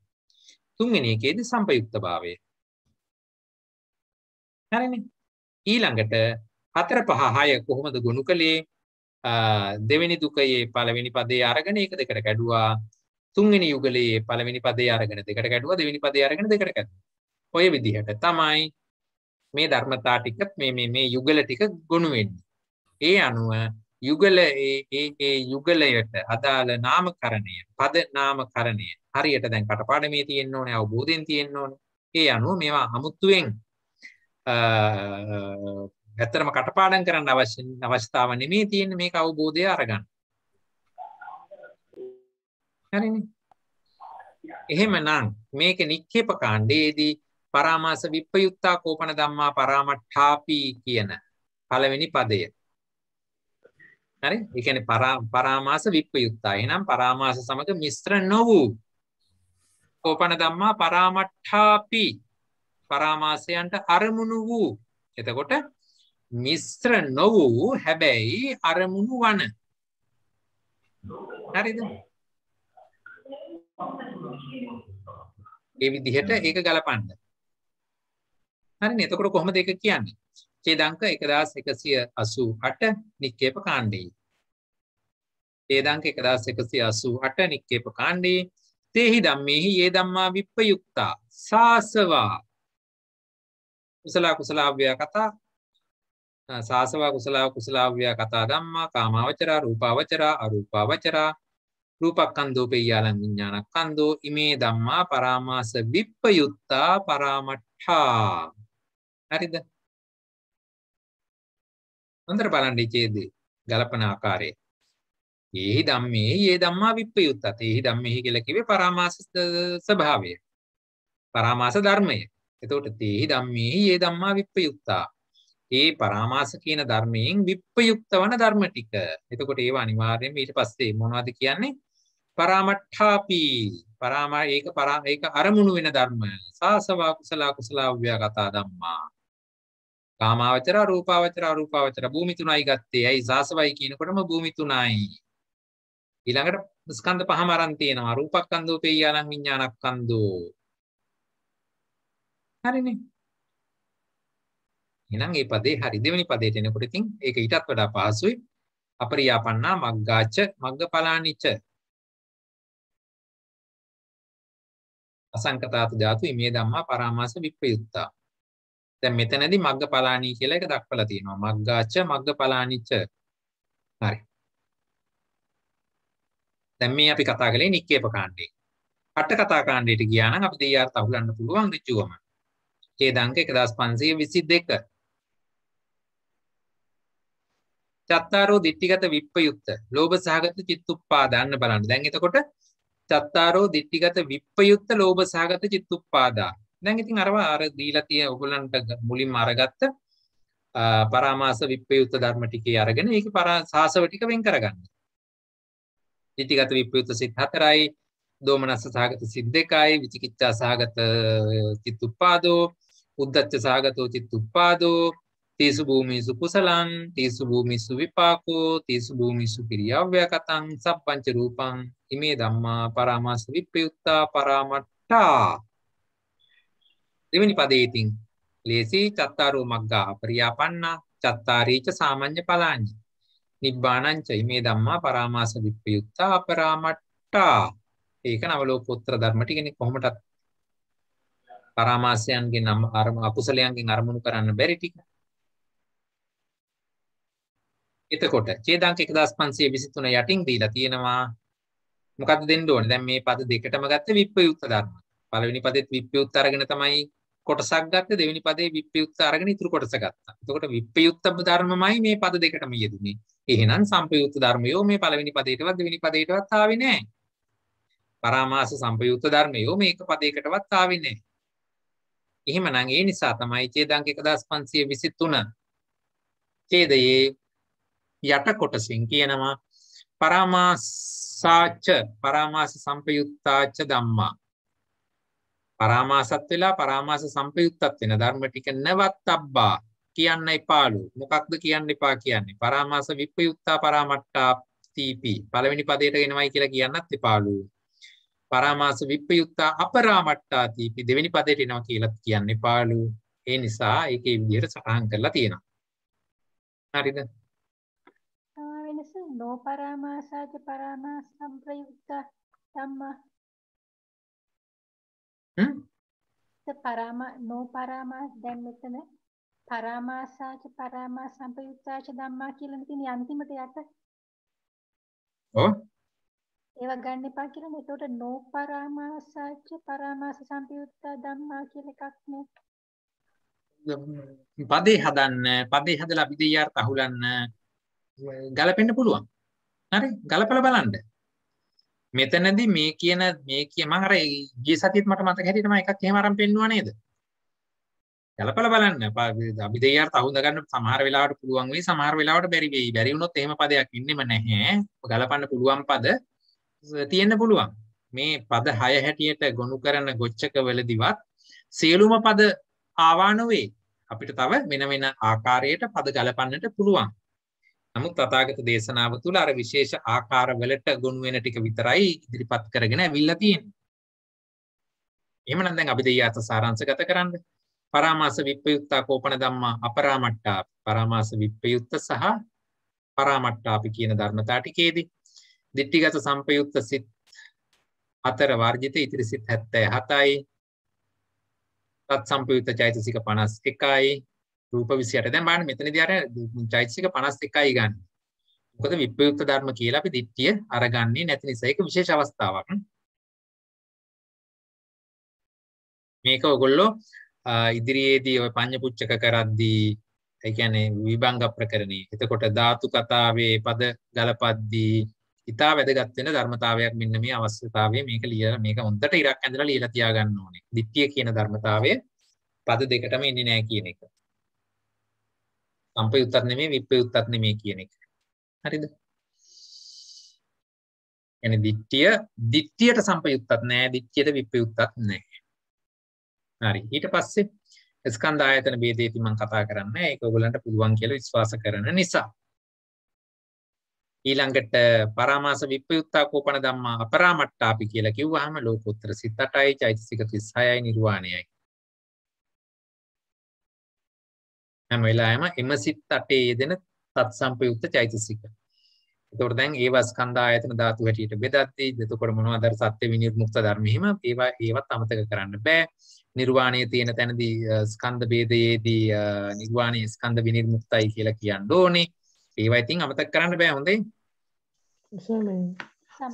තුන්වෙනි එකේදී සම්පයුක්තභාවය. හරිනේ. ඊළඟට 4 5 6 කොහොමද ගොනු කළේ? දෙවෙනි දුකයේ පළවෙනි පදේ අරගෙන ඒක දෙකට කැඩුවා. තුන්වෙනි යුගලයේ පළවෙනි පදේ අරගෙන දෙකට කැඩුවා. දෙවෙනි පදේ අරගෙන දෙකට කැඩුවා. ඔය විදිහට තමයි මේ ධර්මතා ටික මේ යුගල ටික ගොනු වෙන්නේ. ඒ අනුව යුගල ඒ යුගලයට අදාළ නාමකරණය, පද නාමකරණය හරියට දැන් කටපාඩමේ තියෙන්න ඕනේ, අවබෝධයෙන් තියෙන්න ඕනේ. ඒ අනුව මේවා අමුතුවෙන් ඇත්තටම කටපාඩම් කරන්න අවශ්‍යතාව නෙමෙයි තියෙන්නේ, මේක අවබෝධය අරගන්න. හරිනේ. එහෙමනම් මේක නික්කේප කාණ්ඩයේදී පරාමාස විප්පයුත්තා කෝපන ධම්මා පරාමට්ඨාපි කියන පළවෙනි පදය. හරි? ඒ කියන්නේ පරාමාස විප්පයුත්තා. එහෙනම් පරාමාස සමග මිශ්‍ර නොවූ කෝපන ධම්මා පරාමට්ඨාපි. පරාමාසයන්ට අරමුණු වූ. එතකොට මිශ්‍ර නොවූ හැබැයි අරමුණු වන. හරිද? ඒ විදිහට ඒක ගලපන්න. හරිනේ. එතකොට කොහොමද ඒක කියන්නේ? ඡේදාංක 1188 නික්කේප කාණ්ඩේ. ඡේදාංක 1188 නික්කේප කාණ්ඩේ තේහි ධම්මේහි යේ ධම්මා විප්පයුක්තා සාසවා කුසල කුසලාව්‍යා කතා සාසවා කුසල කුසලාව්‍යා කතා ධම්මා කාමාවචරා රූපාවචරා අරූපාවචරා රූපක්ඛන්தோ පෙය්‍යාලං විඥානක්ඛන්தோ ඉමේ ධම්මා පරාමාස විප්පයුත්තා පරාමට්ඨා. හරිද? හොඳට බලන්න ඉච්ඡේදී ගලපන ආකාරය. ඒහි ධම්මේ යේ ධම්මා විප්පයුත්තා. ඒහි ධම්මේ කියලා කිව්වේ පරාමාස ස්වභාවය. පරාමාස ධර්මය. එතකොට තේහි ධම්මේ යේ ධම්මා විප්පයුත්තා. ඒ පරාමාස කියන ධර්මයෙන් විප්පයුක්ත වන ධර්ම ටික. එතකොට ඒව අනිවාර්යයෙන්ම ඊට පස්සේ මොනවද කියන්නේ? පරාමට්ඨාපි. ඒක අරමුණු වෙන ධර්ම. සාසවා කුසල කුසලාව්‍යා කතා ධම්මා. කාමාවචර රූපාවචර අරූපාවචර භූමි තුනයි ගත්තේ. ඇයි සාසවයි කියනකොටම භූමි තුනයි. ඊළඟට ස්කන්ධ පහම අරන් තියෙනවා. රූපක්ඛන්தோ පෙය්‍යාලං විඥානක්ඛන්தோ. හරිනේ. එහෙනම් මේ පදේ හරි. දෙවෙනි පදේට එනකොට ඉතින් ඒක ඊටත් වඩා පහසුයි. අපරියාපන්නා මග්ගාච මග්ගපලානිච අසංකතාතු ධාතු ඉමේ ධම්මා පරාමාස විප්පයුත්තා. දැන් මෙතනදී මග්ගපලානී කියලා එක දක්වලා තියෙනවා. මග්ගාච මග්ගපලානිච. හරි. දැන් මේ අපි කතා කළේ නික්කේප කාණ්ඩේ. අට කතා කාණ්ඩයට ගියා නම් අපිට ඒ අර්ථ අහුලන්න පුළුවන් ඍජුවම. ඡේදාංක 1522. චත්තාරෝ දිට්ඨිගත විප්පයුක්ත ලෝභ සහගත චිත්තුප්පාදාන්න බලන්න. දැන් එතකොට චත්තාරෝ දිට්ඨිගත විප්පයුක්ත ලෝභ සහගත චිත්තුප්පාදා. දැන් ඉතින් අර දීලා තියෙන ඔයගොල්ලන්ට මුලින්ම අරගත්ත පරාමාස විප්පයුක්ත ධර්ම ටිකේ අරගෙන ඒකේ සාසව ටික වෙන් කරගන්න. දිට්ඨිගත විප්පයුක්ත සිත් 4යි, දෝමනස්ස සහගත සිත් 2යි, විචිකිච්ඡා සහගත චිත්තුප්පාදෝ, උද්ධච්ච සහගතෝ චිත්තුප්පාදෝ, තීසු භූමිසු කුසලං, තීසු භූමිසු විපාකෝ, තීසු භූමිසු පිරියව්‍යකතං, සප්පංච රූපං, ඉමේ ධම්මා පරාමාස විප්පයුක්තා පරාමට්ඨා. දෙවෙනි පදේ ඉතින් ලේසි. චත්තාරෝ මග්ගා අපරියාපන්නා චත්තාරීච සාමඤ්ඤ පලාඤ්ඤ නිබ්බාණං ච ඉමේ ධම්මා පරාමාස විප්පයුක්තා පරාමට්ඨා. ඒක නවලෝකෝත්තර ධර්ම ටිකනේ. කොහොමදත් පරාමාසයන්ගෙන් අකුසලයන්ගෙන් අරමුණු කරන්න බැරි ටික. එතකොට ඡේදාංක 1523 යටින් දීලා තියෙනවා. මොකද්ද දෙන්න ඕනේ? දැන් මේ පද දෙකටම ගත්ත විප්පයුක්ත ධර්ම. පළවෙනි පදෙත් විප්පයුක්ත අරගෙන තමයි කොටසක් ගත්තේ. දෙවෙනි පදේ විප්පයුක්ත අරගෙන ඉතුරු කොටස ගත්තා. එතකොට විප්පයුක්ත ධර්මමයි මේ පද දෙකටම යෙදුනේ. එහෙනම් සම්පයුක්ත ධර්මයෝ මේ පළවෙනි පදේටවත් දෙවෙනි පදේටවත් ආවේ නැහැ. පරාමාස සම්පයුක්ත ධර්මයෝ මේක පදයකටවත් ආවේ නැහැ. එහෙමනම් ඒ නිසා තමයි ඡේදාංක 1523 ඡේදයේ යට කොටසින් කියනවා පරාමාසාච පරාමාස සම්පයුක්තාච ධම්මා පරාමාසත් වෙලා පරාමාස සම්පයුත්තත් වෙන ධර්ම ටික නවත්තබ්බා කියන්නයි පාළු. මොකක්ද කියන්න එපා කියන්නේ? පරාමාස විප්පයුත්තා පරාමට්ටා තීපි. පළවෙනි පදයට එනවයි කියලා කියන්නත් එපාළු. පරාමාස විප්පයුත්තා අපරාමට්ටා තීපි දෙවෙනි පදයට එනවා කියලා කියන්න එපාළු. ඒ නිසා ඒකේ විදිහට සටහන් කරලා තියෙනවා. හරිද? වෙනස නෝපරාමාසාච පරාමාස සම්ප්‍රයුක්ත ධම්මා නෝපරාමාස දැන් මෙතන පරාමාසාච පරාමාස සම්ප්‍රයුක්තාච ධම්මා කියලා තියෙන අන්තිමට යට ඔව් ඒවා ගන්න එපා කියලා. එතකොට නෝපරාමාසාච පරාමාස සම්ප්‍රයුක්ත ධම්මා කියලා එකක් නේ. පදේ හදන්න පදේ හදලා විදේයාර්ථ අහුලන්න ගලපෙන්න පුළුවන්. හරි ගලපලා බලන්න. මෙතනදී මේ කියන මම අර ගිය සතියේත් මට මතක හැටියට මම එකක් එහෙම අරන් පෙන්නුවා නේද? ගලපලා බලන්න. අභිදේයාර්ථ අහුඳ ගන්න සමහර වෙලාවට පුළුවන් වෙයි සමහර වෙලාවට බැරි වෙයි. බැරි වුණොත් එහෙම පදයක් ඉන්නෙම නැහැ. ගලපන්න පුළුවන් පද තියෙන්න පුළුවන්. මේ පද 6 හැටියට ගොනු කරන ගොච්චක වලදීවත් සියලුම පද ආවා නොවේ. අපිට තව වෙන වෙන ආකාරයට පද ගලපන්නට පුළුවන්. නමුත් තථාගත දේශනාව තුළ අර විශේෂ ආකාර වලට ගොනු වෙන ටික විතරයි ඉදිරිපත් කරගෙන ඇවිල්ලා තියෙන්නේ. එහෙමනම් දැන් අපි දෙයියත් සාරාංශගත කරන්න. පරාමාස විප්පයුත්තා කෝපන ධම්මා අපරාමට්ටා පරාමාස විප්පයුත්ත සහ පරාමට්ටා අපි කියන ධර්මතා ටිකේදී දිට්ඨිගත සම්පයුත්ත සිත් 4 වර්ජිත ඉතිරි සිත් 77යි. තත් සම්පයුත්ත චෛතසික 51යි. රූප 28. දැන් බලන්න මෙතනදී අර චෛතසික 51යි ගන්න. මොකද විප්‍රයුක්ත ධර්ම කියලා අපි දිට්ඨිය අරගන්නේ නැති නිසා ඒක විශේෂ අවස්ථාවක්. මේක ඔයගොල්ලෝ ඉදිරියේදී ඔය පඤ්ඤපුච්චක කරද්දී ඒ කියන්නේ විභංග ප්‍රකරණේ. එතකොට ධාතු කතාවේ පද ගලපද්දී ඉතා වැදගත් වෙන ධර්මතාවයක් මෙන්න මේ අවශ්‍යතාවය මේක මේක හොඳට ඉරක් ඇඳලා ලියලා තියාගන්න ඕනේ. දිට්ඨිය කියන ධර්මතාවය පද දෙකටම ඉන්නේ නැහැ කියන එක. සම්පයුත්තත් නෙමෙයි විප්‍රයුක්තත් නෙමෙයි කියන එක. හරිද? يعني දිට්ඨියට සම්පයුක්තත් නැහැ, දිට්ඨියට විප්‍රයුක්තත් නැහැ. හරි. ඊට පස්සේ ස්කන්ධ ආයතන ભેදේති මම කතා කරන්නේ. ඒක ඔයගොල්ලන්ට පුළුවන් කියලා විශ්වාස කරන නිසා. ඊළඟට පරාමාස විප්‍රයුක්තා කෝපන ධම්මා අපරාමට්ටාපි කියලා කිව්වහම ලෝකෝත්තර සිත් 8යි, චෛතසික 36යි, නිර්වාණයයි. හැම වෙලාවෙම එම සිත් 8 යෙදෙන තත්සම්පයුක්ත චෛතසික. එතකොට දැන් ඒවා ස්කන්ධ ආයතන ධාතු හැටියට බෙදද්දී එතකොට මොනවද අර සත්‍ය විනිර්මුක්ත ධර්ම හිම ඒවත් අමතක කරන්න බෑ. නිර්වාණයේ තියෙන තැනදී ස්කන්ධ ભેදයේදී නිර්වාණයේ ස්කන්ධ විනිර්මුක්තයි කියලා කියන්න ඕනේ. ඒවා ඉතින් අමතක කරන්න බෑ හොඳේ.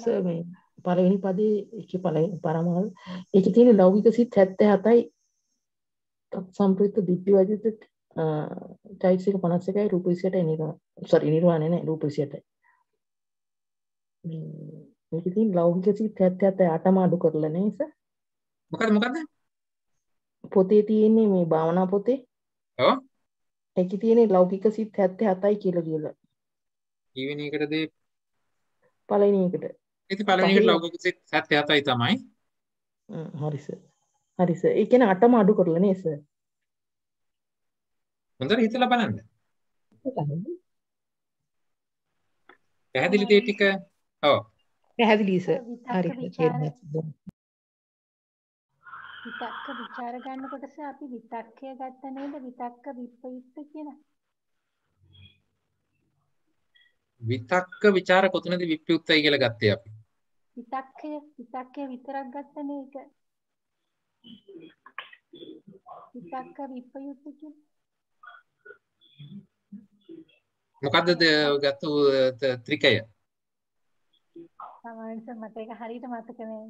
සර්මේ පළවෙනි පදේ ඒකේ පළවෙනි පරමාව ඒකේ තියෙන ලෞකික සිත් 77යි සම්ප්‍රයුක්ත දිට්ඨි වදිත චෛතසික 51යි රූප 28යි නිර්වාණය නෑ රූප 28යි. මේකේ තියෙන ලෞකික සිත් 77යි අටම අඩු කරලා නේද? මොකද? පොතේ තියෙන්නේ මේ භාවනා පොතේ. ඔව්. ඒකේ තියෙන ලෞකික සිත් 77යි කියලා. ඊවෙන එකටද පළවෙනි එකට. ඉතින් පළවෙනි එකට ලෞකික සිත් 77යි තමයි. හරි සර්. ඒ කියන්නේ අටම අඩු කරලා නේ සර්. හොඳට හිතලා බලන්න. පැහැදිලිද ඒ ටික? ඔව්. පැහැදිලි සර්. හරි. විතක්ක ਵਿਚාර ගන්නකොට අපි විතක්කය ගත්ත නේද? විතක්ක විප්‍රයුක්ත කියලා. විතක්ක ਵਿਚාර කොතනද විප්‍රයුක්තයි කියලා ගත්තේ අපි? විතක්කය විතරක් ගත්ත නේද? විතක්ක විප්‍රයුක්ත කියලා. මොකද්ද ගත්තු ත්‍රිකය? සමහරවිට මට ඒක හරියට මතක නෑ.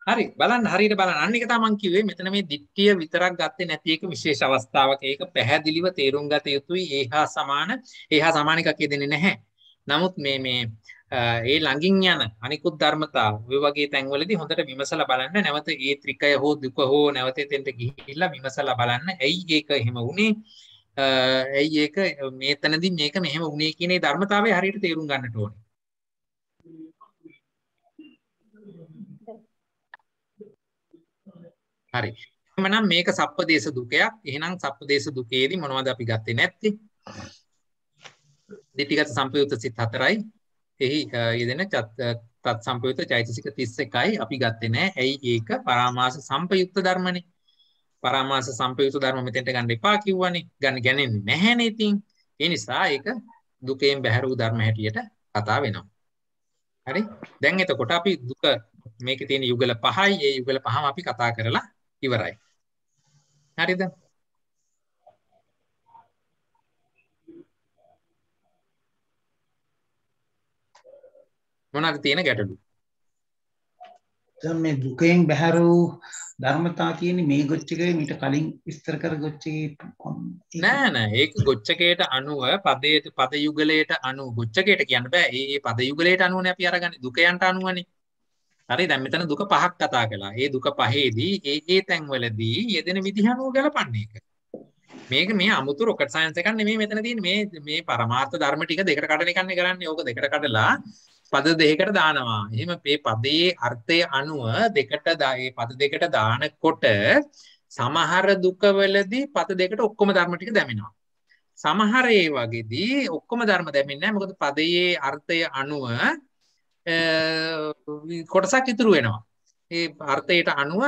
හරි බලන්න හරියට බලන්න. අන්න එක තමයි මම කිව්වේ මෙතන මේ දිට්ඨිය විතරක් ගත්තේ නැති එක විශේෂ අවස්ථාවක්. ඒක පැහැදිලිව තේරුම් ගත යුතුයි. ඒහා සමාන එකක් යෙදෙන්නේ නැහැ. නමුත් මේ ඒ ළඟින් යන අනිකුත් ධර්මතා ඔය වගේ තැන්වලදී හොඳට විමසලා බලන්න. නැවත ඒ ත්‍රිකය හෝ දුක හෝ නැවත එතෙන්ට ගිහිල්ලා විමසලා බලන්න. ඇයි ඒක එහෙම වුනේ? ඇයි ඒක මේතනදී මේක මෙහෙම වුනේ කියන ඒ ධර්මතාවය හරියට තේරුම් ගන්නට ඕනේ. හරි. එහෙනම් මේක සප්පදේශ දුකයක්. එහෙනම් සප්පදේශ දුකේදී මොනවද අපි ගත්තේ නැත්තේ? දිටිගත සම්පයුක්ත සිත් 4යි. එහි යෙදෙන තත් සම්පයුක්ත චෛතසික 31යි අපි ගත්තේ නැහැ. ඇයි ඒක පරාමාස සම්පයුක්ත ධර්මනේ. පරාමාස සම්පයුක්ත ධර්ම මෙතෙන්ට ගන්න එපා කිව්වනේ. ගන්නේ නැහැනේ ඉතින්. ඒ නිසා ඒක දුකෙන් බැහැර වූ ධර්ම හැටියට කතා වෙනවා. හරි. දැන් එතකොට අපි දුක මේකේ තියෙන යුගල 5යි. ඒ යුගල 5ම අපි කතා කරලා ඉවරයි. හරිද? මොනවාද තියෙන ගැටලු? දැන් මේ දුකෙන් බැහැර වූ ධර්මතා කියන්නේ මේ ගොච්චකේ මීට කලින් විස්තර කර ගොච්චකේ නෑ ඒක ගොච්චකයට අනුව පද යුගලයට අනුව ගොච්චකයට කියන්න බෑ. ඒ පද යුගලයට අනුවනේ අපි අරගන්නේ. දුකයන්ට අනුවනේ. හරි. දැන් මෙතන දුක 5ක් කතා කළා. ඒ දුක 5ේදී ඒ තැන්වලදී යෙදෙන විදිහ අනුව ගලපන්නේ ඒක. මේක මේ අමුතු රොකට් සයන්ස් එකක් නෙමෙයි මෙතන තියෙන්නේ. මේ පරමාර්ථ ධර්ම ටික දෙකට කඩන එකන්නේ කරන්නේ. ඕක දෙකට කඩලා පද දෙකකට දානවා. එහෙම මේ පදයේ අර්ථය අනුව මේ පද දෙකට දානකොට සමහර දුකවලදී පද දෙකට ඔක්කොම ධර්ම ටික දැමෙනවා. සමහර ඒ වගේදී ඔක්කොම ධර්ම දැමෙන්නේ නැහැ. මොකද පදයේ අර්ථය අනුව කොටසක් ඉතුරු වෙනවා. ඒ අර්ථයට අනුව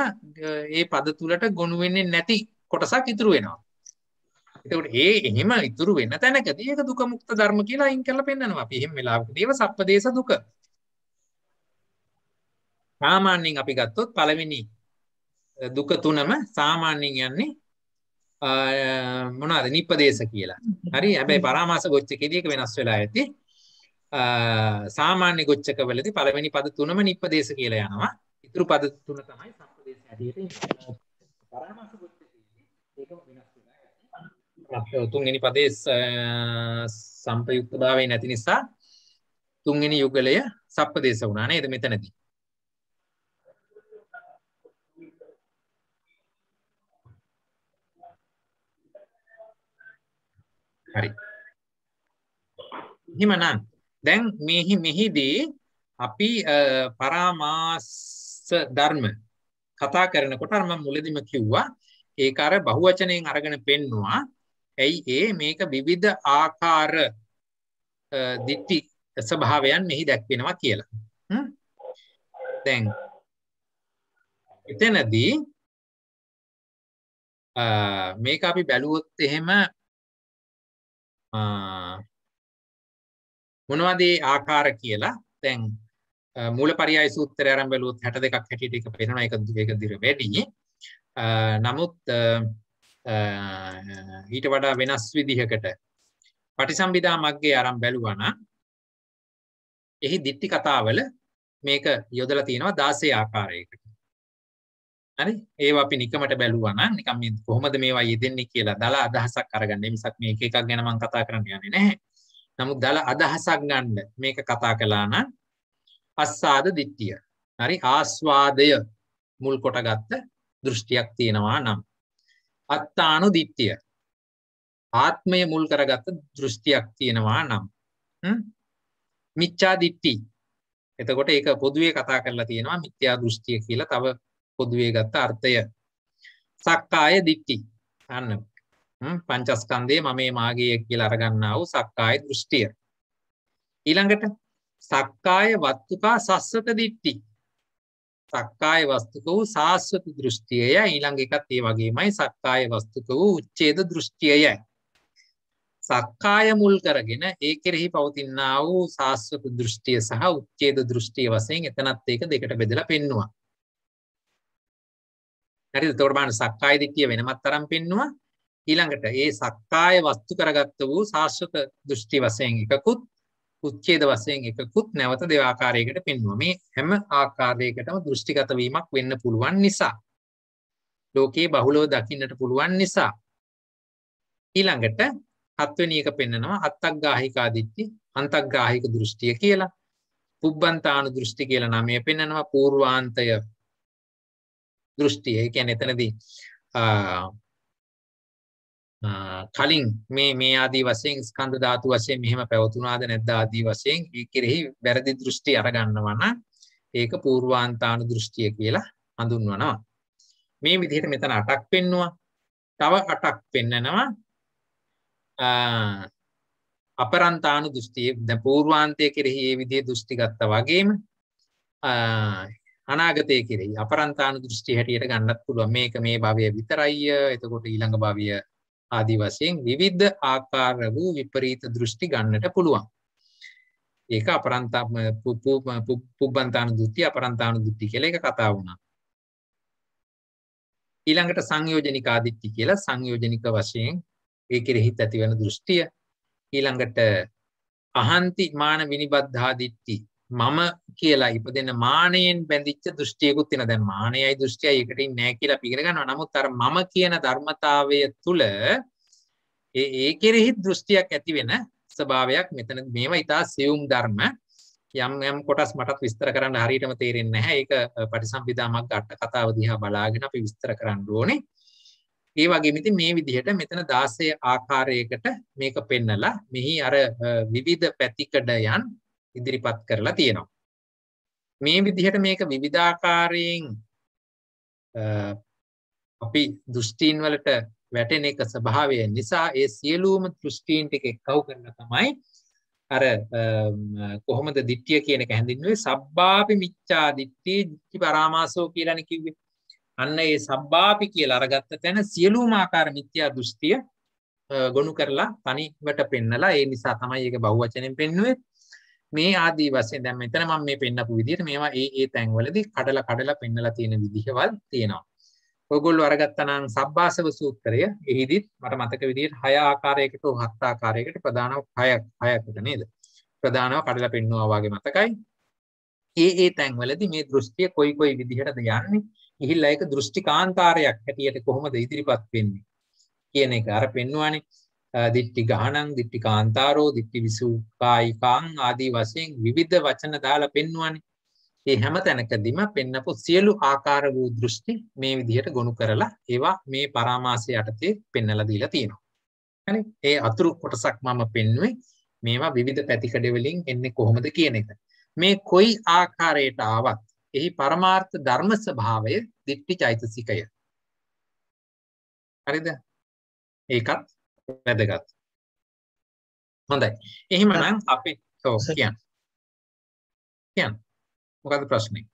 ඒ පද තුලට ගොනු වෙන්නේ නැති කොටසක් ඉතුරු වෙනවා. එතකොට එහෙම ඉතුරු වෙන තැනකදී ඒක දුක මුක්ත ධර්ම කියලා අයින් කරලා පෙන්නනවා. අපි එහෙම වෙලාවකදී ඒව සප්පදේශ දුක. සාමාන්‍යයෙන් අපි ගත්තොත් පළවෙනි දුක තුනම සාමාන්‍යයෙන් යන්නේ මොනවාද? නිප්පදේශ කියලා. හරි. හැබැයි පරාමාස ගොච්චකේදී ඒක වෙනස් වෙලා ඇති. සාමාන්‍ය ගොච්චකවලදී පළවෙනි පද තුනම නිප්පදේශ කියලා යනවා. ඉතුරු පද තුන තමයි සප්පදේශ හැටියට පරාමාස ගොච්චකේදී ඒක වෙනස් තුන්වෙනි පදේ සම්පයුක්ත භාවය නැති නිසා තුන්වෙනි යුගලය සප්පදේශ වුණා නේද මෙතනදී. හරි. එහෙමනම් දැන් මෙහිදී අපි පරාමාස ධර්ම කතා කරනකොට අර මම මුලදීම කිව්වා ඒක අර බහුවචනයෙන් අරගෙන පෙන්නවා. ඇයි මේක විවිධ ආකාර දිට්ටි ස්වභාවයන් මෙහි දැක්වෙනවා කියලා. දැන් එතනදී මේක අපි බැලුවොත් එහෙම මොනවද ඒ ආකාර කියලා. දැන් මූලපරියාය සූත්‍රය ආරම්භ බැලුවොත් 62ක් හැටියට ඒක පේනවා. ඒක දිර වැඩි. නමුත් ඊට වඩා වෙනස් විදිහකට පටිසම්භිදා මග්ගේ ආරම්භ බැලුවා නම් එහි දිට්ටි කතාවල මේක යොදලා තියෙනවා 16 ආකාරයකට. හරි. ඒවා අපි නිකමට බැලුවා නම් නිකම් මේ කොහොමද මේවා යෙදෙන්නේ කියලා දල අදහසක් අරගන්න. මිසක් මේ එක එකක් ගැන මම කතා කරන්න යන්නේ නැහැ. නමුත් දල අදහසක් ගන්න මේක කතා කළා නම් අස්සාද දිට්ඨිය. හරි. ආස්වාදය මුල් කොටගත්ත දෘෂ්ටියක් තියෙනවා නම් අත්තානු දිට්ඨිය. ආත්මය මුල් කරගත්ත දෘෂ්ටියක් තියෙනවා නම් මිච්ඡා දිට්ඨි. එතකොට ඒක පොදුවේ කතා කරලා තියෙනවා මිත්‍යා දෘෂ්ටිය කියලා තව පොදුවේ ගත්ත අර්ථය. සක්කාය දිට්ඨි. අන්න පංචස්කන්ධයේ මමේ මාගේ කියලා අරගන්නා වූ සක්කාය දෘෂ්ටිය. ඊළඟට සක්කාය වත්තුකා සස්සත දිට්ඨි. සක්කාය වස්තුක වූ සාස්වත දෘෂ්ටියයි. ඊළඟ එකත් ඒ වගේමයි සක්කාය වස්තුක වූ උච්ඡේද දෘෂ්ටියයි. සක්කාය මුල් කරගෙන ඒ කෙරෙහි පවතිනා වූ සාස්වත දෘෂ්ටිය සහ උච්ඡේද දෘෂ්ටිය වශයෙන් එතනත් ඒක දෙකට බෙදලා පෙන්නවා. හරිද? එතකොට බලන්න සක්කාය දිට්ඨිය වෙනමත් තරම් පෙන්නවා. ඊළඟට ඒ සක්කාය වස්තු කරගත්ත වූ සාස්වත දෘෂ්ටි වශයෙන් එකකුත් උච්ඡේද වශයෙන් එකකුත් නැවත දෙව ආකාරයකට පෙන්වුවා. මේ හැම ආකාරයකටම දෘෂ්ටිගත වීමක් වෙන්න පුළුවන් නිසා ලෝකේ බහුලව දකින්නට පුළුවන් නිසා ඊළඟට හත්වෙනි එක පෙන්නනවා අත්තග්ගාහිකා දිට්ඨි අන්තග්ගාහික දෘෂ්ටිය කියලා. පුබ්බන්තානු දෘෂ්ටි කියලා නමය පෙන්නනවා. పూర్වාන්තය දෘෂ්ටිය. ඒ කියන්නේ එතනදී කලින් මේ ආදී වශයෙන් ස්කන්ධ ධාතු වශයෙන් මෙහෙම පැවතුනාද නැද්ද ආදී වශයෙන් ඒ කෙරෙහි වැරදි දෘෂ්ටි අරගන්නවා නම් ඒක పూర్වාන්තානු දෘෂ්ටිය කියලා හඳුන්වනවා. මේ විදිහට මෙතන 8ක් පෙන්නවා. තව 8ක් පෙන්නනවා අපරන්තානු දෘෂ්ටිය. දැන් පූර්වාන්තය කෙරෙහි මේ විදිහේ දෘෂ්ටි ගත්තා වගේම අනාගතය කෙරෙහි අපරන්තානු දෘෂ්ටි හැටියට ගන්නත් පුළුවන්. මේක මේ භවය විතරයි. එතකොට ඊළඟ භවය ආදී වශයෙන් විවිධ ආකාර වූ විපරීත දෘෂ්ටි ගන්නට පුළුවන්. ඒක අපරන්තා පුබ්බන්තානු දෘෂ්ටි අපරන්තානු දෘෂ්ටි කියලා එක කතා වුණා. ඊළඟට සංයෝජනික ආදිත්‍ය කියලා සංයෝජනික වශයෙන් ඒ කෙරෙහි ඇති වෙන දෘෂ්ටිය. ඊළඟට අහන්ති මාන විනිබද්ධාදිත්‍ය මම කියලා ඉපදෙන මානයෙන් බැඳිච්ච දෘෂ්ටියකුත් තියෙනවා. දැන් මානයයි දෘෂ්ටියයි එකට ඉන්නේ නැහැ කියලා අපි ඉගෙන ගන්නවා. නමුත් අර මම කියන ධර්මතාවය තුල ඒ කෙරෙහි දෘෂ්ටියක් ඇති වෙන ස්වභාවයක් මෙතන මේවා ඊටා සියුම් ධර්ම. යම් කොටස් මටත් විස්තර කරන්න හරියටම තේරෙන්නේ නැහැ. ඒක පටිසම්භිදා මග්ග අට කතාව දිහා බලාගෙන අපි විස්තර කරන්න ඕනේ. ඒ වගේම ඉතින් මේ විදිහට මෙතන 16 ආකාරයකට මේක පෙන්නලා මෙහි අර විවිධ පැතිකඩයන් ඉදිරිපත් කරලා තියෙනවා. මේ විදිහට මේක විවිධාකාරයෙන් අපි දෘෂ්ටීන් වලට වැටෙන එක ස්වභාවය නිසා ඒ සියලුම දෘෂ්ටීන් ටික එක්කව කරලා තමයි අර කොහොමද දිට්ඨිය කියන එක හැඳින්වෙන්නේ සබ්බාපි මිච්ඡා දිට්ඨි දිට්ඨි පරාමාසෝ කියලානේ කිව්වේ. අන්න ඒ සබ්බාපි කියලා අරගත්ත තැන සියලුම ආකාර මිත්‍යා දෘෂ්ටිය ගොනු කරලා තනිවට පෙන්නලා ඒ නිසා තමයි ඒක බහුවචනෙන් පෙන්වුවේ. මේ ආදී වශයෙන් දැන් මෙතන මම මේ පෙන්නපු විදිහට මේවා ඒ තැන්වලදී කඩලා පෙන්නලා තියෙන විදිහවල් තියෙනවා. ඔයගොල්ලෝ අරගත්තා නම් සබ්බාසව සූත්‍රය එහිදීත් මට මතක විදිහට 6 ආකාරයකට 7 ආකාරයකට ප්‍රධානව 6කට නේද? ප්‍රධානව කඩලා පෙන්වුවා වගේ මතකයි. ඒ තැන්වලදී මේ දෘෂ්ටිය කොයි විදිහටද යන්නේ? ගිහිල්ලා ඒක දෘෂ්ටිකාන්තාරයක් හැටියට කොහොමද ඉදිරිපත් වෙන්නේ කියන එක අර පෙන්වුවානේ. දිට්ඨි ගහණං දිට්ඨි කාන්තාරෝ දිට්ඨි විසුකායිකාං ආදී වශයෙන් විවිධ වචන දාලා පෙන්වුවානේ. ඒ හැම තැනකදීම පෙන්නපු සියලු ආකාර වූ දෘෂ්ටි මේ විදිහට ගොනු කරලා ඒවා මේ පරාමාසය යටතේ පෙන්නලා දීලා තියෙනවා. හරි. ඒ අතුරු කොටසක් මම පෙන්වුවේ මේවා විවිධ පැතිකඩ වලින් එන්නේ කොහොමද කියන එක. මේ කොයි ආකාරයට ආවත් එහි පරමාර්ථ ධර්ම ස්වභාවය දිට්ඨි චෛතසිකය. හරිද? ඒකත් වැදගත්. හොඳයි. එහෙමනම් අපි කියන්න. මොකද ප්‍රශ්නේ?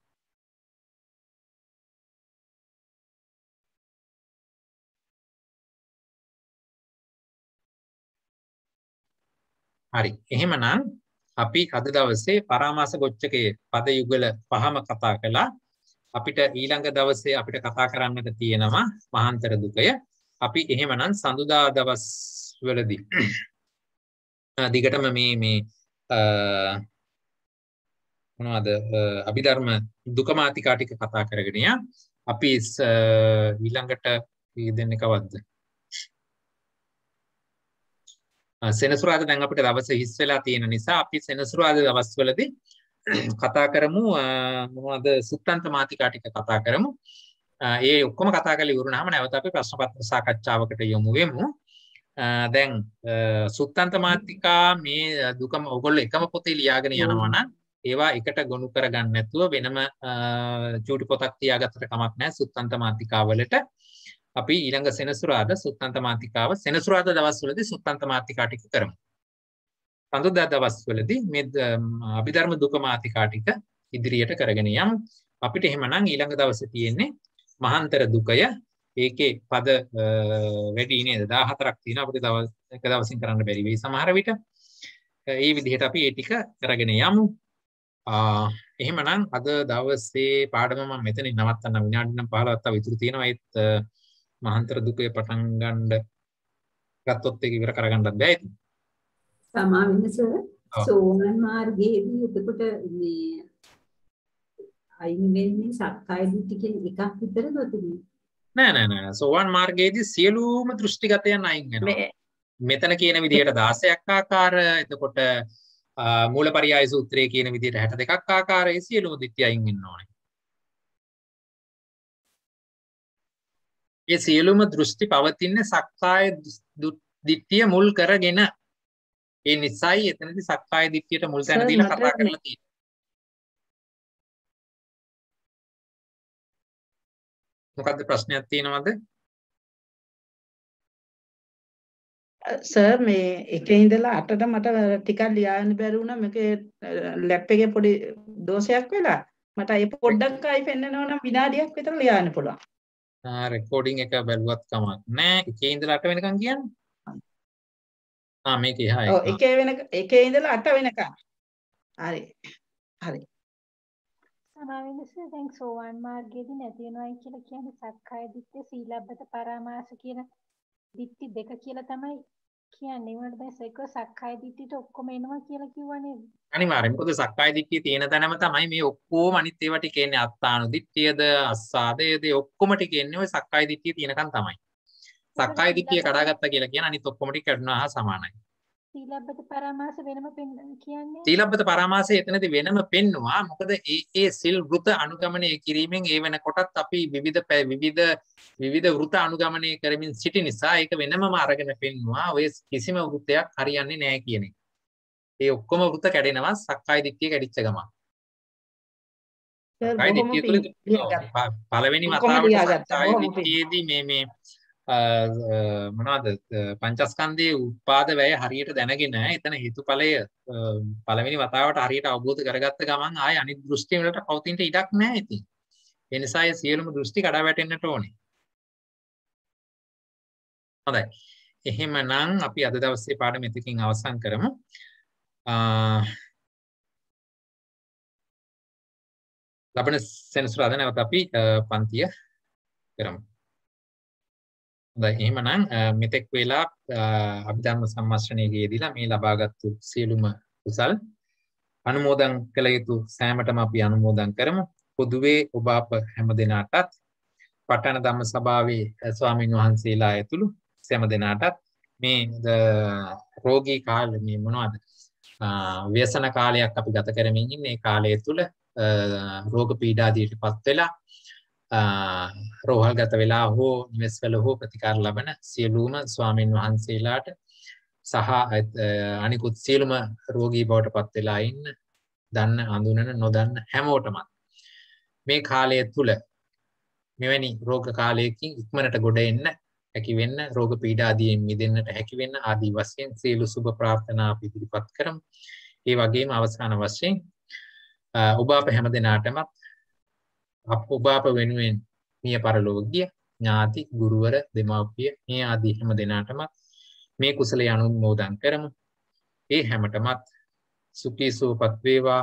හරි. එහෙමනම් අපි අද දවසේ පරාමාස ගොච්ඡකයේ පද යුගල පහම කතා කළා. අපිට ඊළඟ දවසේ අපිට කතා කරන්නට තියෙනවා මහාන්තර දුකය. අපි එහෙමනම් සඳුදා දවස් වලදී දිගටම මේ මොනවද අභිධර්ම දුකමාතිකා ටික කතා කරගෙන යන්න. අපි ඊළඟට දෙන්නේ කවද්ද? සෙනසුරාදා දැන් අපිට දවස හිස් වෙලා තියෙන නිසා අපි සෙනසුරාදා දවස්වලදී කතා කරමු මොනවද සුත්තන්ත මාතිකා ටික කතා කරමු. ඒ ඔක්කොම කතා කරලා ඉවරුනහම නැවත අපි ප්‍රශ්න පත්‍ර සාකච්ඡාවකට යමු වෙමු. දැන් සුත්තන්ත මාතිකා මේ දුකම ඔයගොල්ලෝ එකම පොතේ ලියාගෙන යනවා නම් ඒවා එකට ගොනු කරගන්න නැතුව වෙනම චූටි පොතක් තියාගත්තට කමක් නැහැ. සුත්තන්ත මාතිකාවලට අපි ඊළඟ සෙනසුරාදා සුත්තන්ත මාතිකාව සෙනසුරාදා දවස්වලදී සුත්තන්ත මාතිකා ටික කරමු. සඳුදා දවස්වලදී මේ අභිධර්ම දුක මාතිකා ටික ඉදිරියට කරගෙන යමු. අපිට එහෙමනම් ඊළඟ දවසේ තියෙන්නේ මහාන්තර දුකය. ඒකේ පද වැඩි නේද? 14ක් තියෙනවා. අපිට එක දවසින් කරන්න බැරි වෙයි සමහර විට. ඒ විදිහට අපි ඒ ටික කරගෙන යමු. එහෙමනම් අද දවසේ පාඩම මම මෙතනින් නවත්තන්න විනාඩි 15ක් තව ඉතුරු තියෙනවා. ඒත් මහාන්තර දුකේ පටන් ගන්න ගත්තොත් ඒක ඉවර කරගන්නත් බෑ ඉතින්. සමාවෙන්න සර්. සෝමන් මාර්ගයේදී එතකොට මේ අයින් වෙන්නේ සක්කාය දිට්ඨි කියන එකක් විතරද ඔතන? නෑ. සෝවන් මාර්ගයේදී සියලුම දෘෂ්ටිගතයන් අයින් වෙනවා. මෙතන කියන විදිහට 16ක් ආකාර, එතකොට මූලපරියාය සූත්‍රයේ කියන විදිහට 62ක් ආකාරයේ සියලුම දිට්ඨි අයින් වෙන්න ඕනේ. ඒ සියලුම දෘෂ්ටි පවතින්නේ සක්කාය දිට්ඨිය මුල් කරගෙන. ඒ නිසායි එතනදී සක්කාය දිට්ඨියට මුල් තැන දීලා කතා කරලා තියෙන්නේ. මොකද්ද ප්‍රශ්නයක් තියෙනවද? සර් මේ එකේ ඉඳලා 8ට මට ටිකක් ලියන්න බැරි වුණා මේකේ ලැප් එකේ පොඩි දෝෂයක් වෙලා මට ඒ පොඩ්ඩක් ආයි පෙන්නනවා නම් විනාඩියක් විතර ලියන්න පුළුවන්. රෙකෝඩින් එක බැලුවත් කමක් නැහැ. එකේ ඉඳලා 8 වෙනකන් කියන්නේ. මේකේ හායි. ඔව් එකේ ඉඳලා 8 වෙනකන්. හරි. හරි. සමාවෙන්නස දැන් සෝවාන් මාර්ගයේදී නැති වෙනවයි කියලා කියන්නේ සක්කාය දිට්ඨිය සීලබ්බත පරාමාස කියන දිට්ඨි දෙක කියලා තමයි කියන්නේ. ඒකට දැන් ඒක සක්කාය දිට්ඨියට ඔක්කොම එනවා කියලා කිව්වා නේද? අනිවාර්යෙන්. මොකද සක්කාය දිට්ඨිය තියෙන තැනම තමයි මේ ඔක්කොම අනිත් ඒවා ටික එන්නේ. අත්තානු දිට්ඨියද අස්සාදයේද ඔක්කොම ටික එන්නේ ওই සක්කාය දිට්ඨිය තියෙනකන් තමයි. සක්කාය දිට්ඨිය කඩාගත්තා කියලා කියන අනිත් ඔක්කොම ටික කඩනවා හා සමානයි. සීලබ්බත පරාමාස වෙනම කියන්නේ සීලබ්බත පරාමාසය එතනදී වෙනම පෙන්නවා. මොකද ඒ සිල් වෘත අනුගමනය කිරීමෙන් ඒ වෙනකොටත් අපි විවිධ වෘත අනුගමනය කරමින් සිටි නිසා ඒක වෙනමම අරගෙන පෙන්නවා. ඔය කිසිම වෘතයක් හරියන්නේ නැහැ කියන එක. ඒ ඔක්කොම වෘත කැඩෙනවා සක්කාය දිට්ඨිය කැඩිච්ච ගමන්. සක්කාය දිට්ඨිය තුළ පළවෙනි වතාවට සක්කාය දිට්ඨියේදී මේ මොනවද පංචස්කන්ධයේ උත්පාද වැය හරියට දැනගෙන එතන හේතුඵලය පළවෙනි වතාවට හරියට අවබෝධ කරගත්ත ගමන් ආයේ අනිත් දෘෂ්ටි වලට පවතින්න ඉඩක් නැහැ ඉතින්. ඒ නිසා ඒ සියලුම දෘෂ්ටි කඩා වැටෙන්නට ඕනේ. හොඳයි. එහෙමනම් අපි අද දවසේ පාඩම මෙතකින් අවසන් කරමු. ලබන සෙනසුරාදා නැවත අපි පන්තිය කරමු. හොඳයි එහෙමනම් මෙතෙක් වෙලා අභිධර්ම සම්මස්රණයේ යෙදিলা මේ ලබාගත්තු සියලුම කුසල් අනුමෝදන් කළ යුතු සෑමටම අපි අනුමෝදන් කරමු. පොදුවේ ඔබ අප හැම දිනාටත් පටන ධම්ම සභාවේ ස්වාමීන් වහන්සේලා ඇතුළු හැම දිනාටත් මේ රෝගී කාලේ මේ මොනවද ව්‍යසන කාලයක් අපි ගත කරමින් ඉන්නේ. මේ කාලය තුල රෝග පීඩාදීටපත් වෙලා රෝහල්ගත වෙලා හෝ නිවෙස්වල හෝ ප්‍රතිකාර ලබන සියලුම ස්වාමින් වහන්සේලාට සහ අනිකුත් සියලුම රෝගී බවට පත් වෙලා ඉන්න දන්න අඳුනන නොදන්න හැමෝටම මේ කාලය තුල මෙවැනි රෝග කාලයකින් ඉක්මනට ගොඩ එන්න හැකි වෙන්න රෝග පීඩාදීන් මිදෙන්නට හැකි වෙන්න ආදී වශයෙන් සියලු සුබ ප්‍රාර්ථනා අපි ඉදිරිපත් කරමු. ඒ වගේම අවසාන වශයෙන් ඔබ අප හැම දිනාටම ඔබ අප වෙනුවෙන් මිය පරලෝකීය ඥාති ගුරුවර දෙමව්පිය මේ ආදී හැම දිනාටම මේ කුසලයේ අනුමෝදන් කරමු. ඒ හැමතෙමත් සුඛී සුවපත් වේවා,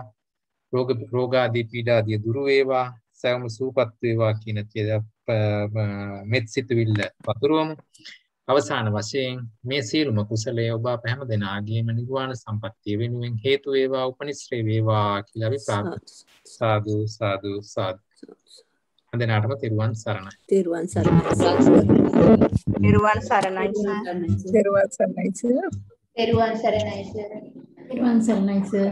රෝගාදී පීඩාදී දුරු වේවා, සෑම සුවපත් වේවා කියන මෙත් සිතුවිල්ල වතුරවමු. අවසාන වශයෙන් මේ සියලුම කුසලයේ ඔබ අප හැම දිනාගේම නිර්වාණ සම්පත්තිය වෙනුවෙන් හේතු වේවා, උපනිශ්‍රේ වේවා කියලා අපි ප්‍රාර්ථනා. සාදු සාදු සාදු. අදනාටම තෙරුවන් සරණයි. තෙරුවන් සරණයි. තෙරුවන් සරණයි. තෙරුවන් සරණයි. තෙරුවන් සරණයි සර්.